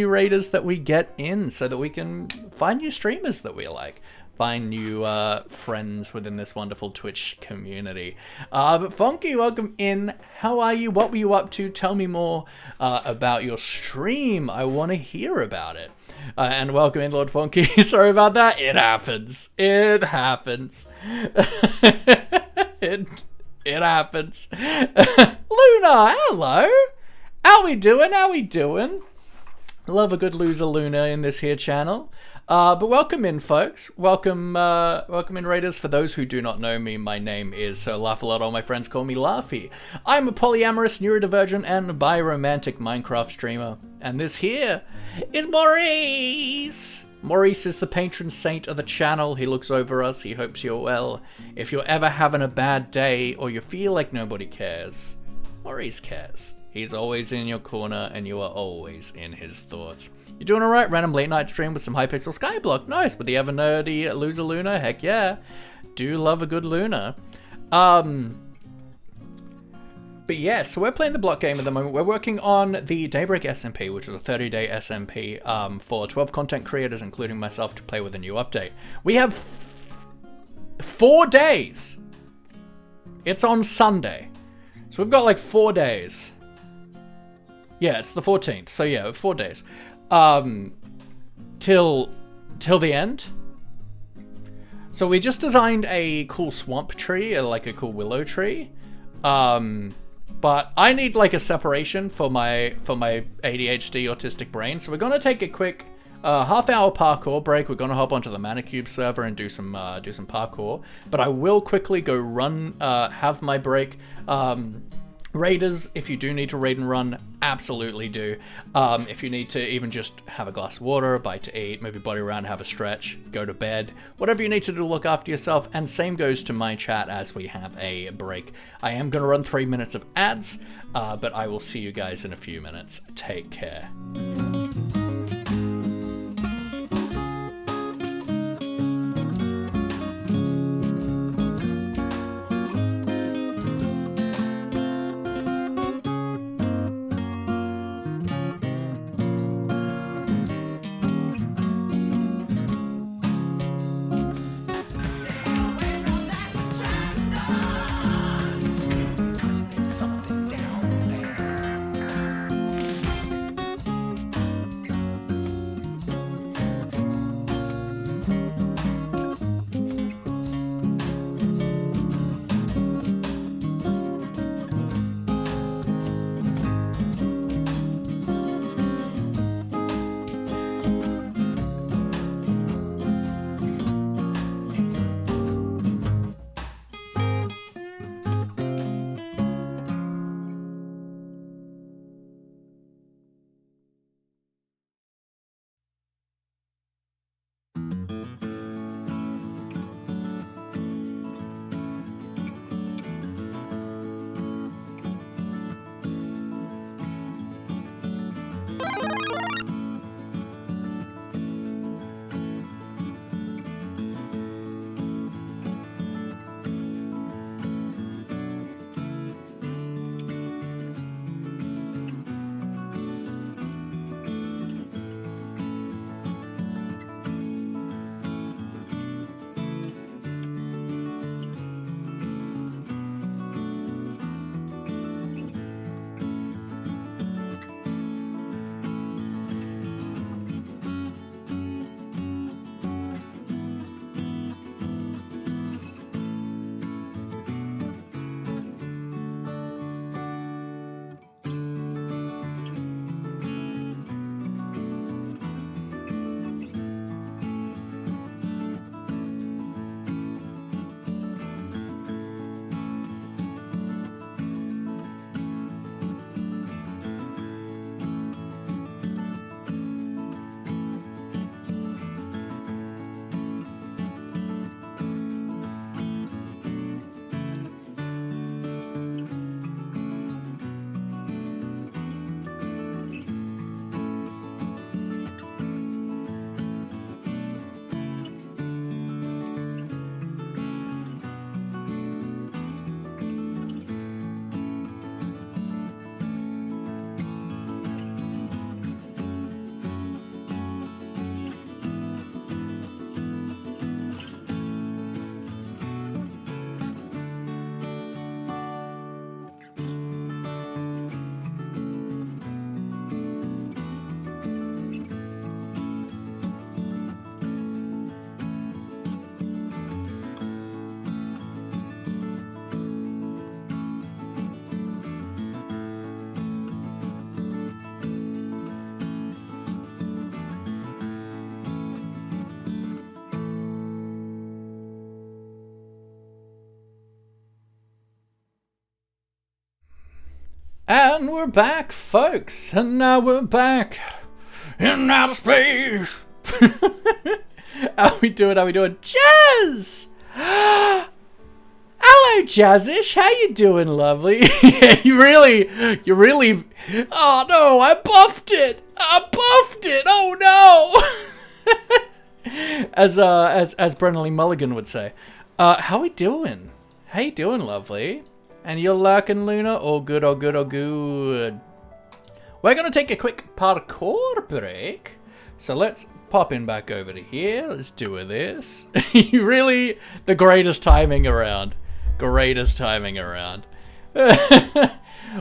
raiders that we get in so that we can find new streamers that we like. Find new friends within this wonderful Twitch community. But Funky, welcome in. How are you? What were you up to? Tell me more about your stream. I want to hear about it. And welcome in, Lord Funky. Sorry about that. It happens. It happens. it happens. Luna, hello. How we doing? Love a good loser Luna in this here channel. But welcome in, folks. Welcome in, Raiders. For those who do not know me, my name is Laugh a Lot. All my friends call me Laughy. I'm a polyamorous, neurodivergent, and biromantic Minecraft streamer. And this here is Maurice. Maurice is the patron saint of the channel. He looks over us. He hopes you're well. If you're ever having a bad day or you feel like nobody cares, Maurice cares. He's always in your corner, and you are always in his thoughts. You doing alright? Random late night stream with some Hypixel Skyblock. Nice. With the ever nerdy loser Luna. Heck yeah. Do love a good Luna. But yeah, so we're playing the block game at the moment. We're working on the Daybreak SMP, which is a 30-day SMP for 12 content creators, including myself, to play with a new update. We have 4 days. It's on Sunday. So we've got like 4 days. Yeah, it's the 14th. So yeah, 4 days. Till the end. So we just designed a cool swamp tree, like a cool willow tree. But I need like a separation for my ADHD autistic brain. So we're gonna take a quick half-hour parkour break. We're gonna hop onto the Manicube server and do some parkour. But I will quickly go run, have my break. Raiders, if you do need to raid and run, absolutely do. If you need to even just have a glass of water, a bite to eat, move your body around, have a stretch, go to bed, whatever you need to do to look after yourself. And same goes to my chat as we have a break. I am going to run 3 minutes of ads, but I will see you guys in a few minutes. Take care. And we're back, folks. And now we're back in outer space. How we doing? How we doing? Jazz! Hello, Jazzish. How you doing, lovely? you really... Oh, no, I buffed it. Oh, no. as Brennan Lee Mulligan would say. How we doing? How you doing, lovely? And you're lurking, Luna? All good, all good, all good. We're going to take a quick parkour break. So let's pop in back over to here. Let's do this. Really, the greatest timing around. Greatest timing around. We're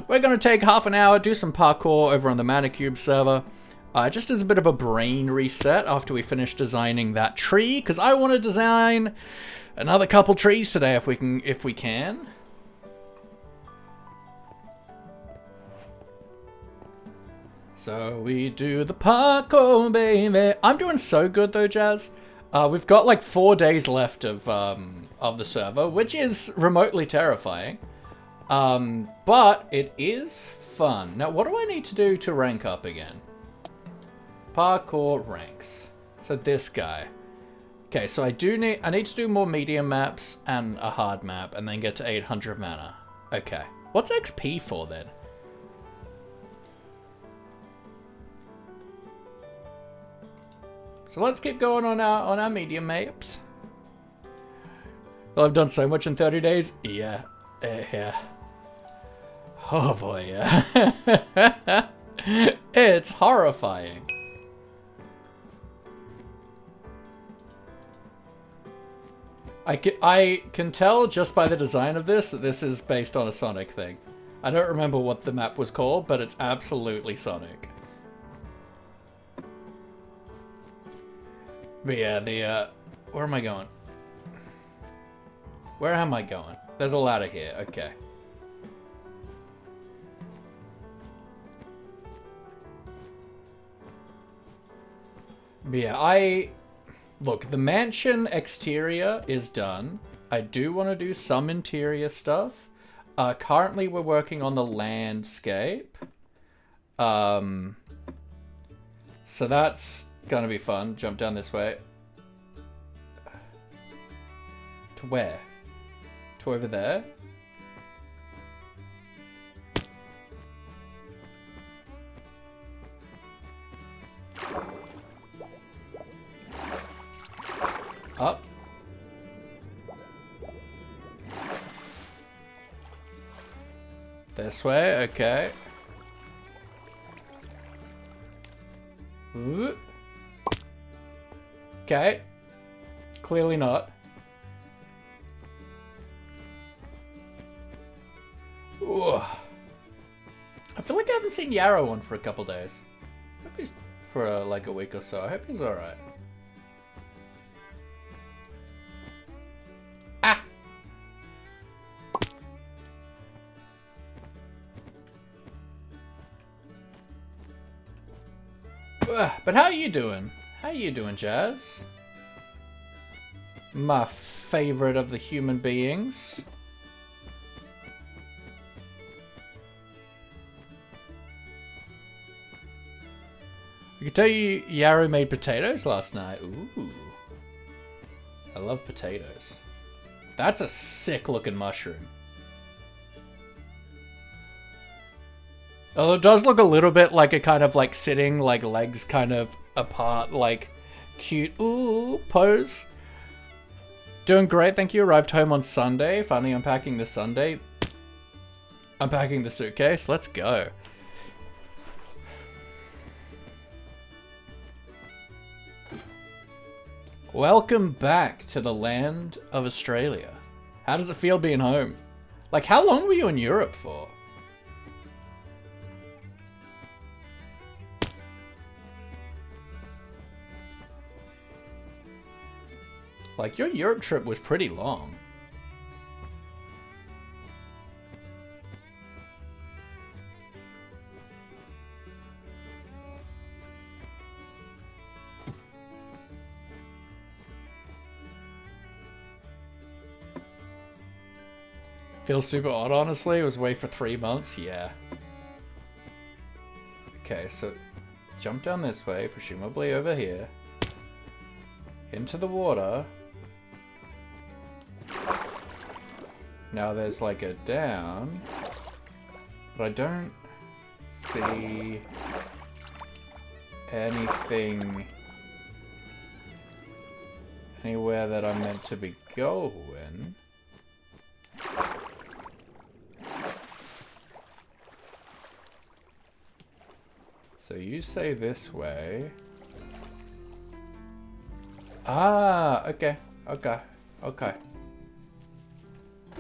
going to take half an hour, do some parkour over on the Manicube server. Just as a bit of a brain reset after we finish designing that tree. Because I want to design another couple trees today if we can. So we do the parkour, baby. I'm doing so good though, Jazz. We've got like 4 days left of the server, which is remotely terrifying. But it is fun. Now, what do I need to do to rank up again? Parkour ranks. So this guy. Okay, so I need to do more medium maps and a hard map, and then get to 800 mana. Okay. What's XP for then? So let's keep going on our medium maps. Well, I've done so much in 30 days. Yeah. Yeah. Oh boy, yeah. It's horrifying. I can tell just by the design of this that this is based on a Sonic thing. I don't remember what the map was called, but it's absolutely Sonic. But yeah, where am I going? Where am I going? There's a ladder here, okay. But yeah, look, the mansion exterior is done. I do want to do some interior stuff. Currently we're working on the landscape. So that's gonna be fun. Jump down this way. To where? To over there? Up. This way, okay. Ooh. Okay. Clearly not. Ooh. I feel like I haven't seen Yarrow on for a couple days. Hope he's for like a week or so. I hope he's alright. Ah! But how are you doing? How you doing, Jazz? My favorite of the human beings. I can tell you Yarrow made potatoes last night. Ooh. I love potatoes. That's a sick looking mushroom. Although it does look a little bit like a kind of like sitting, like legs kind of apart, like cute ooh pose. Doing great, thank you. Arrived home on Sunday. Finally unpacking the Sunday. Unpacking the suitcase. Let's go. Welcome back to the land of Australia. How does it feel being home? Like, how long were you in Europe for? Like, your Europe trip was pretty long. Feels super odd, honestly. It was away for 3 months. Yeah. Okay, so jump down this way, presumably over here. Into the water. Now there's like a down. But I don't see anything anywhere that I'm meant to be going. So you say this way. Ah, okay, okay, okay.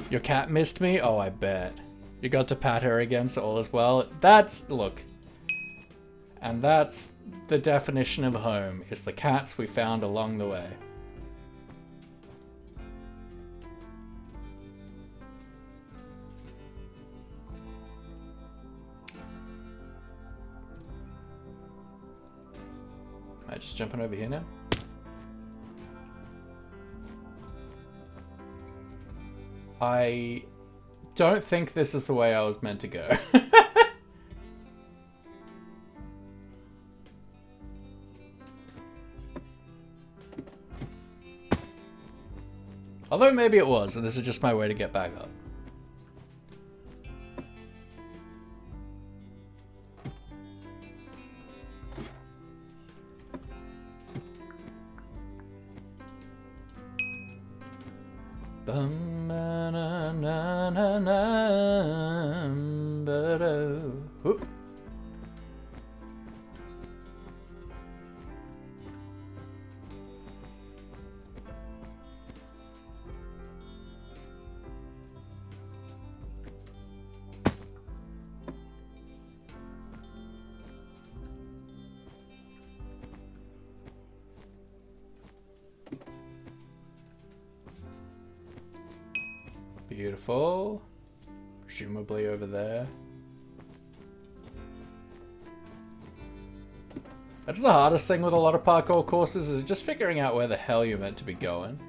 Your cat missed me? Oh, I bet. You got to pat her again, so all is well. That's, look. And that's the definition of home, is the cats we found along the way. Am I just jumping over here now? I don't think this is the way I was meant to go. Although maybe it was, and this is just my way to get back up. Bum, na, na, na, na, na, ba-do. Ooh. Beautiful. Presumably over there. That's the hardest thing with a lot of parkour courses, is just figuring out where the hell you're meant to be going.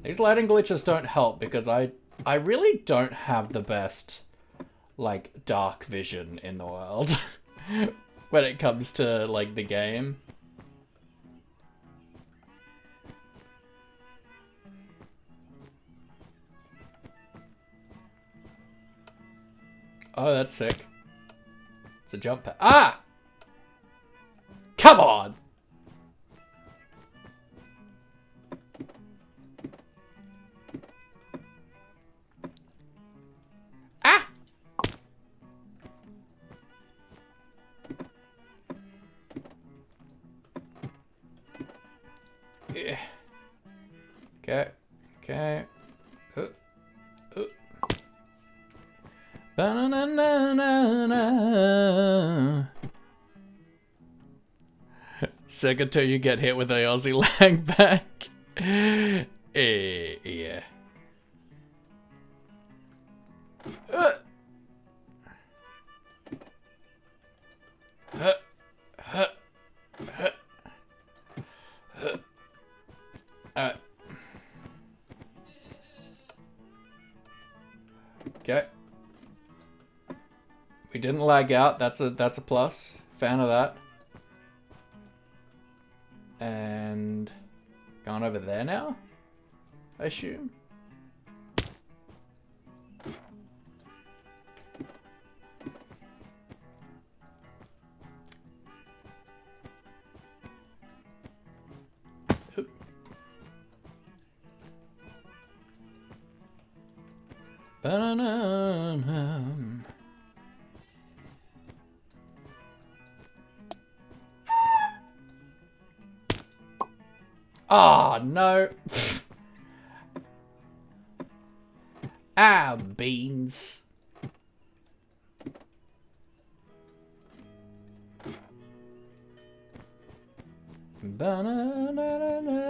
These lighting glitches don't help because I really don't have the best, like, dark vision in the world when it comes to, like, the game. Oh, that's sick. It's a jump pad. Ah! Come on! Ah! Yeah. Okay. Okay. Ba-na-na-na-na-na. Second till you get hit with a Aussie lag back. Yeah. Alright. Okay. We didn't lag out. That's a plus. Fan of that. And going over there now, I assume. Oop. Ba-na-na-na. Oh, no. Ah, beans. Ba-na-na-na-na.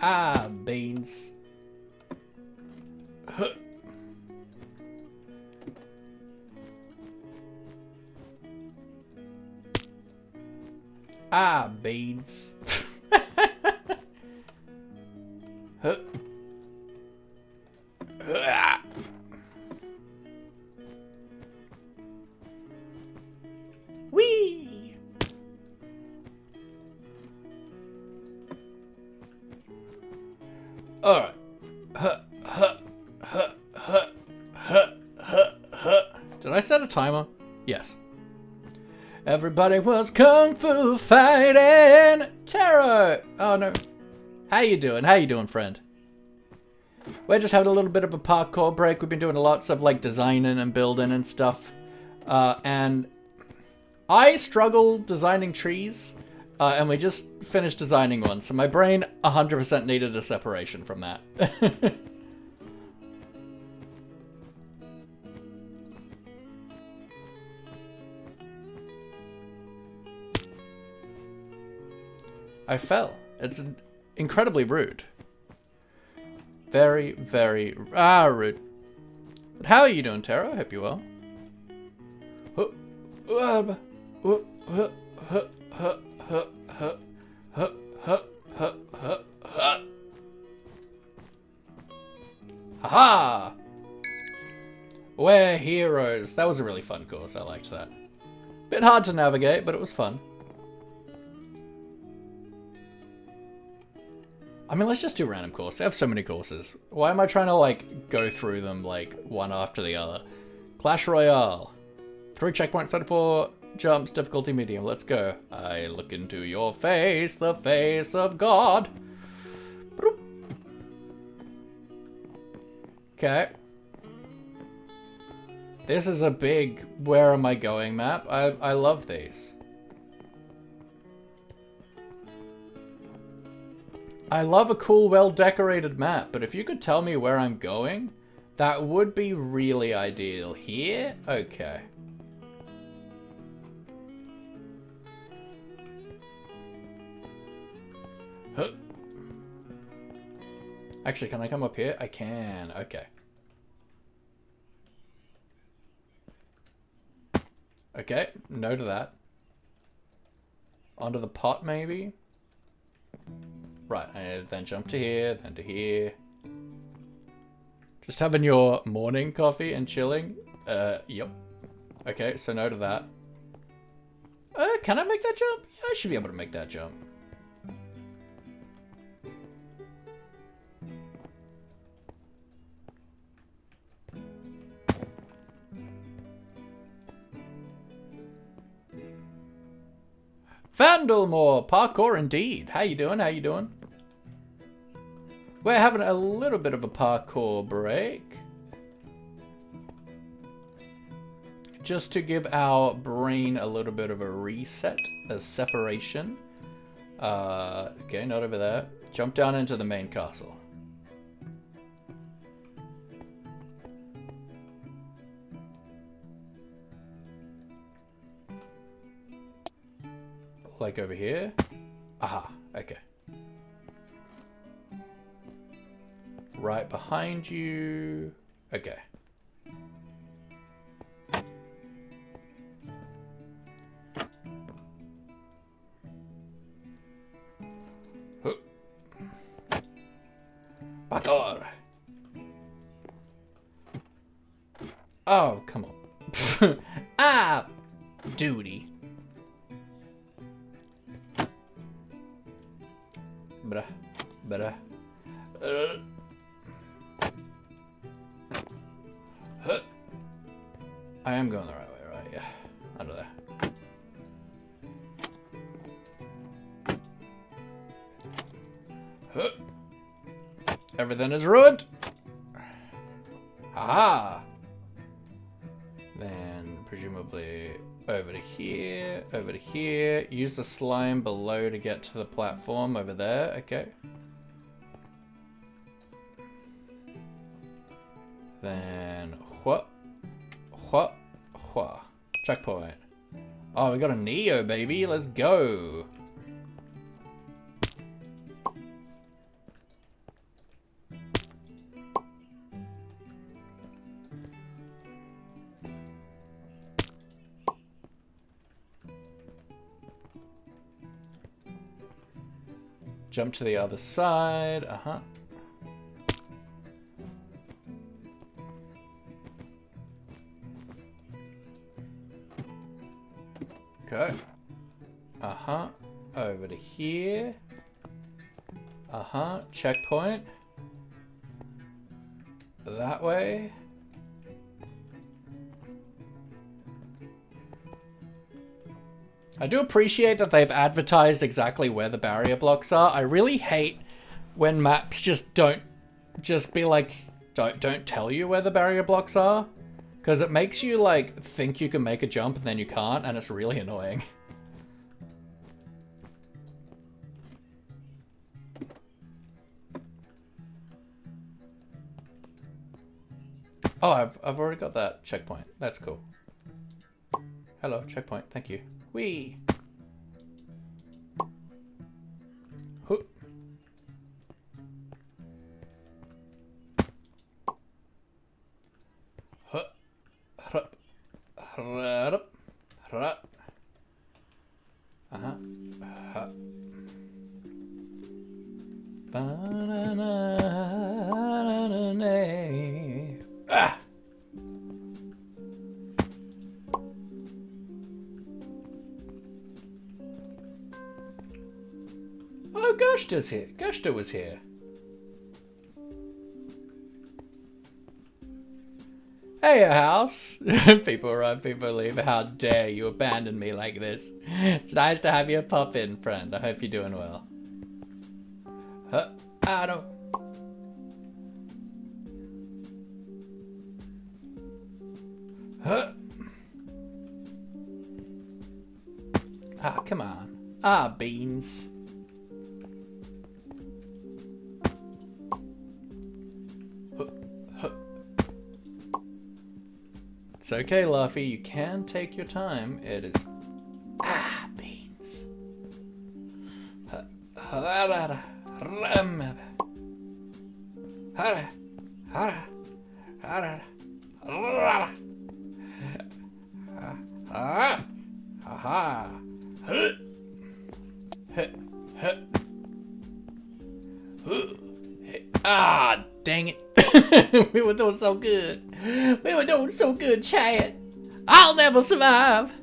Ah, beans. Huh. Ah, beans. Huh. Did I set a timer? Yes. Everybody was kung fu fighting. Taro! Oh no. How you doing? How you doing, friend? We're just having a little bit of a parkour break. We've been doing lots of like designing and building and stuff. And I struggle designing trees. And we just finished designing one. So my brain 100% needed a separation from that. I fell. It's incredibly rude. Very, very rude. But how are you doing, Tara? I hope you're well. Haha! We're heroes. That was a really fun course. I liked that. Bit hard to navigate, but it was fun. I mean, let's just do random courses. I have so many courses. Why am I trying to, like, go through them, like, one after the other? Clash Royale. 3 checkpoints, 34 jumps, difficulty medium. Let's go. I look into your face, the face of God. Okay. This is a big where am I going map. I love these. I love a cool, well-decorated map, but if you could tell me where I'm going, that would be really ideal. Here? Okay. Huh. Actually, can I come up here? I can. Okay. Okay, no to that. Onto the pot, maybe? Right, and then jump to here, then to here. Just having your morning coffee and chilling? Yep. Okay, so no to that. Can I make that jump? Yeah, I should be able to make that jump. Vandalmore, parkour indeed. How you doing? How you doing? We're having a little bit of a parkour break. Just to give our brain a little bit of a reset, a separation. Okay, not over there. Jump down into the main castle. Like over here. Aha, okay. Right behind you. Okay. Parkour. Oh, come on. Ah, duty. Bruh. I am going the right way, right? Yeah. Under there. Everything is ruined. Haha. Then presumably over to here, over to here. Use the slime below to get to the platform over there. Okay. Then what? Checkpoint. Oh, we got a Neo, baby. Let's go. Jump to the other side. Uh-huh. Okay. Uh-huh. Over to here. Uh-huh. Checkpoint. that way. I do appreciate that they've advertised exactly where the barrier blocks are. I really hate when maps just don't tell you where the barrier blocks are, because it makes you like think you can make a jump and then you can't, and it's really annoying. Oh, I've already got that checkpoint. That's cool. Hello, checkpoint. Thank you. Whee! Huh. Huh. Hup. Hup. Hup. Uh-huh. Hup. Ah! Oh, Gushter's here. Gushter was here. Hey, house. People arrive, people leave. How dare you abandon me like this? It's nice to have you pop in, friend. I hope you're doing well. Huh? I don't... Huh? Ah, come on. Ah, beans. It's okay, Luffy. You can take your time. It is... Ah, beans. Ah, dang it. We were doing so good. We were doing so good, Chad. I'll never survive.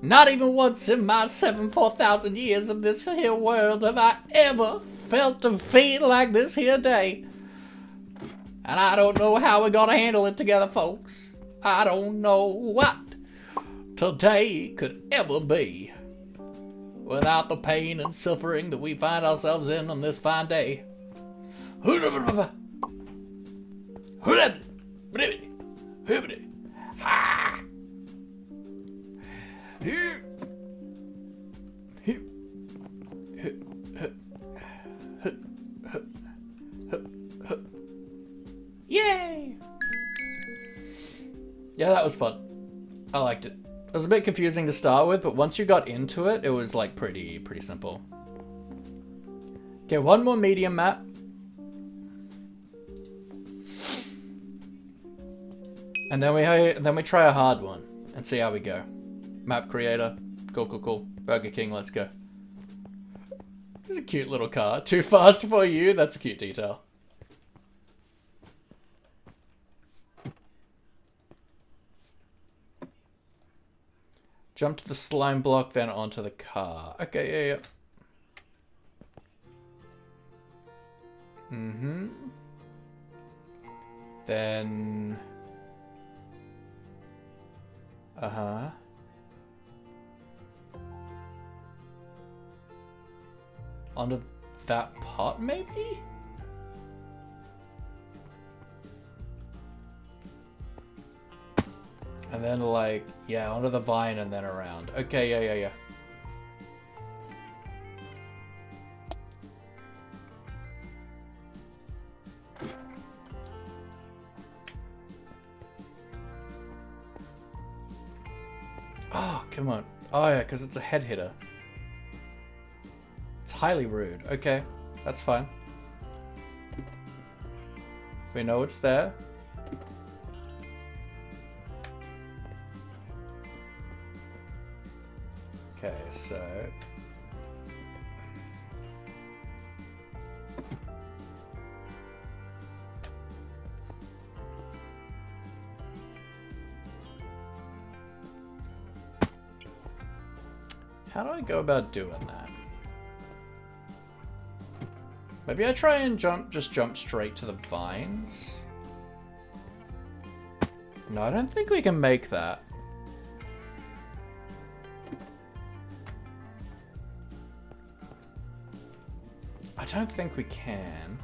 Not even once in my 4,000 years of this here world have I ever felt defeat like this here day. And I don't know how we're gonna handle it together, folks. I don't know what today could ever be without the pain and suffering that we find ourselves in on this fine day. Yay! Yeah, that was fun. I liked it. It was a bit confusing to start with, but once you got into it, it was like pretty simple. Okay, one more medium map. And then we try a hard one and see how we go. Map creator. Cool. Burger King, let's go. This is a cute little car. Too fast for you? That's a cute detail. Jump to the slime block, then onto the car. Okay, yeah. Mm-hmm. Then... Uh-huh. Onto that pot, maybe? And then, like, yeah, onto the vine and then around. Okay, yeah. Oh, come on. Oh, yeah, because it's a head hitter. It's highly rude. Okay, that's fine. We know it's there. Okay, so... how do I go about doing that? Maybe I try and just jump straight to the vines? No, I don't think we can make that. I don't think we can.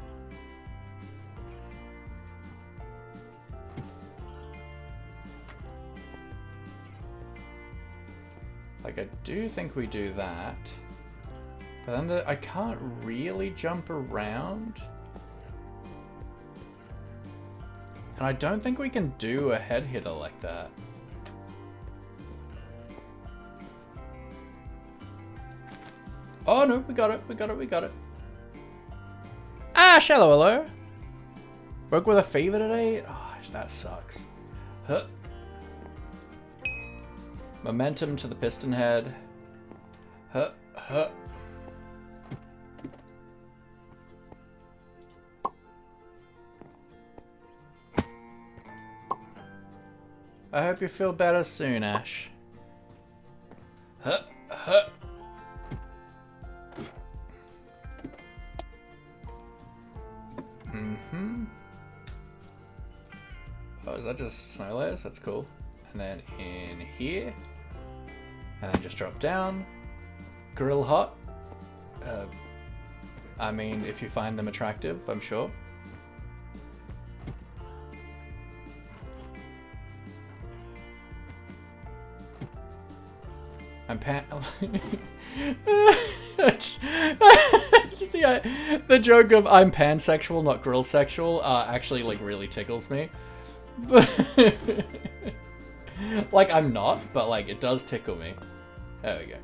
Like, I do think we do that. But then I can't really jump around. And I don't think we can do a head hitter like that. Oh no, we got it, we got it, we got it. Ah, shallow, hello. Woke with a fever today? Oh, that sucks. Huh. Momentum to the piston head. Huh, huh. I hope you feel better soon, Ash. Huh, huh. Mm-hmm. Oh, is that just snow layers? That's cool. And then in here. And then just drop down. Grill hot. I mean, if you find them attractive, I'm sure. I'm See, the joke of I'm pansexual, not grill sexual, actually like really tickles me. Like I'm not, but like it does tickle me. There we go.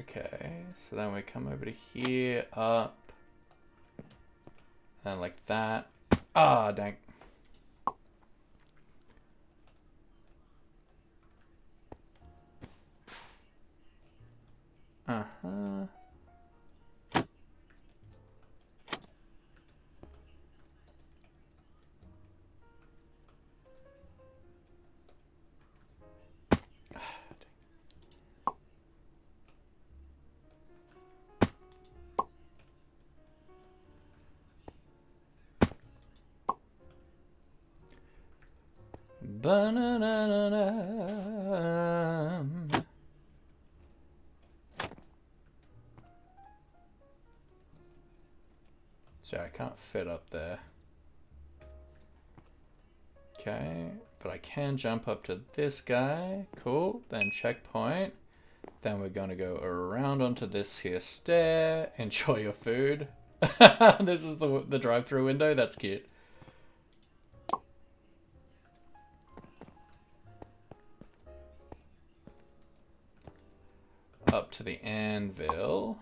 Okay, so then we come over to here, up, and like that. Ah, dang. Uh-huh. Ba-na-na-na-na. So I can't fit up there. Okay, but I can jump up to this guy. Cool, then checkpoint. Then we're gonna go around onto this here stair. Enjoy your food. This is the drive-through window, that's cute. Up to the anvil.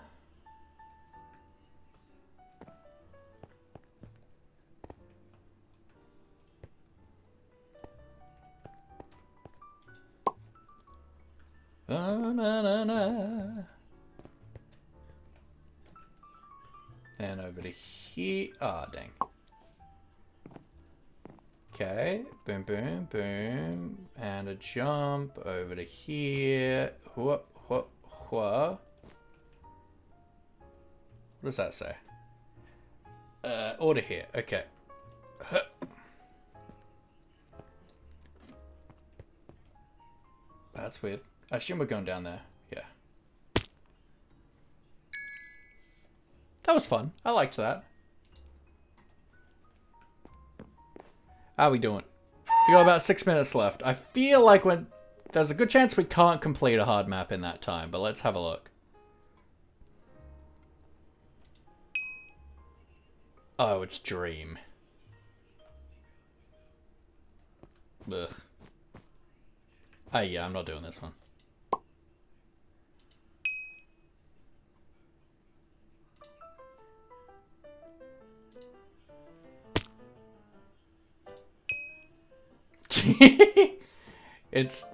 Ba-na-na-na. And over to here. Ah, dang. Okay. Boom, boom, boom. And a jump over to here. Whoop, whoop, whoop. What does that say? Order here. Okay. Huh. That's weird. I assume we're going down there. Yeah. That was fun. I liked that. How are we doing? We got about 6 minutes left. I feel like there's a good chance we can't complete a hard map in that time, but let's have a look. Oh, it's Dream. Ugh. Oh yeah, I'm not doing this one. It's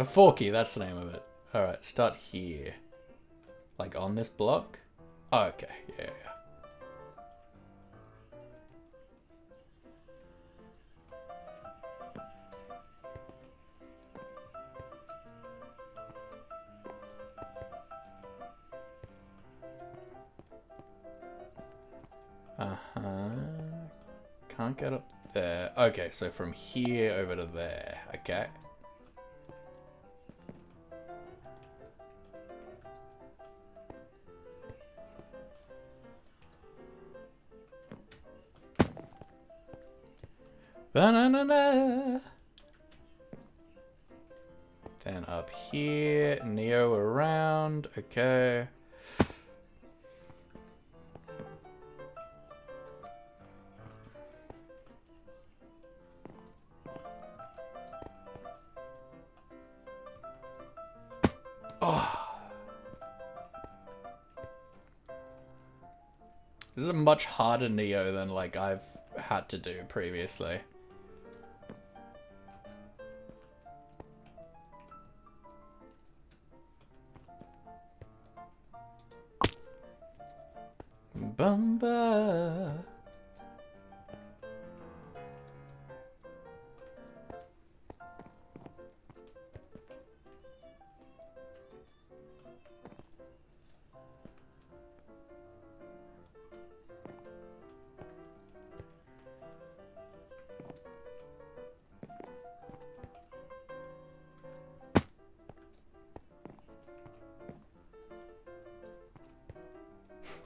Forky, that's the name of it. Alright, start here. Like on this block? Oh, okay, yeah. Uh-huh. Can't get up there. Okay, so from here over to there. Okay. Ba-na-na-na. Then up here, Neo around. Okay. Oh. This is a much harder Neo than like I've had to do previously. Bumba.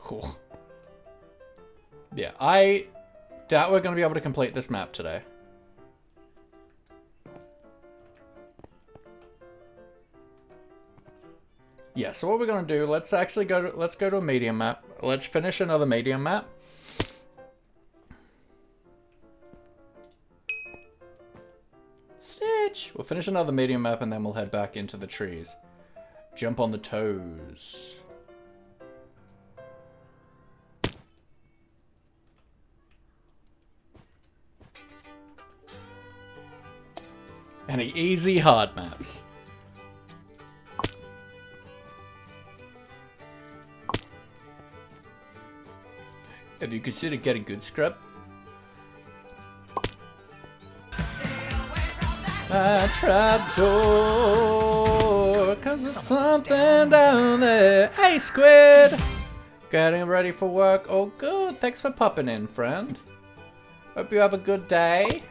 Cool. Yeah, I doubt we're going to be able to complete this map today. Yeah, so what we're going to do, let's actually go to a medium map. Let's finish another medium map. Stitch! We'll finish another medium map and then we'll head back into the trees. Jump on the toes. Any easy hard maps. Have you considered getting good scrub? A trapdoor, cause there's something down there. Hey, Squid! Getting ready for work. Oh, good. Thanks for popping in, friend. Hope you have a good day.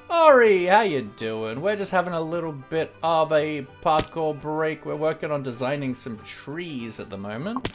Ori, how you doing? We're just having a little bit of a parkour break. We're working on designing some trees at the moment.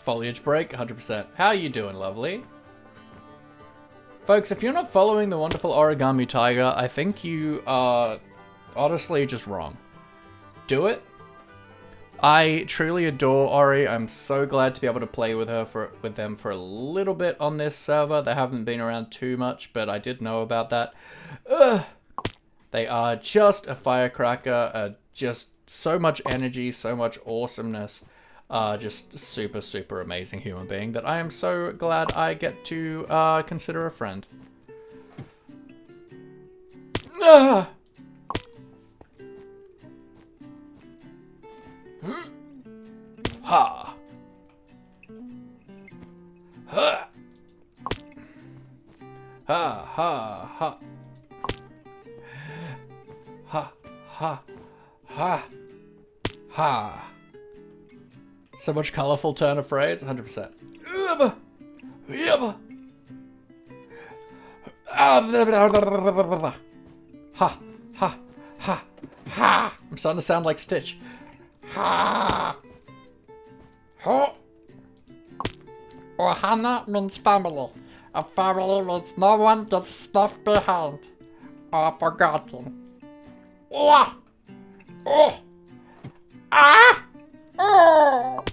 Foliage break, 100%. How you doing, lovely? Folks, if you're not following the wonderful Origami Tiger, I think you are honestly just wrong. Do it. I truly adore Ori. I'm so glad to be able to play with them for a little bit on this server. They haven't been around too much, but I did know about that. They are just a firecracker, just so much energy, so much awesomeness. Just super, super amazing human being that I am so glad I get to consider a friend. Ha! Ha! Ha! Ha! Ha! Ha! Ha! Ha! Ha! So much colorful turn of phrase, 100%. Ha, ha, ha, ha. I'm starting to sound like Stitch. Ha. Ha. Ohana means family. A family means no one gets left behind or forgotten. Oh. Oh. Ah. Oh.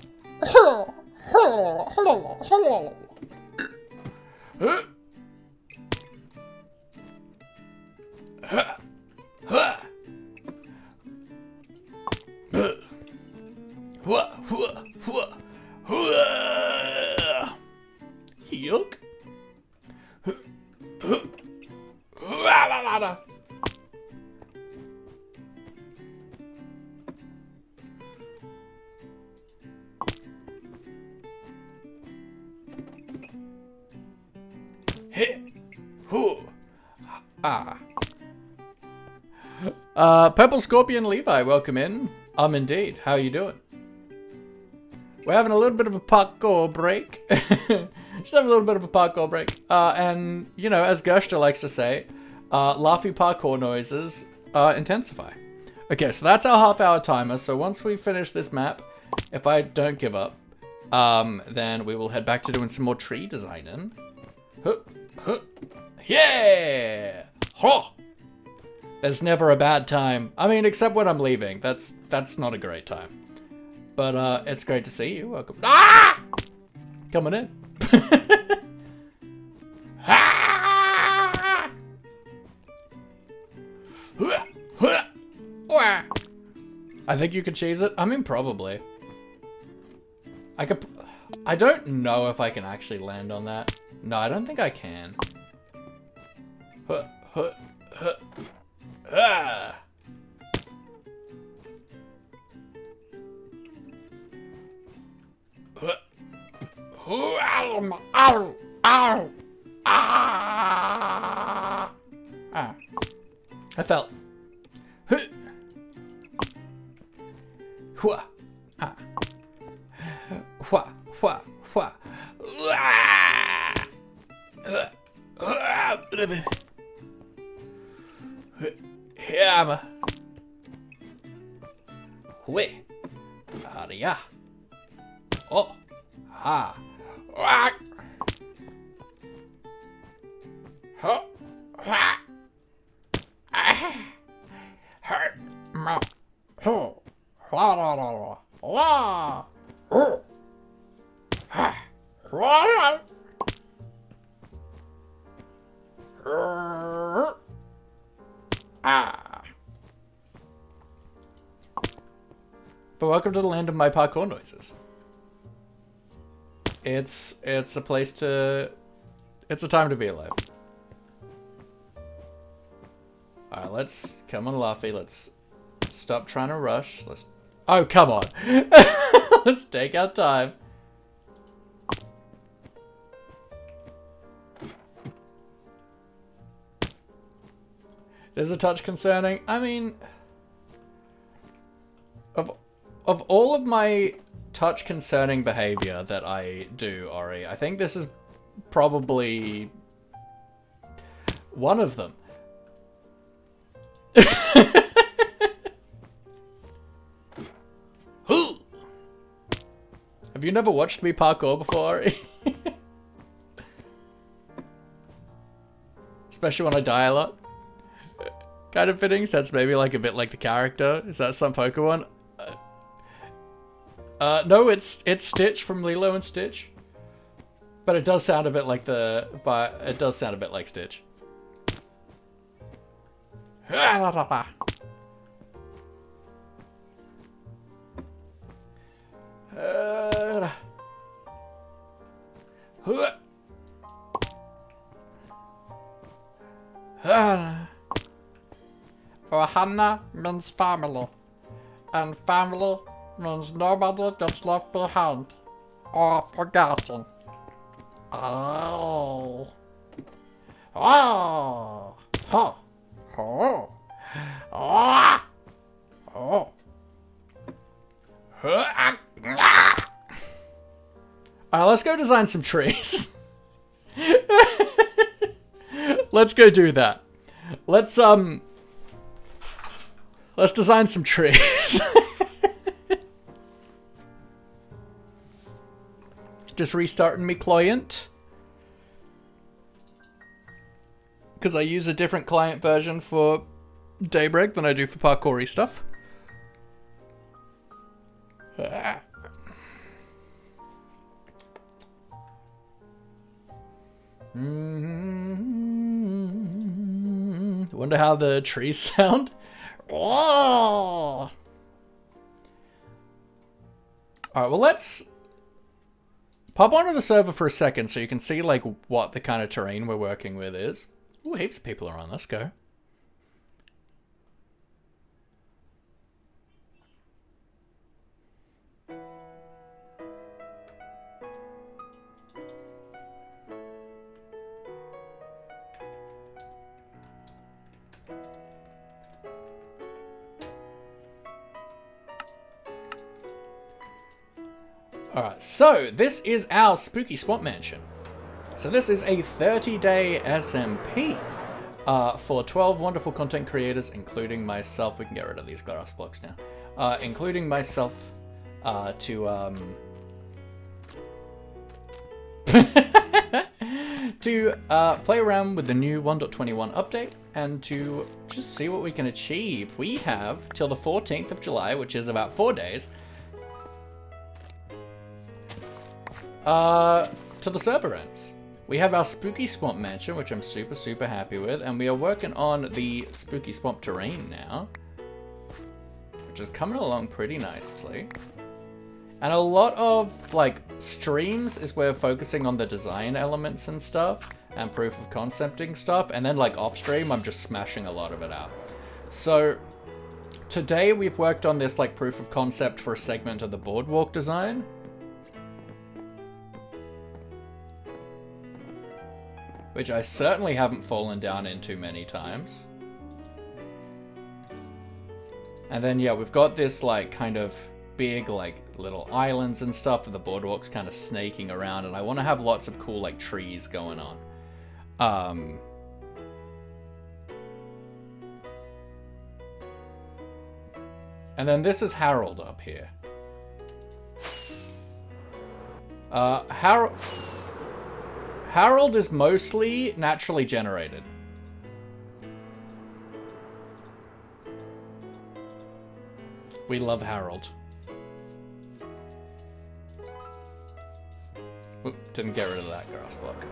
Yuck. Purple Scorpion Levi, welcome in. Indeed. How are you doing? We're having a little bit of a parkour break. Just have a little bit of a parkour break. And, you know, as Gershta likes to say, laughy parkour noises intensify. Okay, so that's our half-hour timer. So once we finish this map, if I don't give up, then we will head back to doing some more tree designing. Yeah! Huh! There's never a bad time. I mean, except when I'm leaving. That's not a great time. But it's great to see you. Welcome. Ah! Coming in. Ah! I think you could cheese it. I mean, probably. I don't know if I can actually land on that. No, I don't think I can. Ah! I fell. Hammer. Wait. Yeah. Oh. Ha. Ha. Ha. Ha. Hurt. Ma. Ho. La la la la. La. Oh. Ha. La. Ah. But welcome to the land of my parkour noises. It's a place to... It's a time to be alive. Alright, let's... Come on, Laffy. Let's stop trying to rush. Let's... Oh, come on. Let's take our time. Is a touch concerning? I mean... Of all of my touch concerning behavior that I do, Ori, I think this is probably one of them. Have you never watched me parkour before, Ori? Especially when I die a lot. Kind of fitting, since maybe like a bit like the character. Is that some Pokemon? No, it's Stitch from Lilo and Stitch. But it does sound a bit like it does sound a bit like Stitch. Ohana means family, and family means nobody gets left behind or forgotten. Oh. Oh. Huh. Oh. Oh. Oh. Alright, let's go design some trees. Let's go do that. Let's design some trees. Just restarting me client. Because I use a different client version for Daybreak than I do for parkour-y stuff. Wonder how the trees sound. Oh! Alright, well let's pop onto the server for a second so you can see like what the kind of terrain we're working with is. Ooh, heaps of people are on. Let's go. Alright, so this is our spooky swamp mansion. So this is a 30-day SMP for 12 wonderful content creators, including myself. We can get rid of these glass blocks now. Including myself to play around with the new 1.21 update and to just see what we can achieve. We have till the 14th of July, which is about 4 days, till the server ends. We have our spooky swamp mansion, which I'm super happy with, and we are working on the spooky swamp terrain now, which is coming along pretty nicely. And a lot of like streams is where we're focusing on the design elements and stuff and proof of concepting stuff, and then like off stream I'm just smashing a lot of it out. So today we've worked on this like proof of concept for a segment of the Boardwalk design. Which I certainly haven't fallen down into many times. And then yeah, we've got this like kind of big like little islands and stuff that the boardwalk's kind of snaking around, and I want to have lots of cool like trees going on. And then this is Harold up here. Harold is mostly naturally generated. We love Harold. Oop, didn't get rid of that grass block.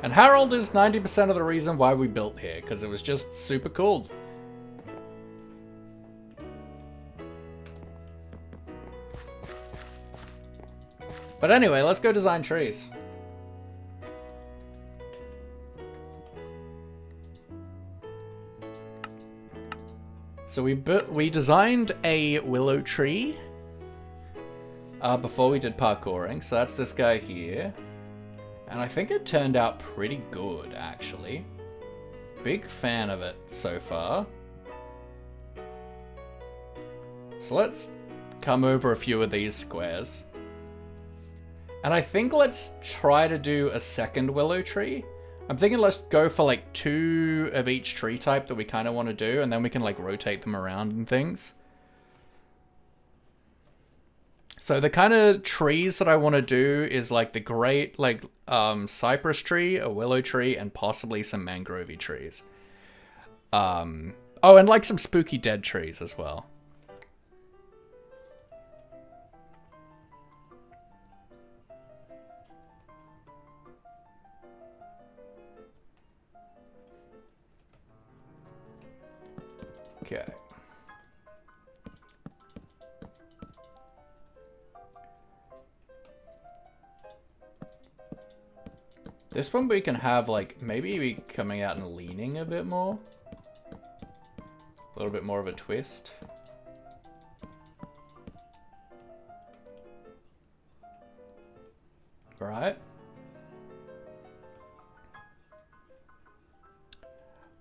And Harold is 90% of the reason why we built here, because it was just super cool. But anyway, let's go design trees. So we designed a willow tree before we did parkouring. So that's this guy here. And I think it turned out pretty good, actually. Big fan of it so far. So let's come over a few of these squares. And I think let's try to do a second willow tree. I'm thinking let's go for like 2 of each tree type that we kind of want to do, and then we can like rotate them around and things. So the kind of trees that I want to do is like the great like cypress tree, a willow tree, and possibly some mangrovey trees. Oh, and like some spooky dead trees as well. Okay. This one we can have like maybe we coming out and leaning a bit more. A little bit more of a twist. Right.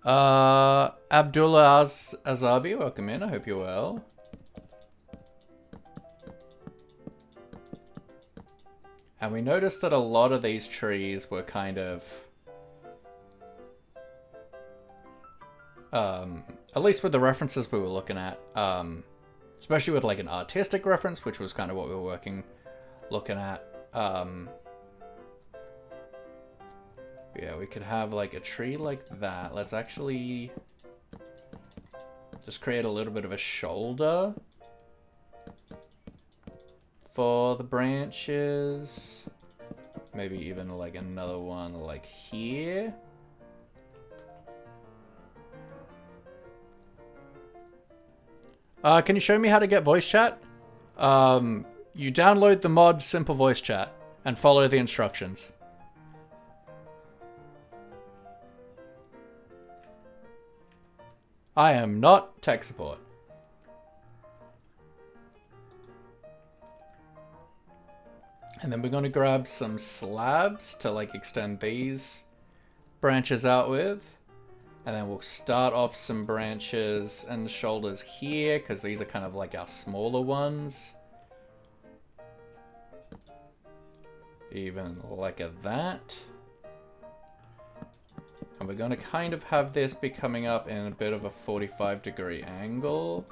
Abdullah Azabi, welcome in. I hope you're well. And we noticed that a lot of these trees were kind of, at least with the references we were looking at, especially with like an artistic reference, which was kind of what we were looking at. Yeah, we could have like a tree like that. Let's actually just create a little bit of a shoulder for the branches. Maybe even like another one like here. Can you show me how to get voice chat? You download the mod Simple Voice Chat and follow the instructions. I am not tech support. And then we're going to grab some slabs to like extend these branches out with. And then we'll start off some branches and shoulders here, because these are kind of like our smaller ones. Even like that. And we're going to kind of have this be coming up in a bit of a 45-degree angle.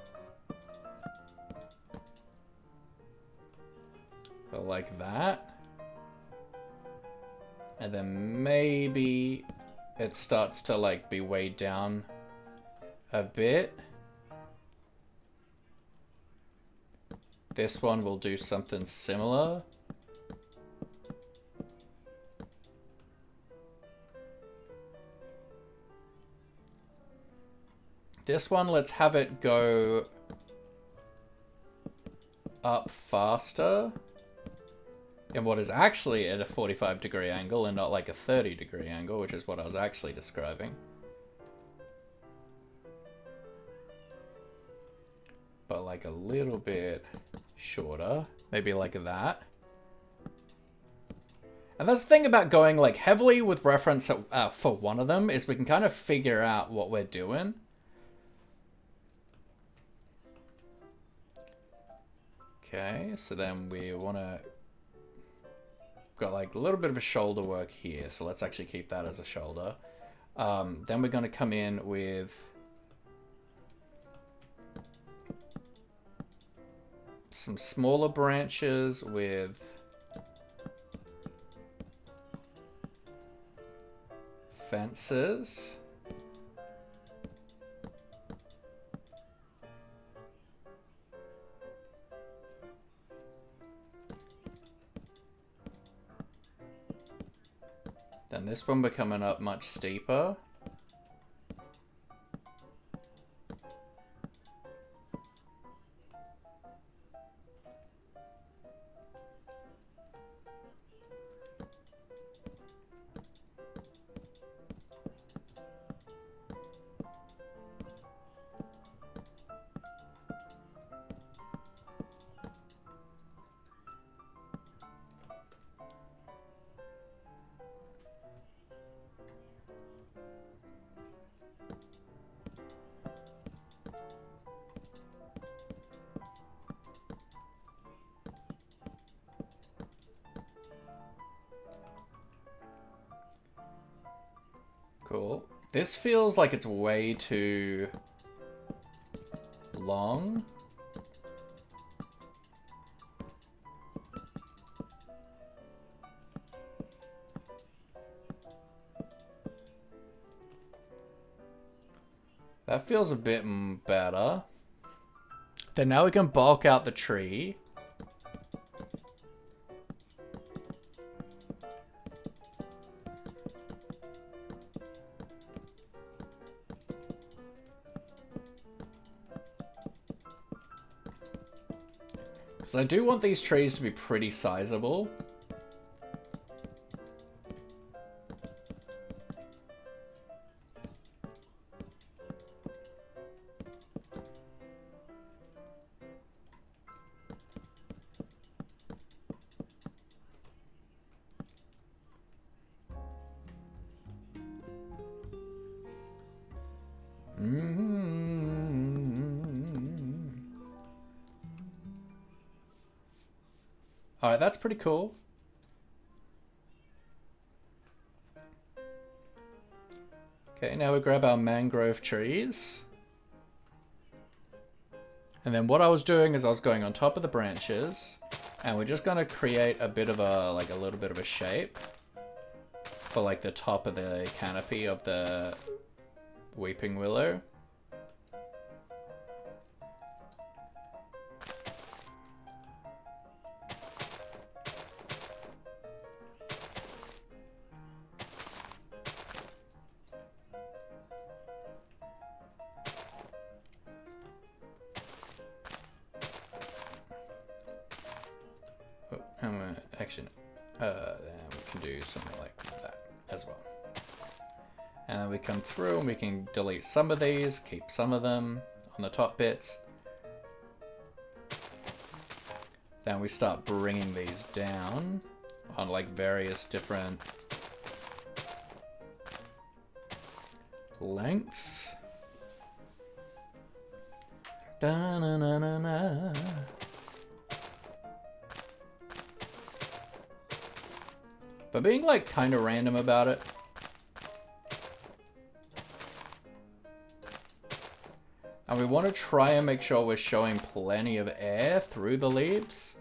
Like that. And then maybe it starts to like be weighed down a bit. This one will do something similar. This one, let's have it go up faster in what is actually at a 45-degree angle and not like a 30-degree angle, which is what I was actually describing. But like a little bit shorter, maybe like that. And that's the thing about going like heavily with reference for one of them, is we can kind of figure out what we're doing. Okay, so then we want to got like a little bit of a shoulder work here, so let's actually keep that as a shoulder. Then we're going to come in with some smaller branches with fences. Then this one we're coming up much steeper. Cool. This feels like it's way too long. That feels a bit better. Then now we can bulk out the tree. So I do want these trees to be pretty sizable. Alright, that's pretty cool. Okay, now we grab our mangrove trees. And then what I was doing is I was going on top of the branches, and we're just gonna create a bit of a, like a little bit of a shape for like the top of the canopy of the weeping willow. Then we can do something like that as well. And then we come through and we can delete some of these, keep some of them on the top bits. Then we start bringing these down on like various different lengths. Da-na-na-na-na. But being like kind of random about it. And we want to try and make sure we're showing plenty of air through the leaves.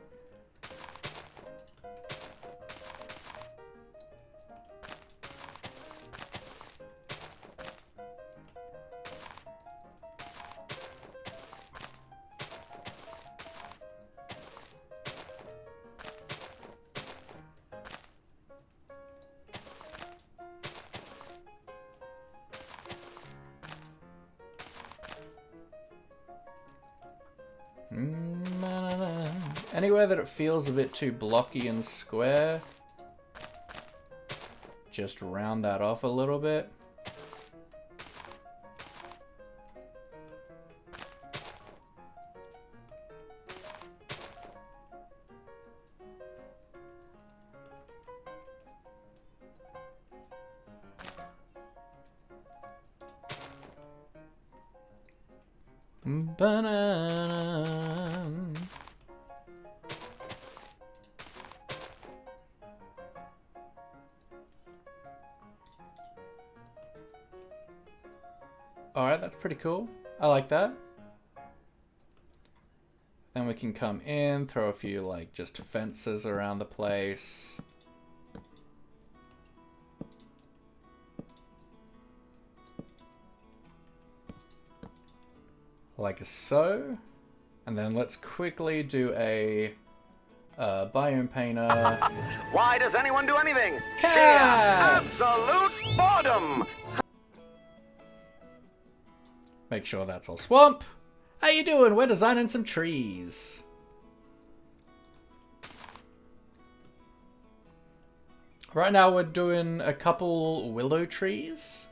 Anywhere that it feels a bit too blocky and square, just round that off a little bit. Banana. Alright, that's pretty cool. I like that. Then we can come in, throw a few like just fences around the place. Like so. And then let's quickly do a biome painter. Why does anyone do anything? Cat! Absolute boredom! Make sure that's all swamp. How you doing? We're designing some trees. Right now we're doing a couple willow trees.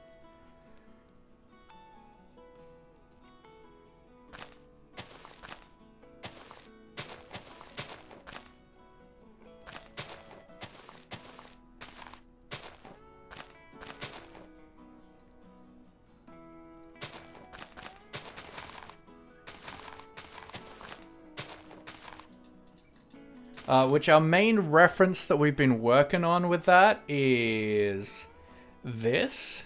Which our main reference that we've been working on with that is this.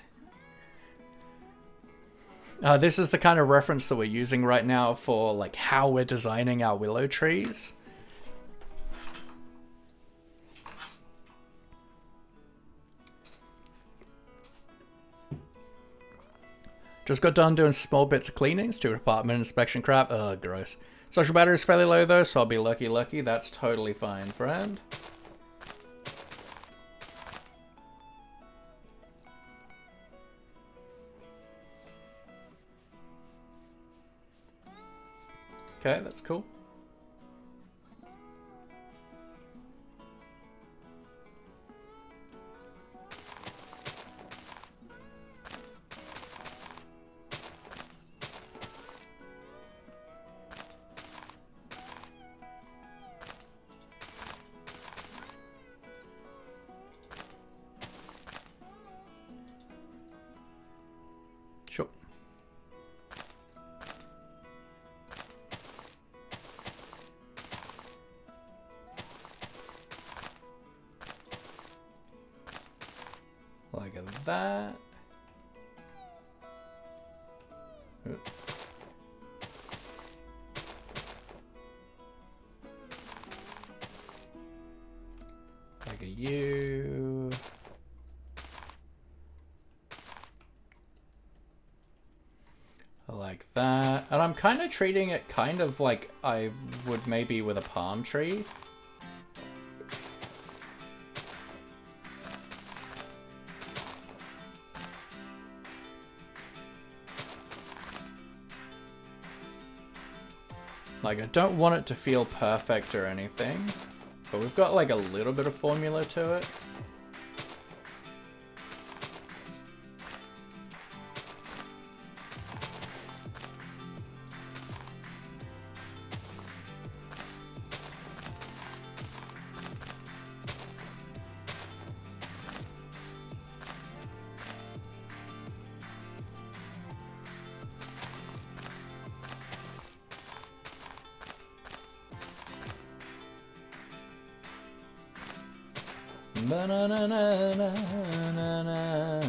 This is the kind of reference that we're using right now for like how we're designing our willow trees. Just got done doing small bits of cleanings, do apartment inspection crap. Ugh, gross. Social battery is fairly low though, so I'll be lucky. That's totally fine, friend. Okay, that's cool. Sure. Like that. Like a U. Like that. And I'm kind of treating it kind of like I would maybe with a palm tree. Like, I don't want it to feel perfect or anything, but we've got like a little bit of formula to it. Ba-na-na-na-na-na-na.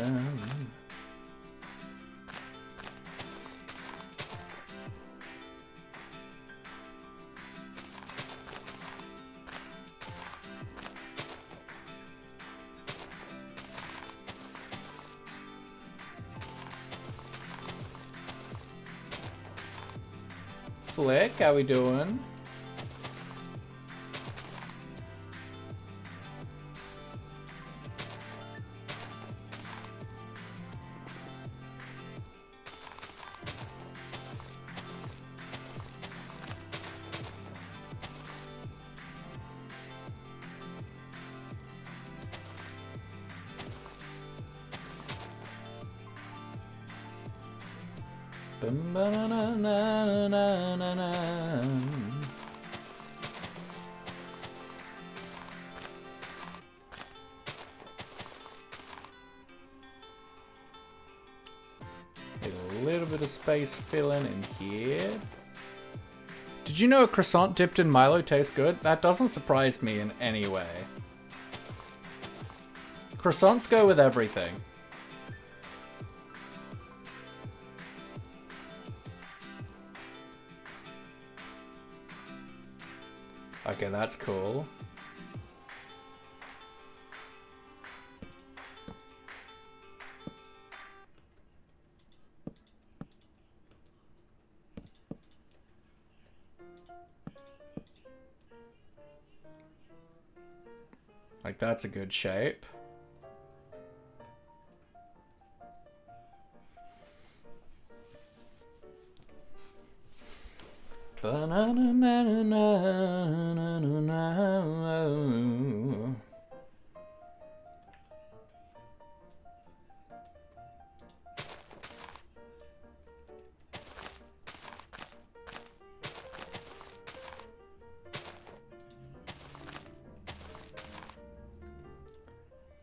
Flick, how we doing? A little bit of space filling in here. Did you know a croissant dipped in Milo tastes good? That doesn't surprise me in any way. Croissants go with everything. Okay, that's cool. Like, that's a good shape. Ba-na-na-na-na-na-na-na.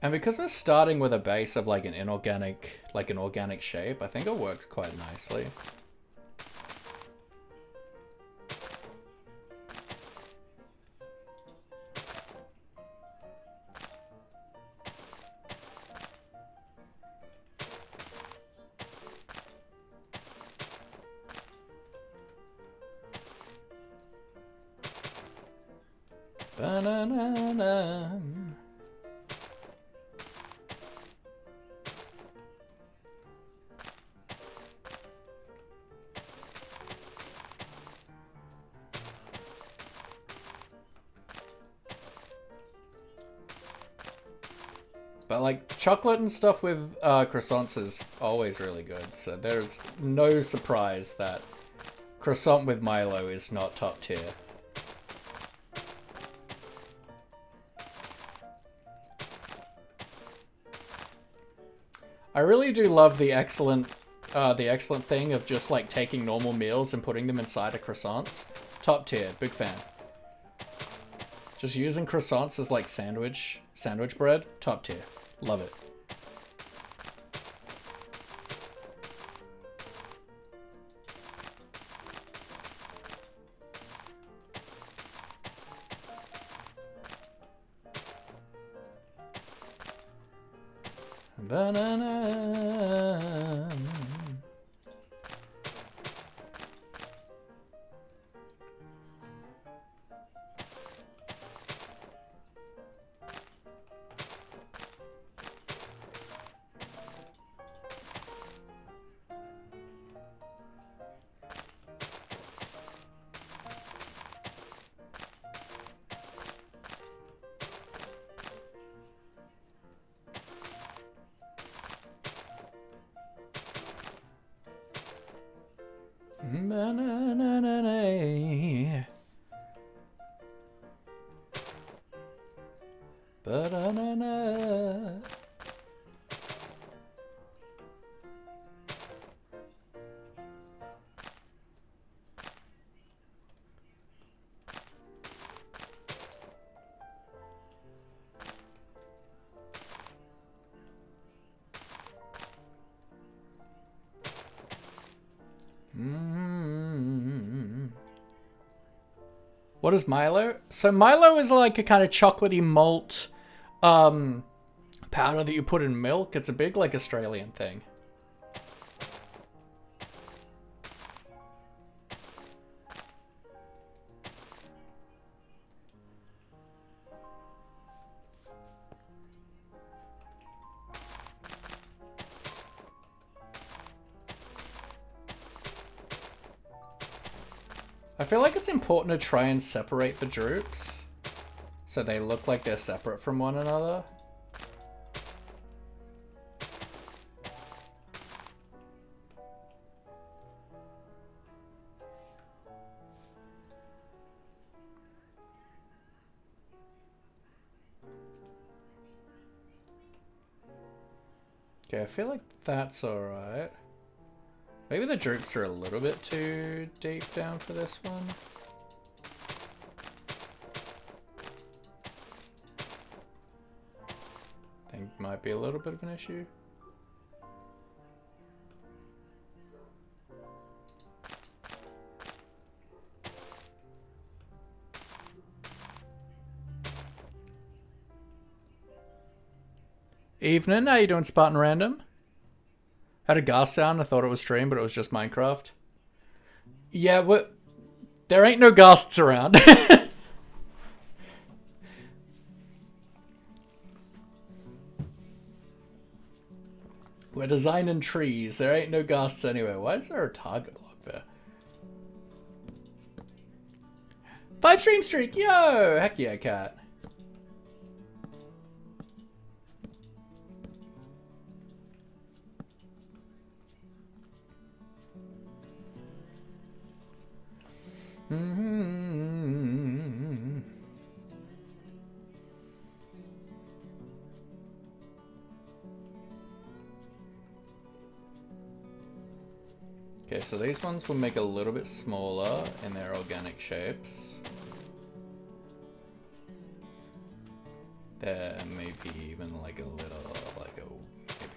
And because we're starting with a base of like an inorganic, like an organic shape, I think it works quite nicely. Ba-na-na-na. But like chocolate and stuff with croissants is always really good. So there's no surprise that croissant with Milo is not top tier. I really do love the excellent thing of just like taking normal meals and putting them inside of croissants. Top tier, big fan. Just using croissants as like sandwich bread, top tier. Love it. Banana. Ba-na-na-na-na. Ba-da-na-na. What is Milo? So Milo is like a kind of chocolatey malt powder that you put in milk. It's a big, like, Australian thing. I feel like it's important to try and separate the drupes so they look like they're separate from one another. Okay, I feel like that's alright. Maybe the drupes are a little bit too deep down for this one. I think might be a little bit of an issue. Evening, how you doing, Spartan Random? Had a ghast sound, I thought it was stream, but it was just Minecraft. Yeah, what? There ain't no ghasts around. We're designing trees. There ain't no ghasts anywhere. Why is there a target log there? 5 stream streak, yo! Heck yeah, cat. Okay, so these ones will make a little bit smaller in their organic shapes. There maybe even like a little, like a,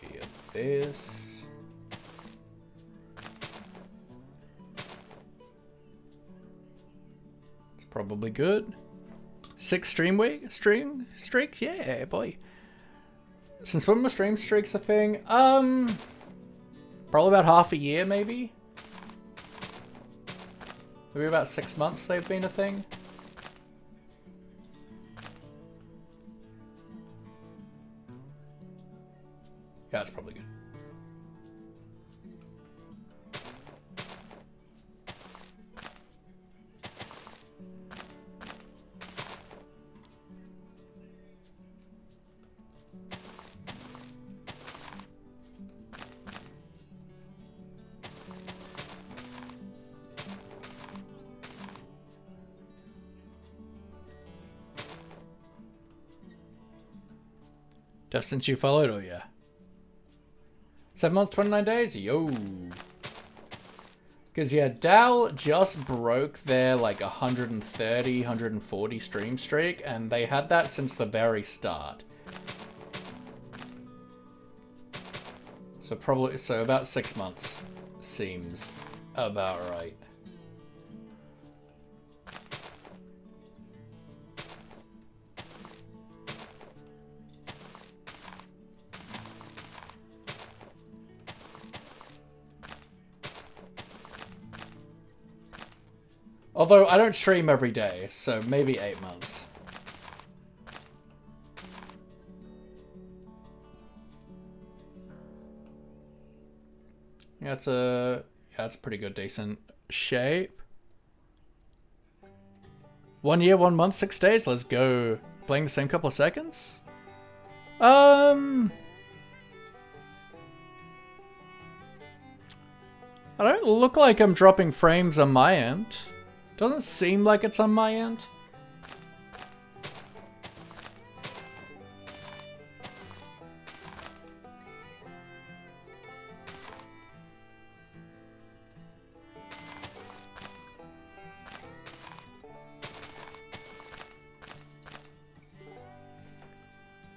maybe a this. Probably good. 6 streak? Yeah, boy. Since when were stream streaks a thing? Probably about half a year, maybe. Maybe about 6 months they've been a thing. Yeah, that's probably good. Just since you followed, oh yeah. 7 months, 29 days? Yo. Because yeah, Dal just broke their like 130, 140 stream streak, and they had that since the very start. So probably, so about 6 months seems about right. Although I don't stream every day, so maybe 8 months. Yeah, it's a pretty good, decent shape. 1 year, 1 month, 6 days. Let's go. Playing the same couple of seconds. I don't look like I'm dropping frames on my end. Doesn't seem like it's on my end.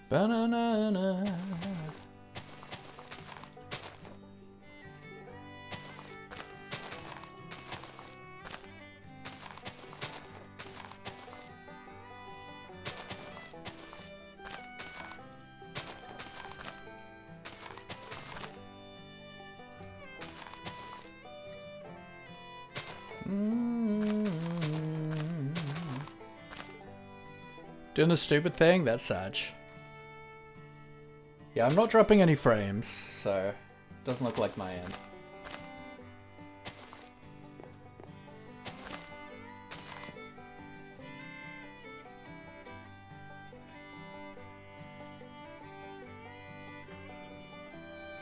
Banana. Doing the stupid thing? That's sad. Yeah, I'm not dropping any frames, so doesn't look like my end.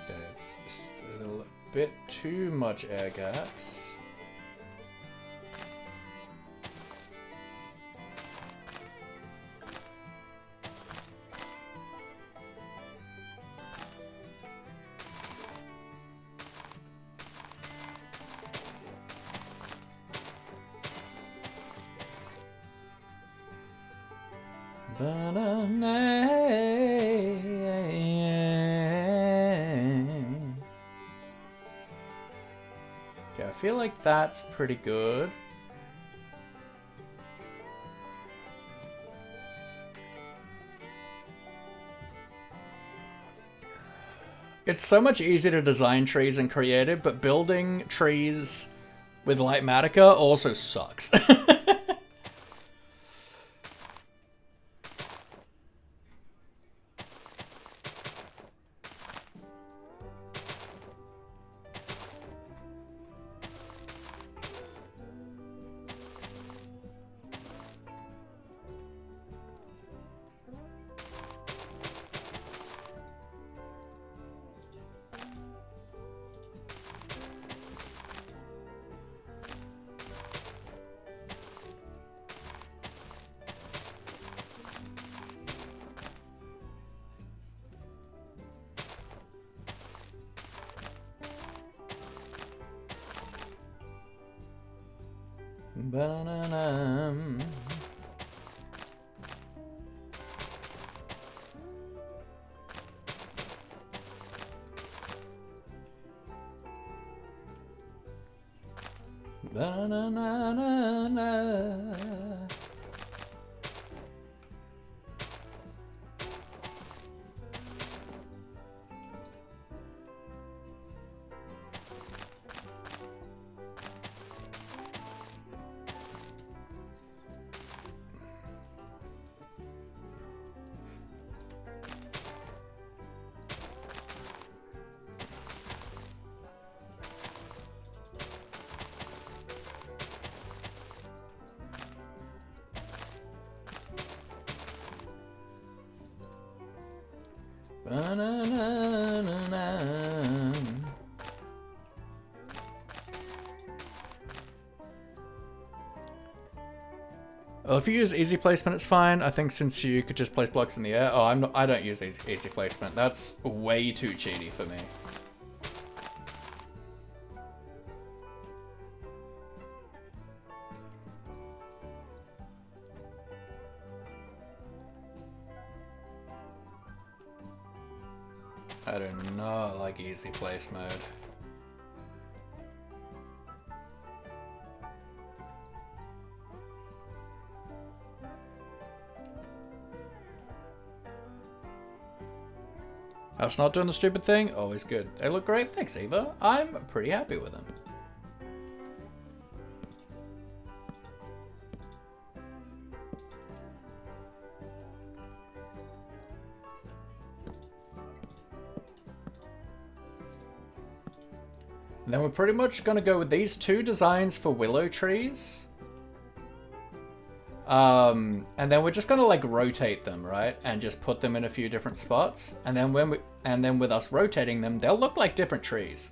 There's still a bit too much air gaps. Okay, I feel like that's pretty good. It's so much easier to design trees in creative, but building trees with Lightmatica also sucks. Ba-na-na. Ba-na-na-na-na. Ba-na-na-na-na. Well, if you use easy placement, it's fine. I think since you could just place blocks in the air. Oh, I don't use easy placement. That's way too cheaty for me. I do not like easy place mode. That's not doing the stupid thing? Always good. They look great. Thanks, Eva. I'm pretty happy with them. And then we're pretty much going to go with these two designs for willow trees. And then we're just going to like rotate them, right? And just put them in a few different spots. And then with us rotating them, they'll look like different trees.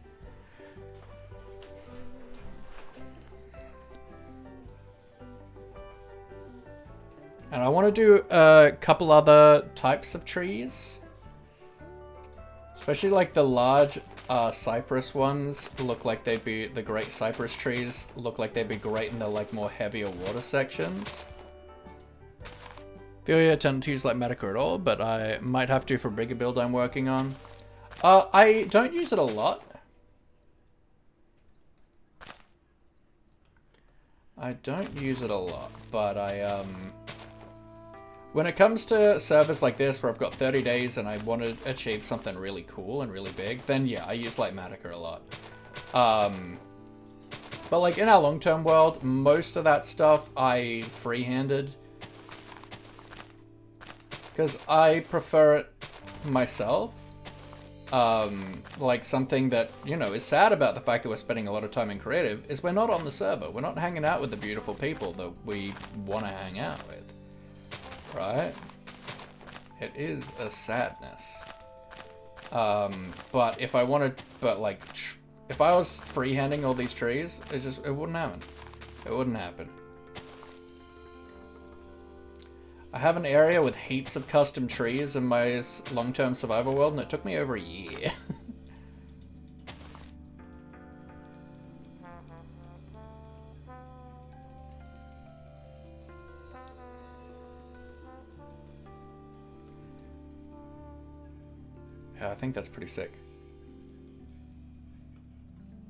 And I want to do a couple other types of trees. Especially like the large cypress ones look like they'd be, the great cypress trees look like they'd be great in the like more heavier water sections. Feel I tend to use Lightmatica at all, but I might have to for a bigger build I'm working on. I don't use it a lot. But I when it comes to servers like this where I've got 30 days and I want to achieve something really cool and really big, then yeah, I use Lightmatica a lot. But like in our long-term world, most of that stuff I free-handed. Because I prefer it myself. Like something that, you know, is sad about the fact that we're spending a lot of time in creative is we're not on the server. We're not hanging out with the beautiful people that we want to hang out with. Right? It is a sadness. But if I wanted, if I was freehanding all these trees, it wouldn't happen. It wouldn't happen. I have an area with heaps of custom trees in my long-term survival world, and it took me over a year. Yeah, I think that's pretty sick.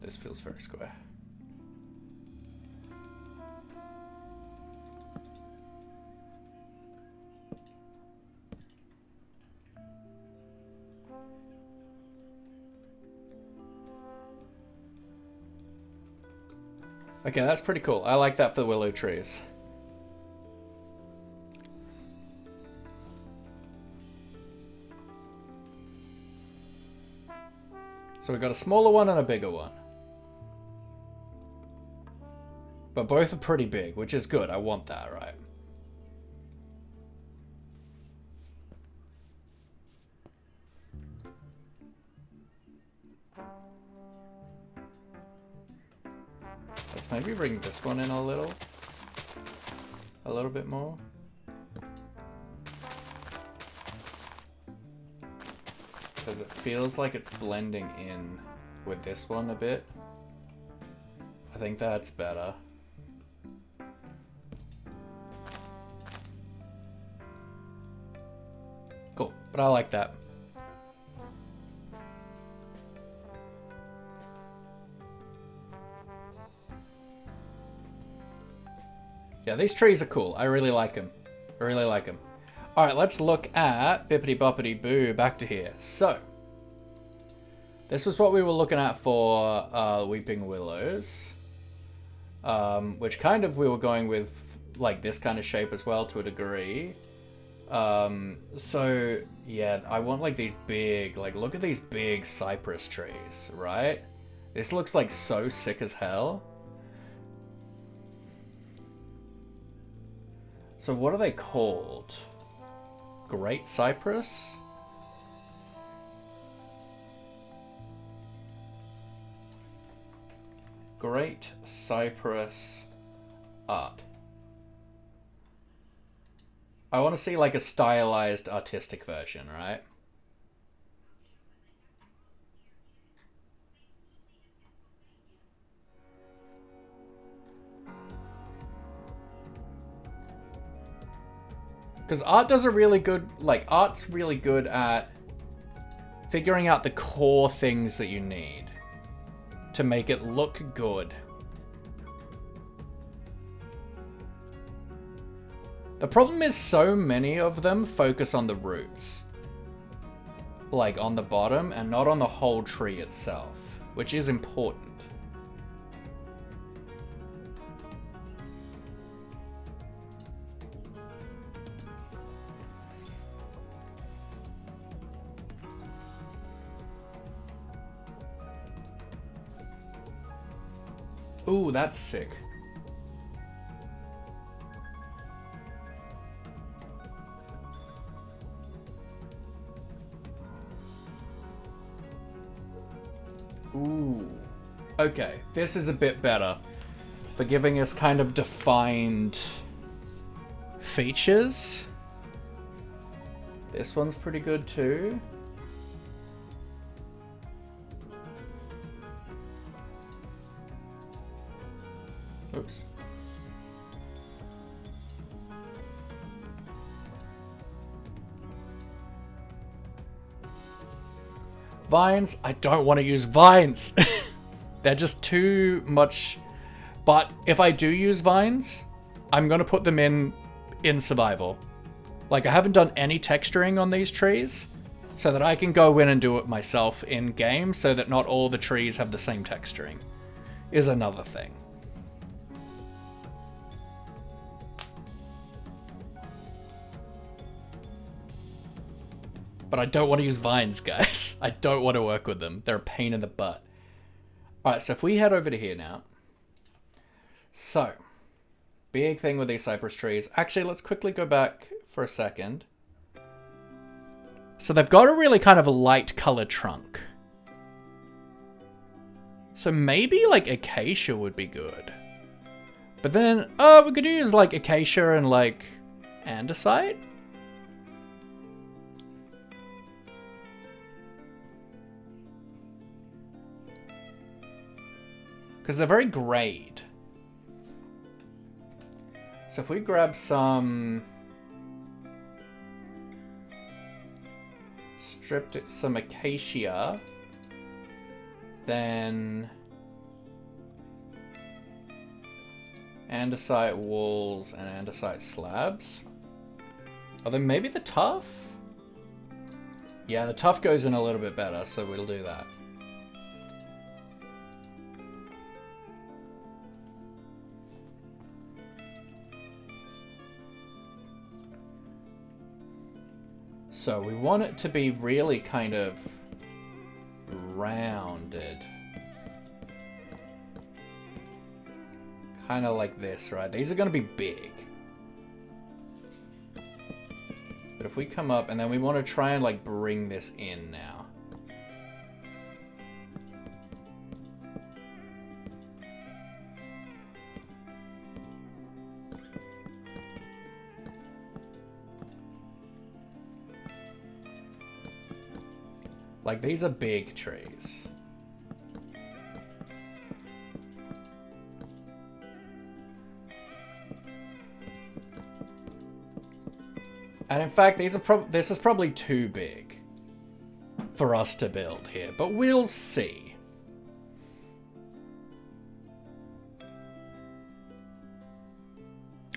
This feels very square. Okay, that's pretty cool. I like that for the willow trees. So we've got a smaller one and a bigger one. But both are pretty big, which is good. I want that, right? Let's maybe bring this one in a little bit more. Because it feels like it's blending in with this one a bit. I think that's better. Cool, but I like that. Yeah, these trees are cool. I really like them. I really like them. All right, let's look at Bippity Boppity Boo back to here. So, this was what we were looking at for Weeping Willows. Which kind of we were going with like this kind of shape as well to a degree. So, yeah, I want like these big, like look at these big cypress trees, right? This looks like so sick as hell. So what are they called? Great Cypress? Great Cypress art. I want to see like a stylized artistic version, right? Because art does a really good, like, art's really good at figuring out the core things that you need to make it look good. The problem is so many of them focus on the roots. Like, on the bottom and not on the whole tree itself, which is important. Ooh, that's sick. Ooh. Okay, this is a bit better for giving us kind of defined features. This one's pretty good too. Oops. Vines? I don't want to use vines. They're just too much. But if I do use vines, I'm going to put them in survival. Like, I haven't done any texturing on these trees so that I can go in and do it myself in game so that not all the trees have the same texturing is another thing. But I don't want to use vines, guys. I don't want to work with them. They're a pain in the butt. Alright, so if we head over to here now. So, big thing with these cypress trees. Actually, let's quickly go back for a second. So they've got a really kind of a light color trunk. So maybe like acacia would be good. But then, we could use like acacia and like andesite. Because they're very grayed. So if we grab some... some acacia, then andesite walls and andesite slabs. Oh, then maybe the tuff? Yeah, the tuff goes in a little bit better, so we'll do that. So we want it to be really kind of rounded. Kind of like this, right? These are going to be big. But if we come up, and then we want to try and like bring this in now. Like, these are big trees. And in fact, these are this is probably too big for us to build here, but we'll see.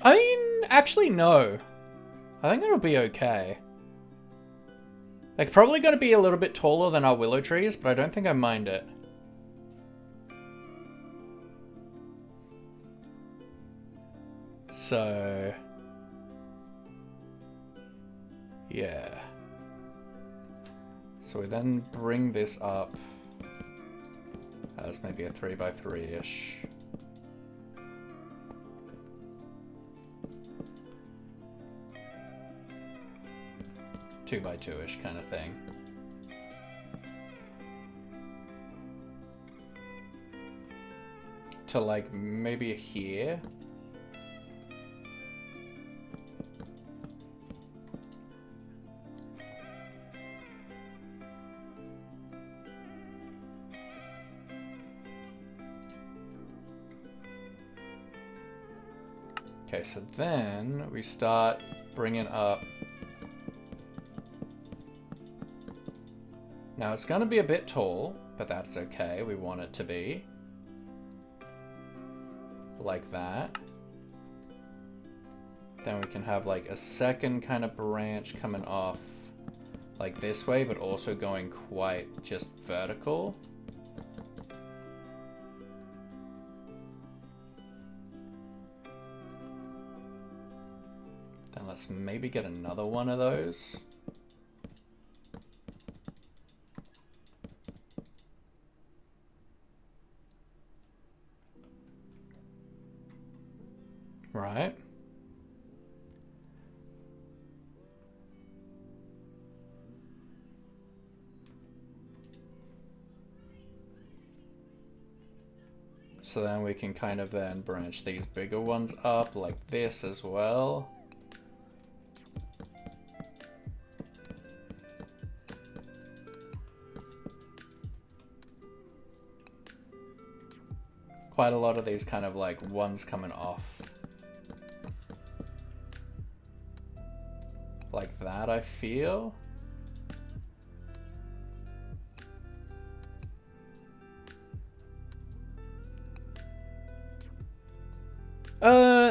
I mean, actually, no. I think it'll be okay. Like, probably going to be a little bit taller than our willow trees, but I don't think I mind it. So... yeah. So we then bring this up as maybe a 3x3-ish. 2x2-ish kind of thing. To like maybe here. Okay, so then we start bringing up. Now it's going to be a bit tall, but that's okay. We want it to be like that. Then we can have like a second kind of branch coming off like this way, but also going quite just vertical. Then let's maybe get another one of those. Right. So then we can kind of then branch these bigger ones up like this as well. Quite a lot of these kind of like ones coming off. Like that, I feel.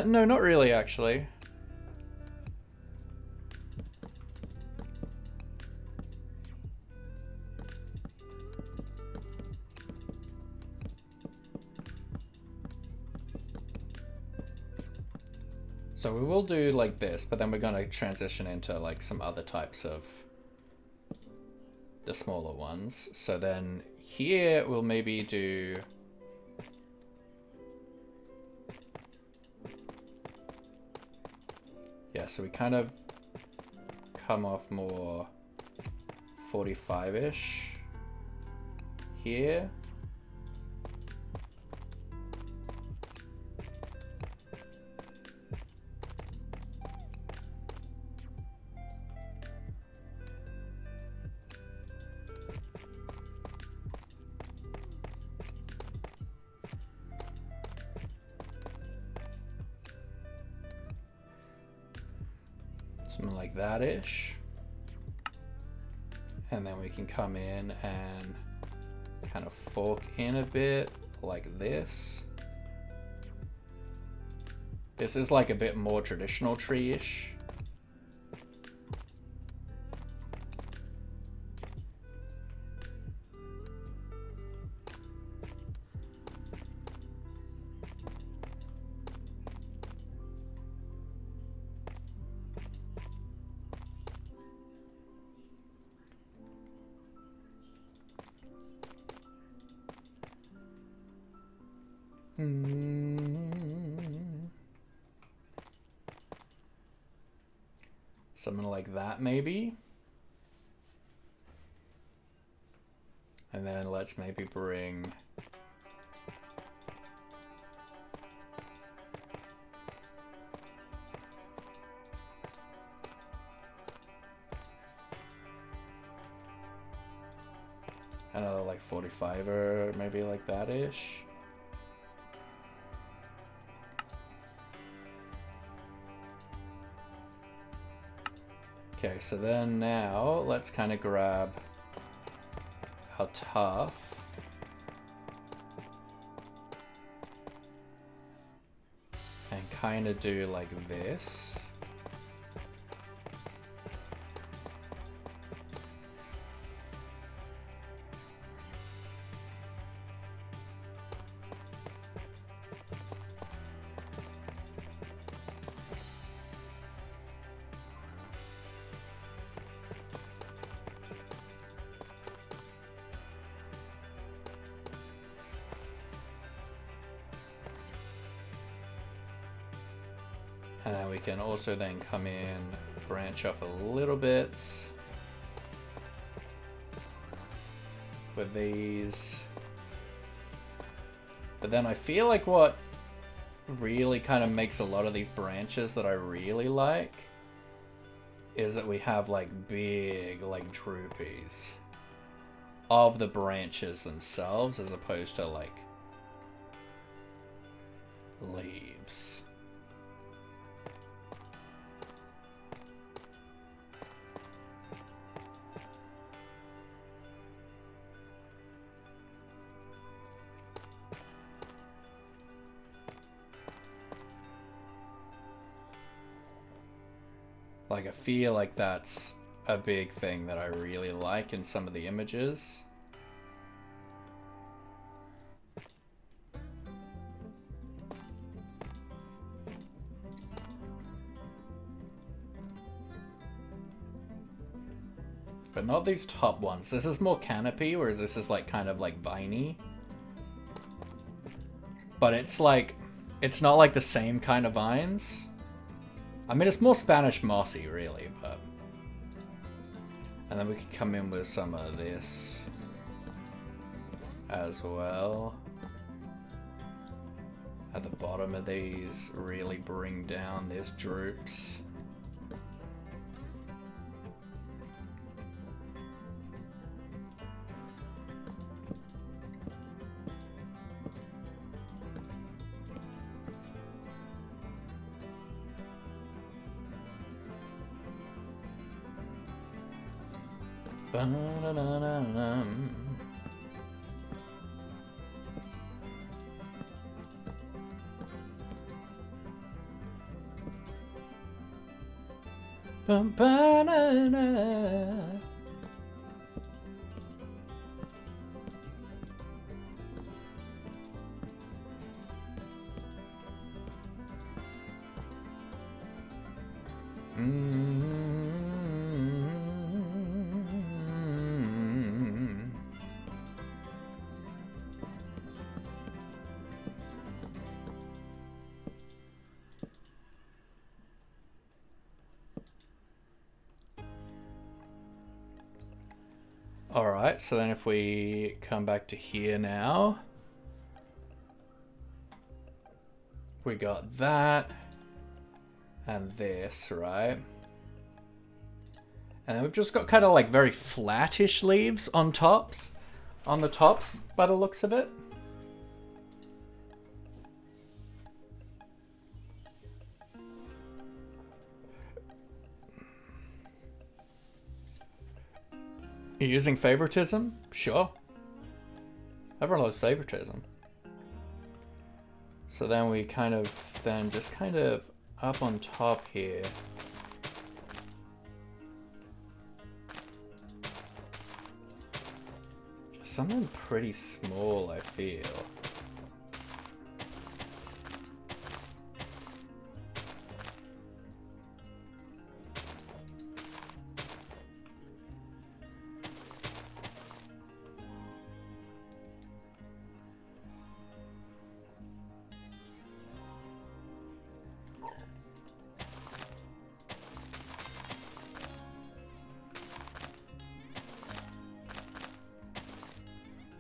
No, not really, actually. So we will do like this, but then we're going to transition into like some other types of the smaller ones. So then here we'll maybe do... Yeah, so we kind of come off more 45-ish here. Something like that-ish. And then we can come in and kind of fork in a bit like this. This is like a bit more traditional tree-ish. Something like that, maybe. And then let's maybe bring... another like 45er, maybe like that-ish. Okay, so then now let's kind of grab our tuff and kind of do like this. And then we can also then come in, branch off a little bit with these. But then I feel like what really kind of makes a lot of these branches that I really like is that we have like big like droopies of the branches themselves as opposed to like leaves. Like, I feel like that's a big thing that I really like in some of the images. But not these top ones. This is more canopy, whereas this is like kind of like viney. But it's like, it's not like the same kind of vines. I mean, it's more Spanish mossy, really, but... And then we could come in with some of this as well. At the bottom of these, really bring down this droops. Ba-na-na-na-na. Ba-ba-na-na. Alright, so then if we come back to here now, we got that and this, right? And then we've just got kind of like very flattish leaves on the tops by the looks of it. You're using favoritism? Sure. Everyone loves favoritism. So then we just kind of up on top here. Just something pretty small, I feel.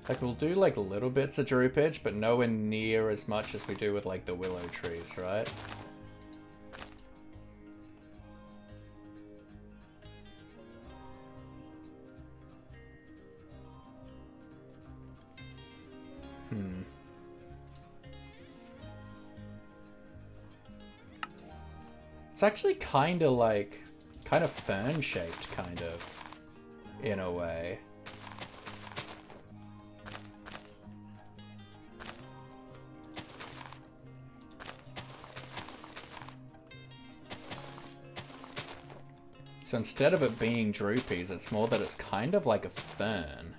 Like, we'll do like little bits of droopage, but nowhere near as much as we do with like the willow trees, right? It's actually kind of fern shaped, kind of, in a way. So instead of it being droopies, it's more that it's kind of like a fern.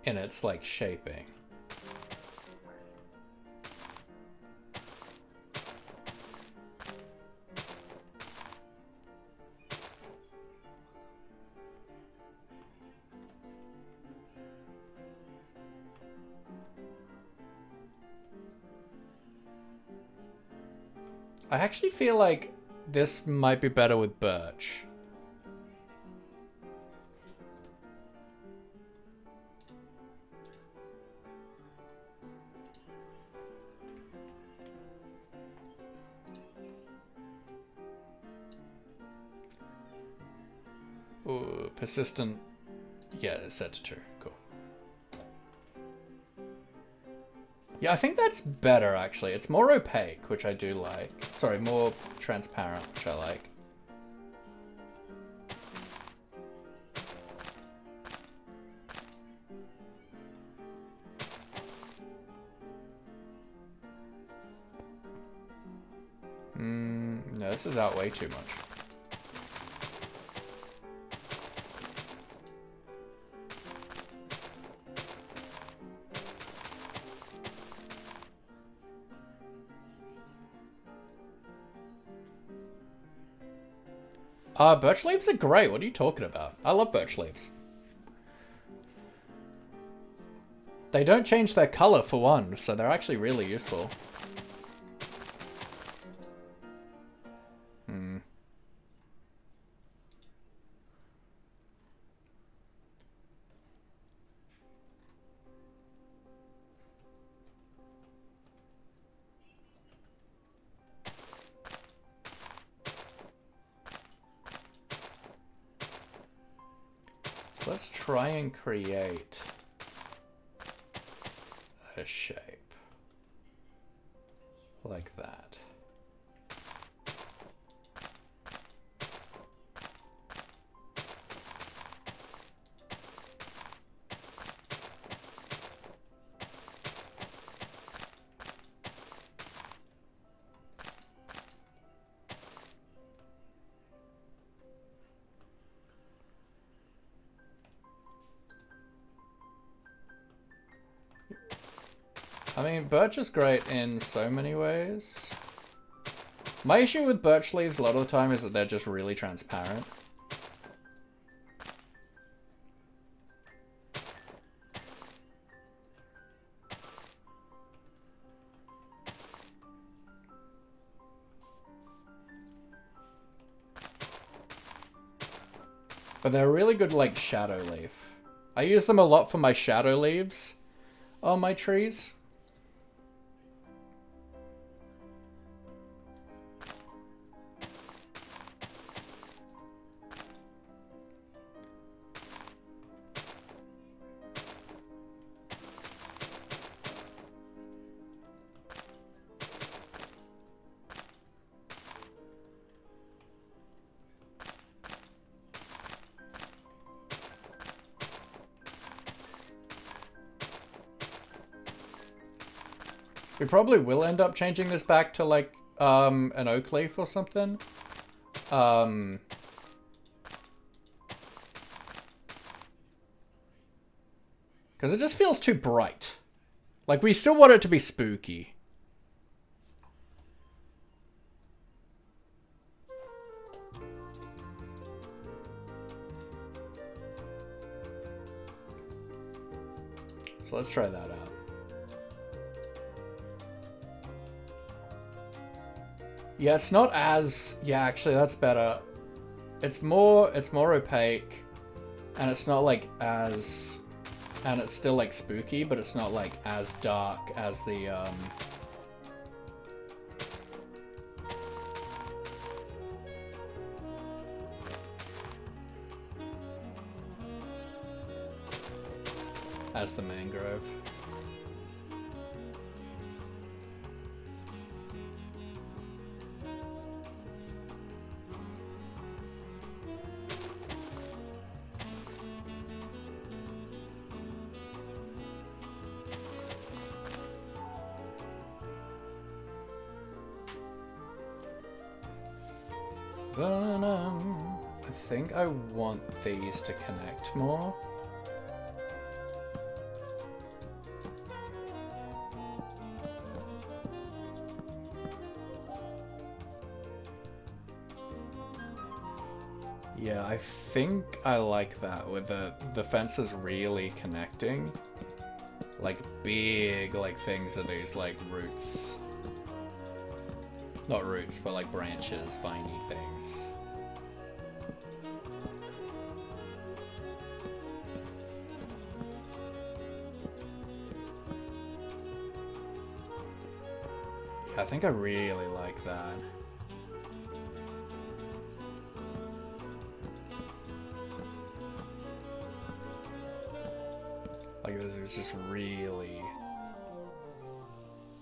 In its like shaping. I actually feel like this might be better with birch. Ooh, persistent. Yeah, it's set to 2. Cool. Yeah, I think that's better, actually. It's more opaque, which I do like. Sorry, more transparent, which I like. No, this is out way too much. Birch leaves are great. What are you talking about? I love birch leaves. They don't change their color for one, so they're actually really useful. Let's try and create a shape like that. I mean, birch is great in so many ways. My issue with birch leaves a lot of the time is that they're just really transparent. But they're really good, like, shadow leaf. I use them a lot for my shadow leaves on my trees. We probably will end up changing this back to, like, an oak leaf or something. Because it just feels too bright. Like, we still want it to be spooky. So let's try that out. Yeah, it's not as... Yeah, actually, that's better. It's more opaque. And it's not, like, as... And it's still, like, spooky, but it's not, like, as dark as the, as the mangrove. I think I want these to connect more. Yeah, I think I like that with the fences really connecting. Like big like things are these like roots. Not roots, but like branches, viney things. Yeah, I think I really like that. Like this is just really...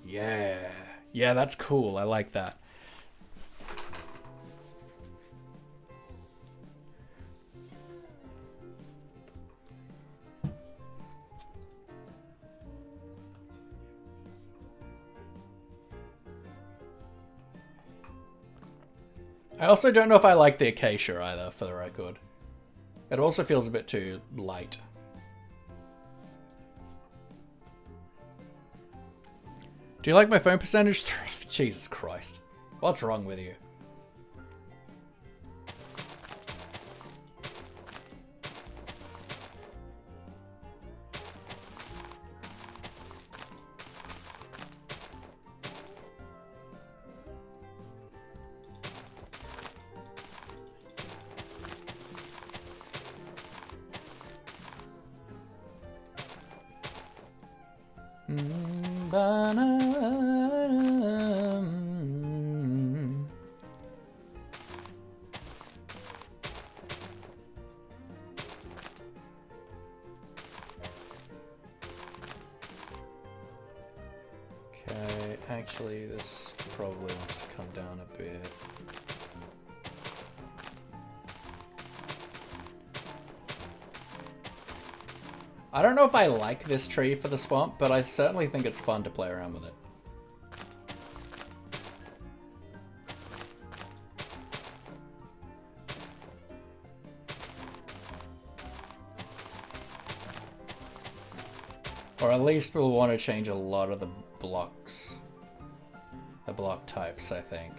Yeah. Yeah, that's cool. I like that. I also don't know if I like the acacia either, for the record. It also feels a bit too light. Do you like my phone percentage? Jesus Christ. What's wrong with you? Okay, actually this probably wants to come down a bit. I don't know if I like this tree for the swamp, but I certainly think it's fun to play around with it. Or at least we'll want to change a lot of the blocks. The block types, I think.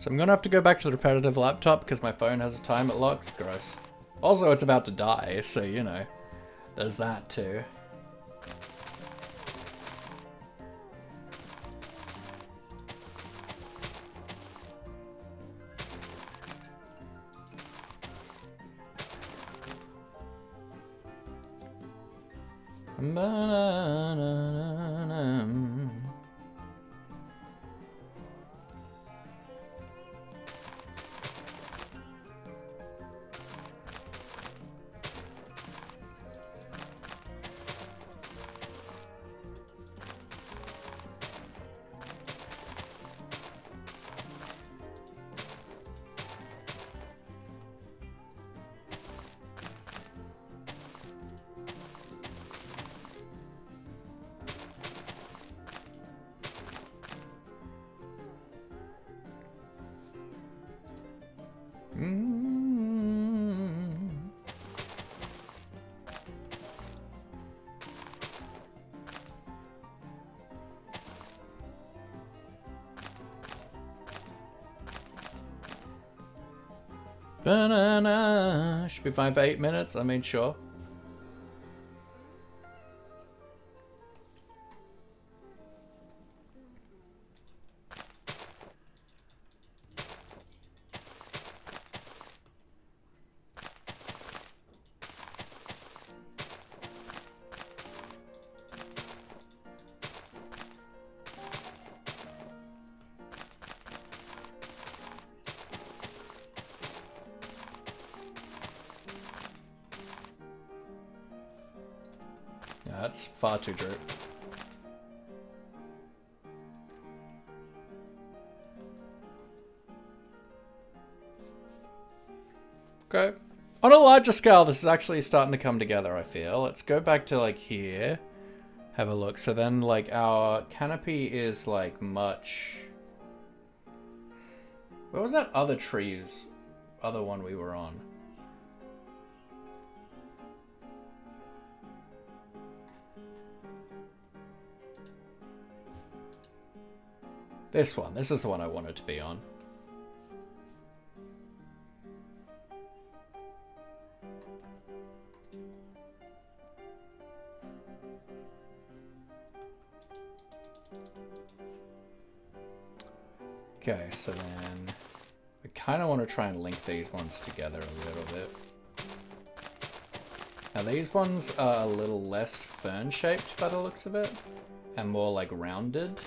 So I'm gonna have to go back to the repetitive laptop because my phone has a time it locks. Gross. Also, it's about to die, so you know, there's that too. Banana. Should be fine for 8 minutes. I mean, sure. Yeah, that's far too droop. Okay. On a larger scale, this is actually starting to come together, I feel. Let's go back to, like, here. Have a look. So then, like, our canopy is, like, much... Where was that other trees? Other one we were on? This one. This is the one I wanted to be on. Okay, so then I kind of want to try and link these ones together a little bit. Now these ones are a little less fern-shaped by the looks of it, and more like rounded.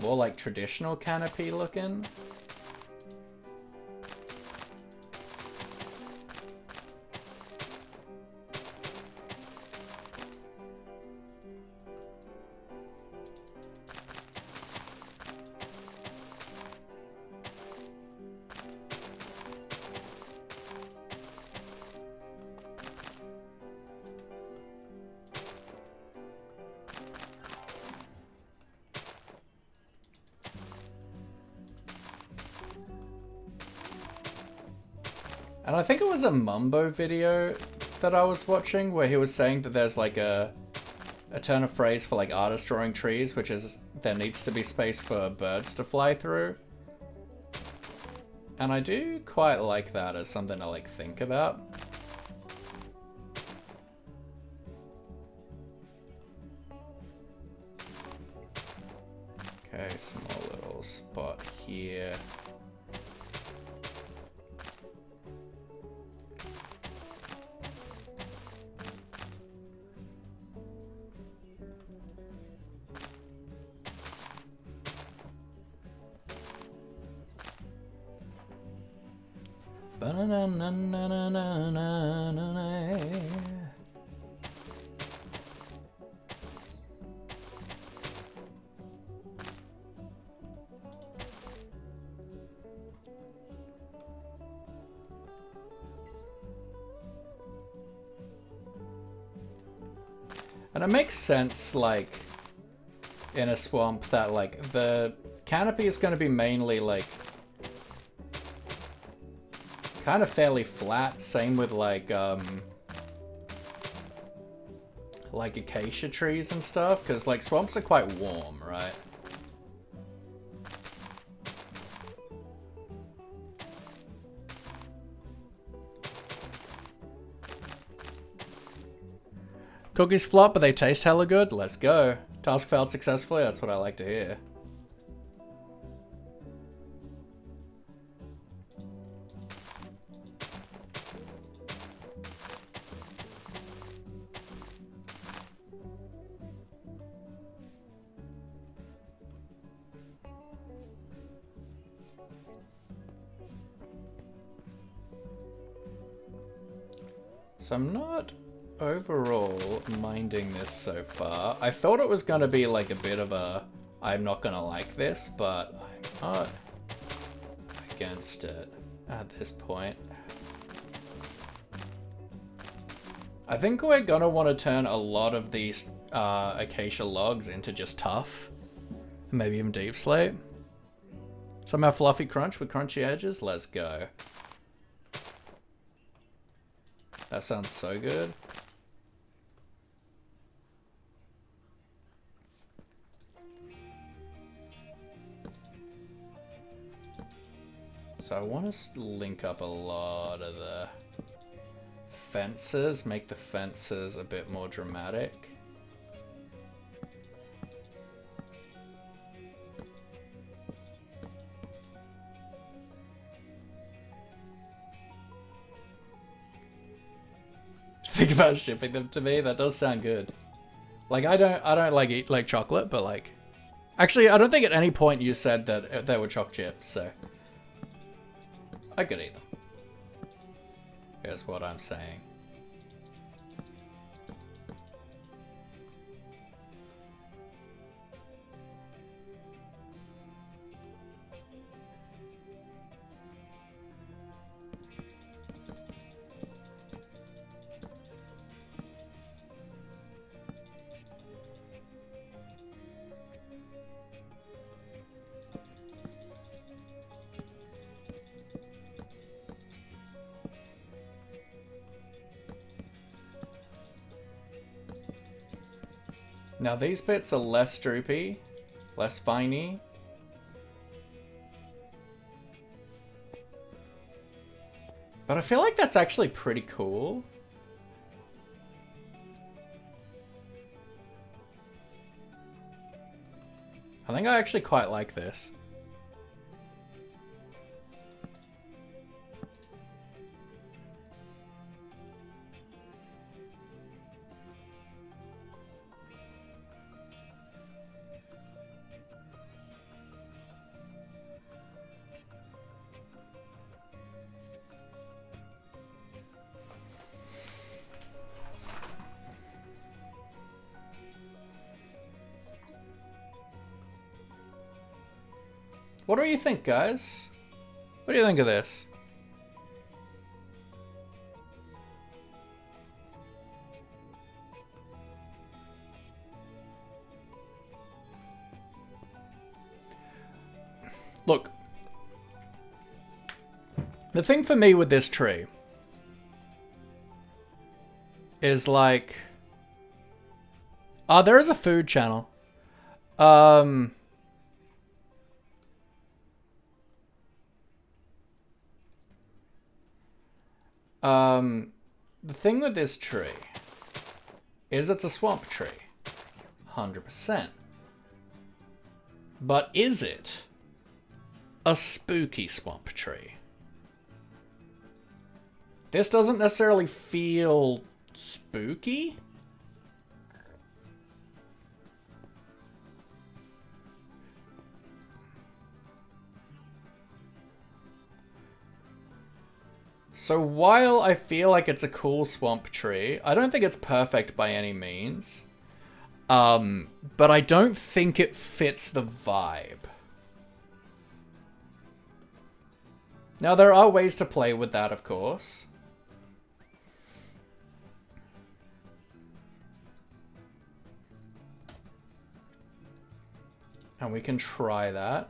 More like traditional canopy looking. And I think it was a Mumbo video that I was watching where he was saying that there's like a turn of phrase for like artists drawing trees, which is there needs to be space for birds to fly through. And I do quite like that as something to like think about. Okay, small little spot here. And it makes sense, like, in a swamp that, like, the canopy is going to be mainly, like, kind of fairly flat. Same with, like acacia trees and stuff, because, like, swamps are quite warm, right? Cookies flop, but they taste hella good. Let's go. Task failed successfully. That's what I like to hear. So I'm not overall minding this so far. I thought it was going to be like a bit of a I'm not going to like this, but I'm not against it at this point. I think we're going to want to turn a lot of these acacia logs into just tough. Maybe even deep slate. Somehow fluffy crunch with crunchy edges. Let's go. That sounds so good. So I want to link up a lot of the fences, make the fences a bit more dramatic. Think about shipping them to me. That does sound good. Like I don't like eat like chocolate, but like actually I don't think at any point you said that they were choc chips, so I could eat them. Here's what I'm saying. Now these bits are less droopy, less viney. But I feel like that's actually pretty cool. I think I actually quite like this. What do you think, guys? What do you think of this? Look, the thing for me with this tree is like, there is a food channel. The thing with this tree is it's a swamp tree. 100%. But is it a spooky swamp tree? This doesn't necessarily feel spooky. So while I feel like it's a cool swamp tree, I don't think it's perfect by any means. But I don't think it fits the vibe. Now there are ways to play with that, of course. And we can try that.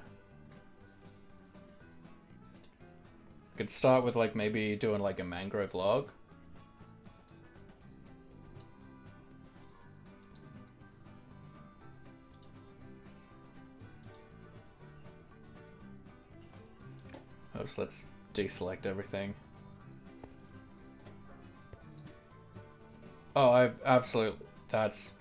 Could start with like maybe doing like a mangrove log. Oh, so let's deselect everything. Oh, I absolutely That's...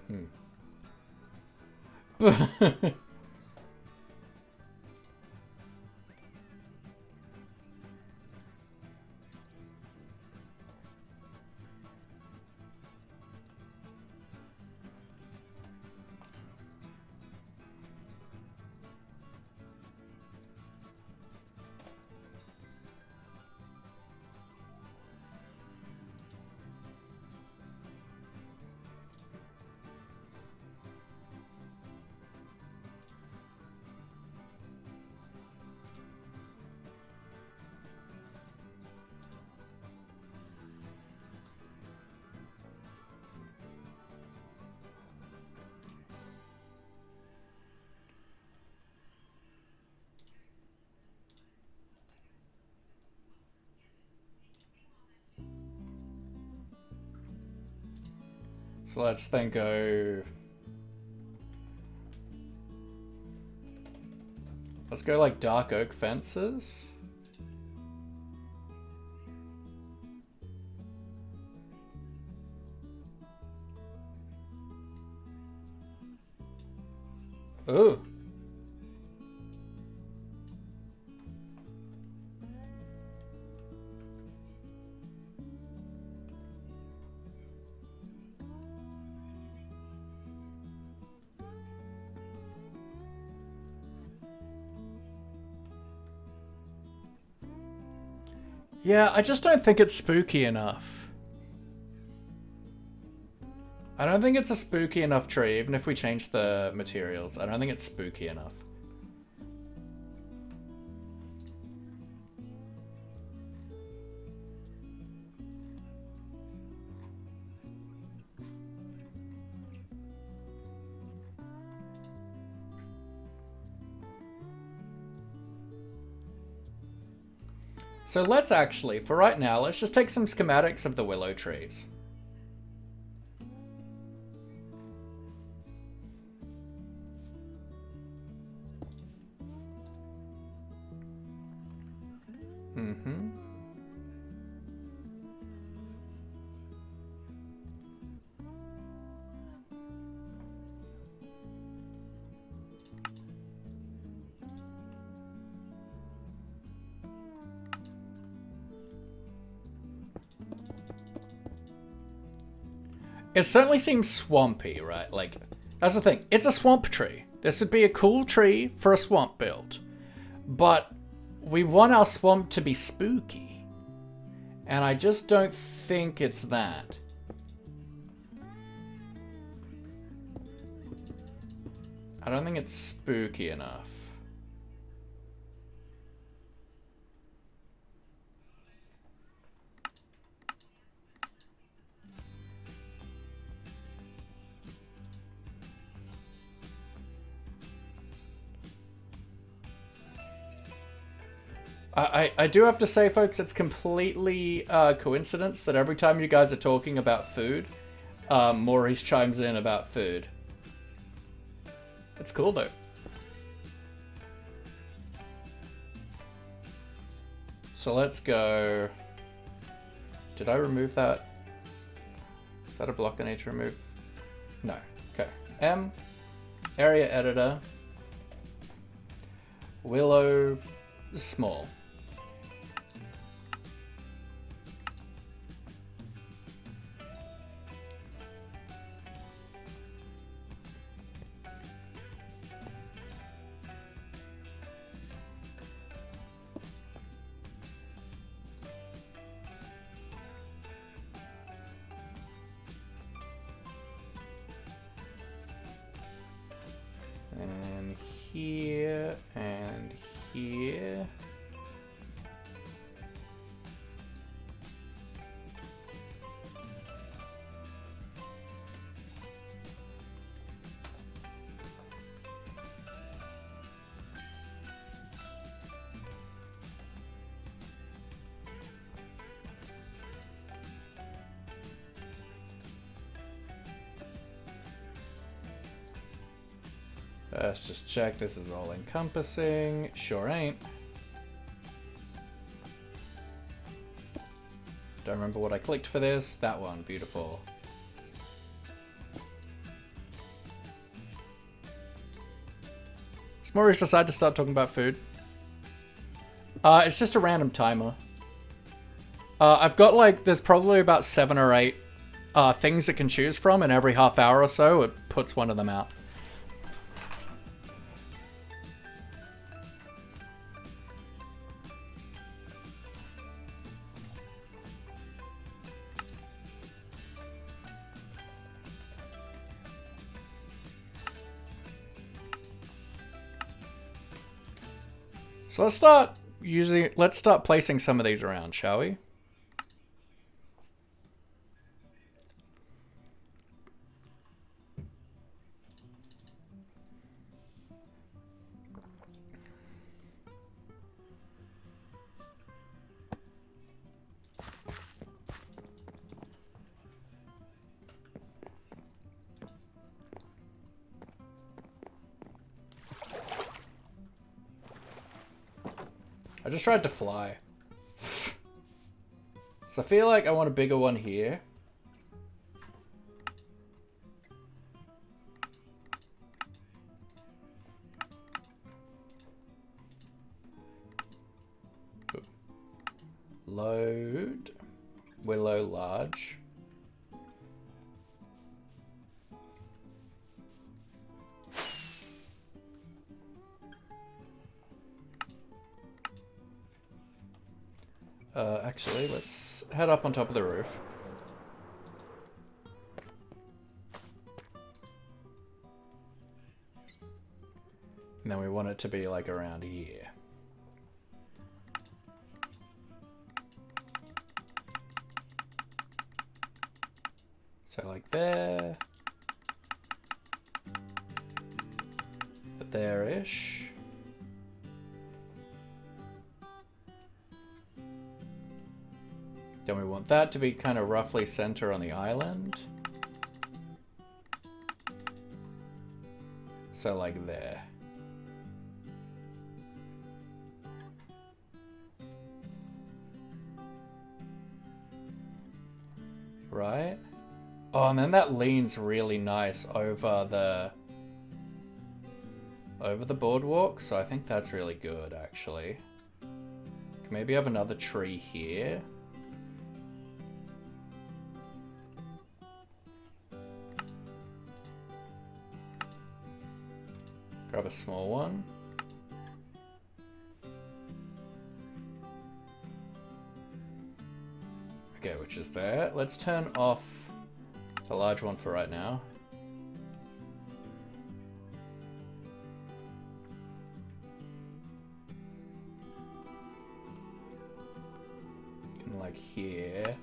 So let's then go... Let's go like dark oak fences. Ooh. Yeah, I just don't think it's spooky enough. I don't think it's a spooky enough tree, even if we change the materials. I don't think it's spooky enough. So let's actually, for right now, let's just take some schematics of the willow trees. Mm-hmm. It certainly seems swampy, right? Like, that's the thing. It's a swamp tree. This would be a cool tree for a swamp build. But we want our swamp to be spooky. And I just don't think it's that. I don't think it's spooky enough. I do have to say, folks, it's completely coincidence that every time you guys are talking about food, Maurice chimes in about food. It's cool, though. So let's go... Did I remove that? Is that a block I need to remove? No. Okay. M. Area editor. Willow. Small. And here and here. Let's just check this is all encompassing. Sure ain't. Don't remember what I clicked for this. That one, beautiful. S'mores decide to start talking about food. It's just a random timer. I've got like, there's probably about 7 or 8 things it can choose from, and every half hour or so it puts one of them out. So let's start placing some of these around, shall we? I just tried to fly. So I feel like I want a bigger one here. Load. Willow large. Actually, let's head up on top of the roof. And then we want it to be like around here. So like there. There-ish. Then we want that to be kind of roughly center on the island. So like there. Right? Oh, and then that leans really nice over the boardwalk, so I think that's really good actually. Maybe have another tree here. Grab a small one. Okay, which is there. Let's turn off the large one for right now. And like here.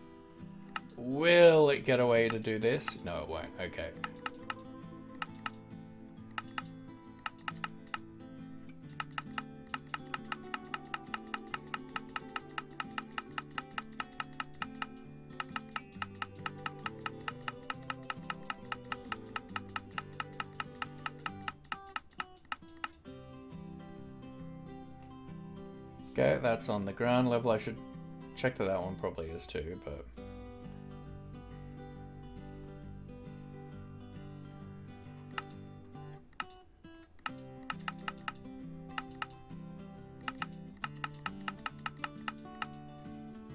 Will it get away to do this? No, it won't. Okay. Okay, that's on the ground level. I should check that one probably is too, but...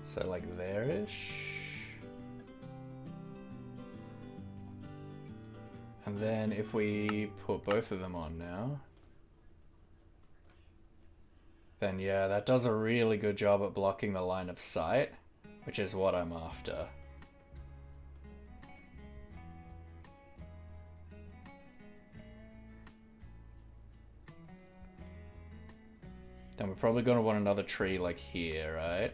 So like there-ish. And then if we put both of them on now... Then yeah, that does a really good job at blocking the line of sight, which is what I'm after. Then we're probably going to want another tree like here, right?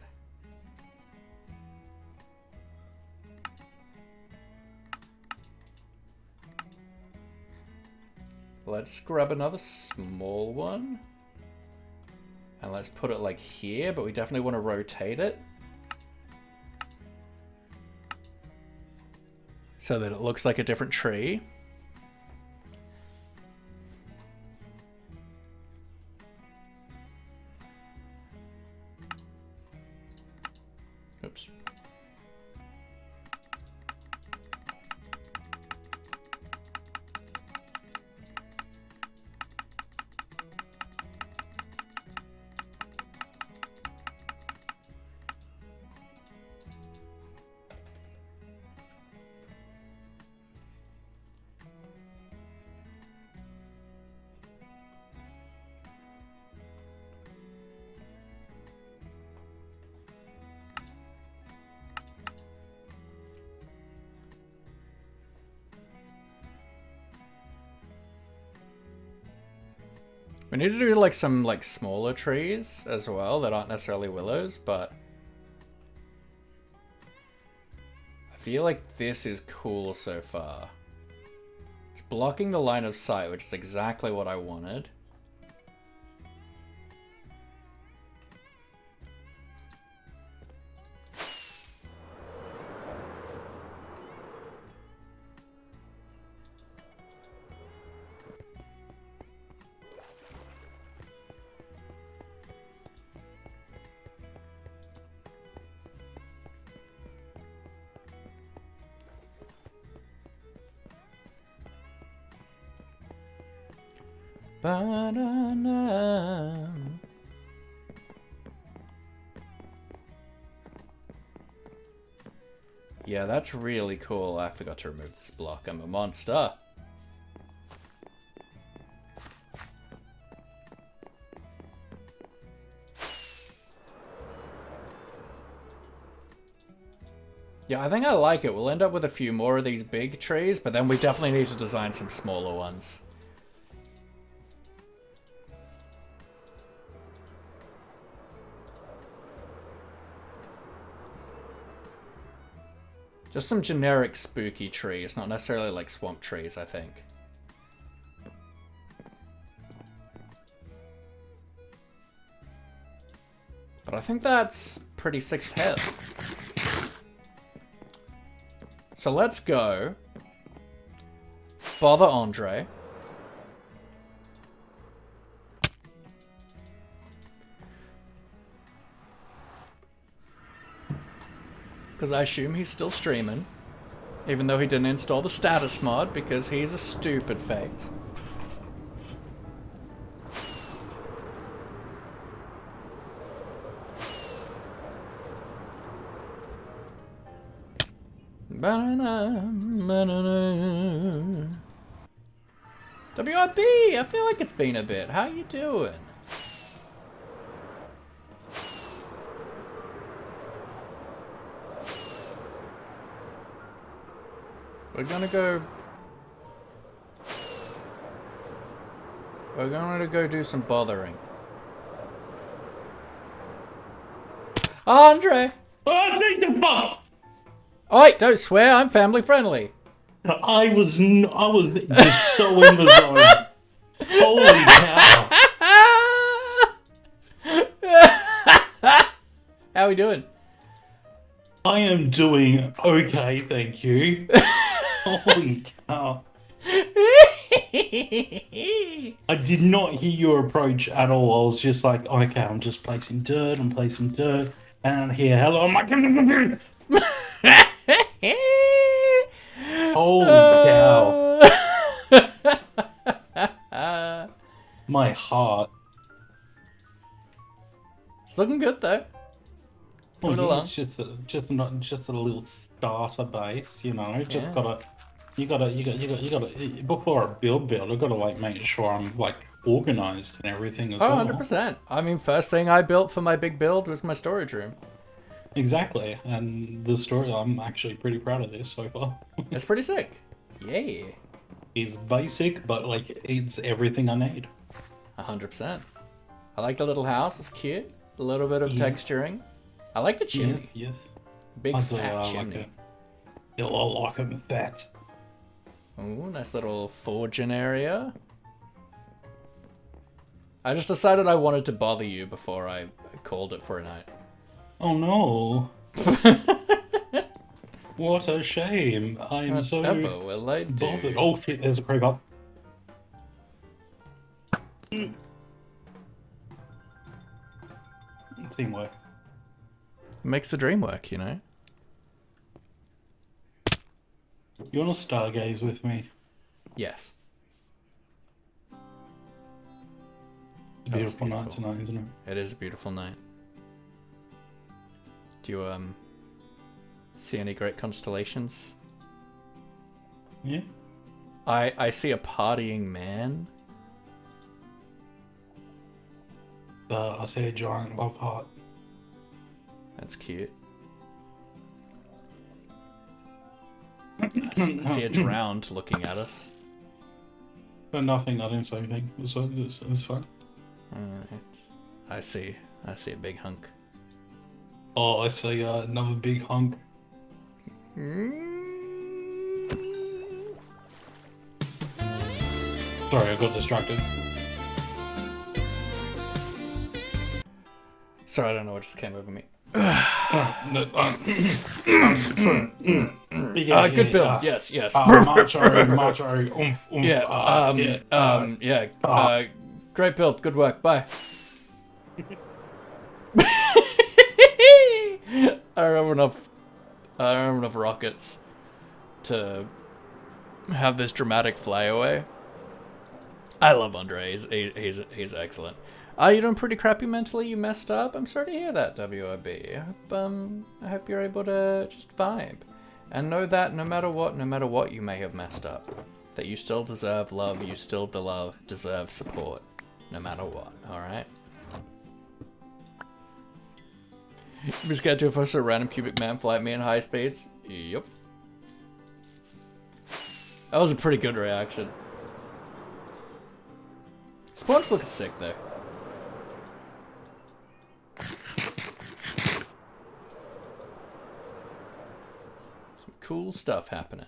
Let's grab another small one. And let's put it like here, but we definitely want to rotate it. So that it looks like a different tree. Oops. We need to do like some like smaller trees as well that aren't necessarily willows, but I feel like this is cool so far. It's blocking the line of sight, which is exactly what I wanted. Banana. Yeah, that's really cool. I forgot to remove this block. I'm a monster. Yeah, I think I like it. We'll end up with a few more of these big trees, but then we definitely need to design some smaller ones. Just some generic spooky trees, not necessarily like swamp trees, I think. But I think that's pretty sick as hell. So let's go bother Andre. Because I assume he's still streaming. Even though he didn't install the status mod because he's a stupid face. WRB, I feel like it's been a bit. How you doing? We're gonna go do some bothering. Andre! Oh, take the fuck! Oi, don't swear, I'm family friendly. I was just so in the zone. Holy cow. How we doing? I am doing okay, thank you. Holy cow. I did not hear your approach at all. I was just like, okay, I'm just placing dirt, I'm placing dirt. And here, hello, I'm like, holy cow. My heart. It's looking good though. Well, Moving along. it's just a little starter base, you know. Just Yeah. you gotta before I build, I gotta like make sure I'm like organized and everything as Oh, well. 100%. I mean, first thing I built for my big build was my storage room. Exactly, and the story, I'm actually pretty proud of this so far. It's pretty sick. Yeah. It's basic, but like it's everything I need. 100%. I like the little house. It's cute. A little bit of texturing. I like the chimney. Yes. Big I do, fat I like chimney. it. Yeah, I like it fat. Ooh, nice little forging area. I just decided I wanted to bother you before I called it for a night. Oh no. What a shame. I'm so Whatever will I do? bothered. Oh shit, there's a creeper. Teamwork. Makes the dream work, you know? You wanna stargaze with me? Yes. It's a beautiful night tonight, isn't it? It is a beautiful night. Do you, see any great constellations? Yeah. I see a partying man. I see a giant love heart. That's cute. I see a drowned looking at us. But nothing, I didn't say anything. It's fine. I see a big hunk. Oh, I see another big hunk. Sorry, I got distracted. Sorry, I don't know what just came over me. Good build. Yes. Macho, oomph, Great build. Good work. Bye. I don't have enough rockets to have this dramatic flyaway. I love Andre. He's excellent. You're doing pretty crappy mentally. You messed up. I'm sorry to hear that, WRB. I hope you're able to just vibe and know that no matter what you may have messed up, that you still deserve love. You still deserve support, no matter what. All right. You just get to first a random cubic man fly at me in high speeds. Yep. That was a pretty good reaction. Spawn's looking sick though. Some cool stuff happening.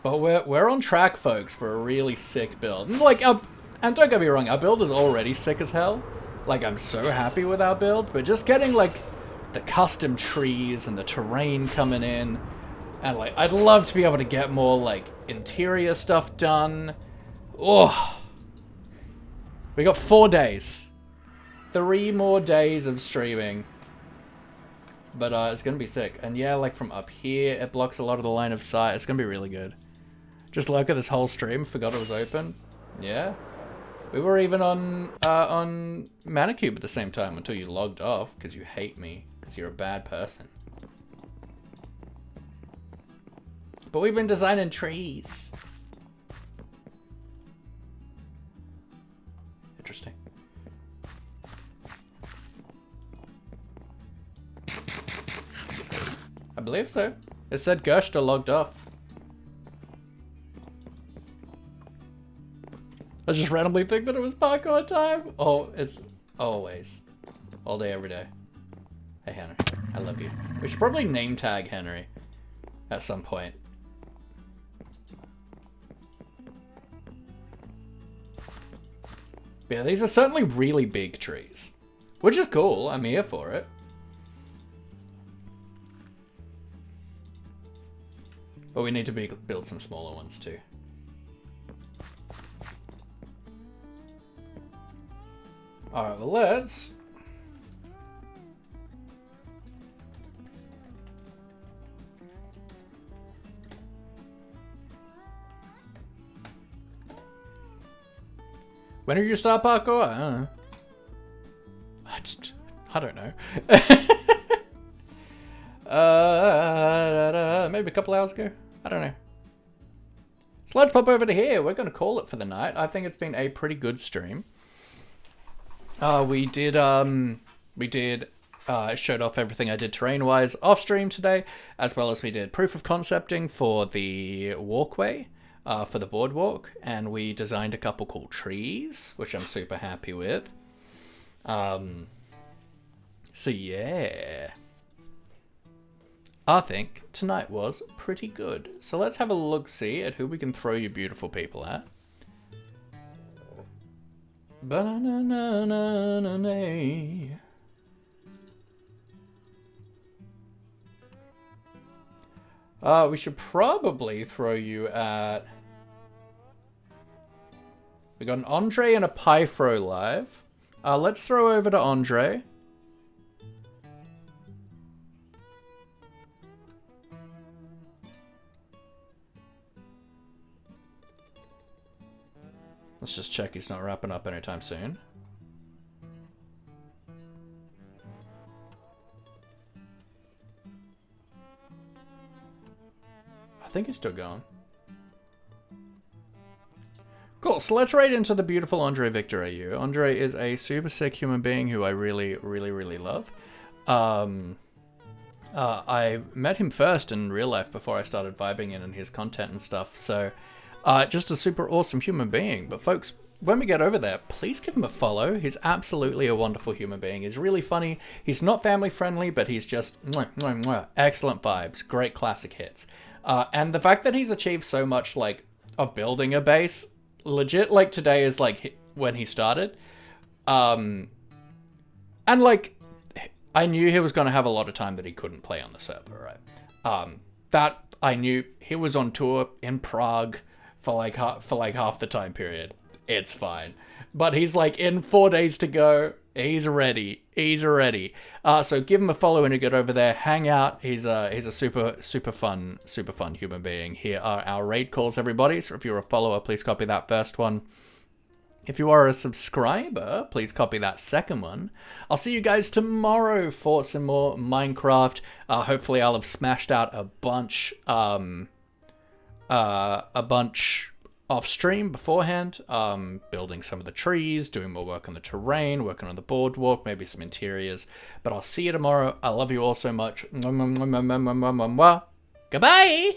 But we're on track, folks, for a really sick build. And don't get me wrong, our build is already sick as hell. Like, I'm so happy with our build, but just getting, like, the custom trees and the terrain coming in, and, like, I'd love to be able to get more, like, interior stuff done. Oh. We got 4 days. 3 more days of streaming. But, it's gonna be sick. And yeah, like, from up here, it blocks a lot of the line of sight. It's gonna be really good. Just look at this whole stream, forgot it was open. Yeah. We were even on Manicube at the same time until you logged off because you hate me because you're a bad person. But we've been designing trees. Interesting. I believe so. It said Gershter logged off. I just randomly think that it was parkour time. Oh, it's always. All day, every day. Hey, Henry. I love you. We should probably name tag Henry at some point. Yeah, these are certainly really big trees. Which is cool. I'm here for it. But we need to build some smaller ones too. Alright, well let's... When are you start parkour? I don't know. Maybe a couple hours ago? I don't know. So let's pop over to here. We're going to call it for the night. I think it's been a pretty good stream. We did showed off everything I did terrain-wise off stream today, as well as we did proof of concepting for the walkway, for the boardwalk, and we designed a couple cool trees, which I'm super happy with. So yeah. I think tonight was pretty good. So let's have a look-see at who we can throw you beautiful people at. We should probably throw you at... We got an Andre and a Pyfro live. Let's throw over to Andre. Let's just check he's not wrapping up anytime soon. I think he's still going. Cool, so let's raid into the beautiful Andre Victor AU. Andre is a super sick human being who I really, really, really love. I met him first in real life before I started vibing in his content and stuff, so Just a super awesome human being. But folks, when we get over there, please give him a follow. He's absolutely a wonderful human being. He's really funny. He's not family friendly, but he's just excellent vibes. Great classic hits. And the fact that he's achieved so much, like, of building a base, legit, like, today is, like, when he started. And, like, I knew he was going to have a lot of time that he couldn't play on the server, right? That I knew. He was on tour in Prague for like half the time period. It's fine. But he's like, in 4 days to go, he's ready. He's ready. So give him a follow when you get over there. Hang out. He's a super fun human being. Here are our raid calls, everybody. So if you're a follower, please copy that first one. If you are a subscriber, please copy that second one. I'll see you guys tomorrow for some more Minecraft. Hopefully I'll have smashed out a bunch off stream beforehand. Building some of the trees, doing more work on the terrain, working on the boardwalk, maybe some interiors. But I'll see you tomorrow. I love you all so much. Goodbye!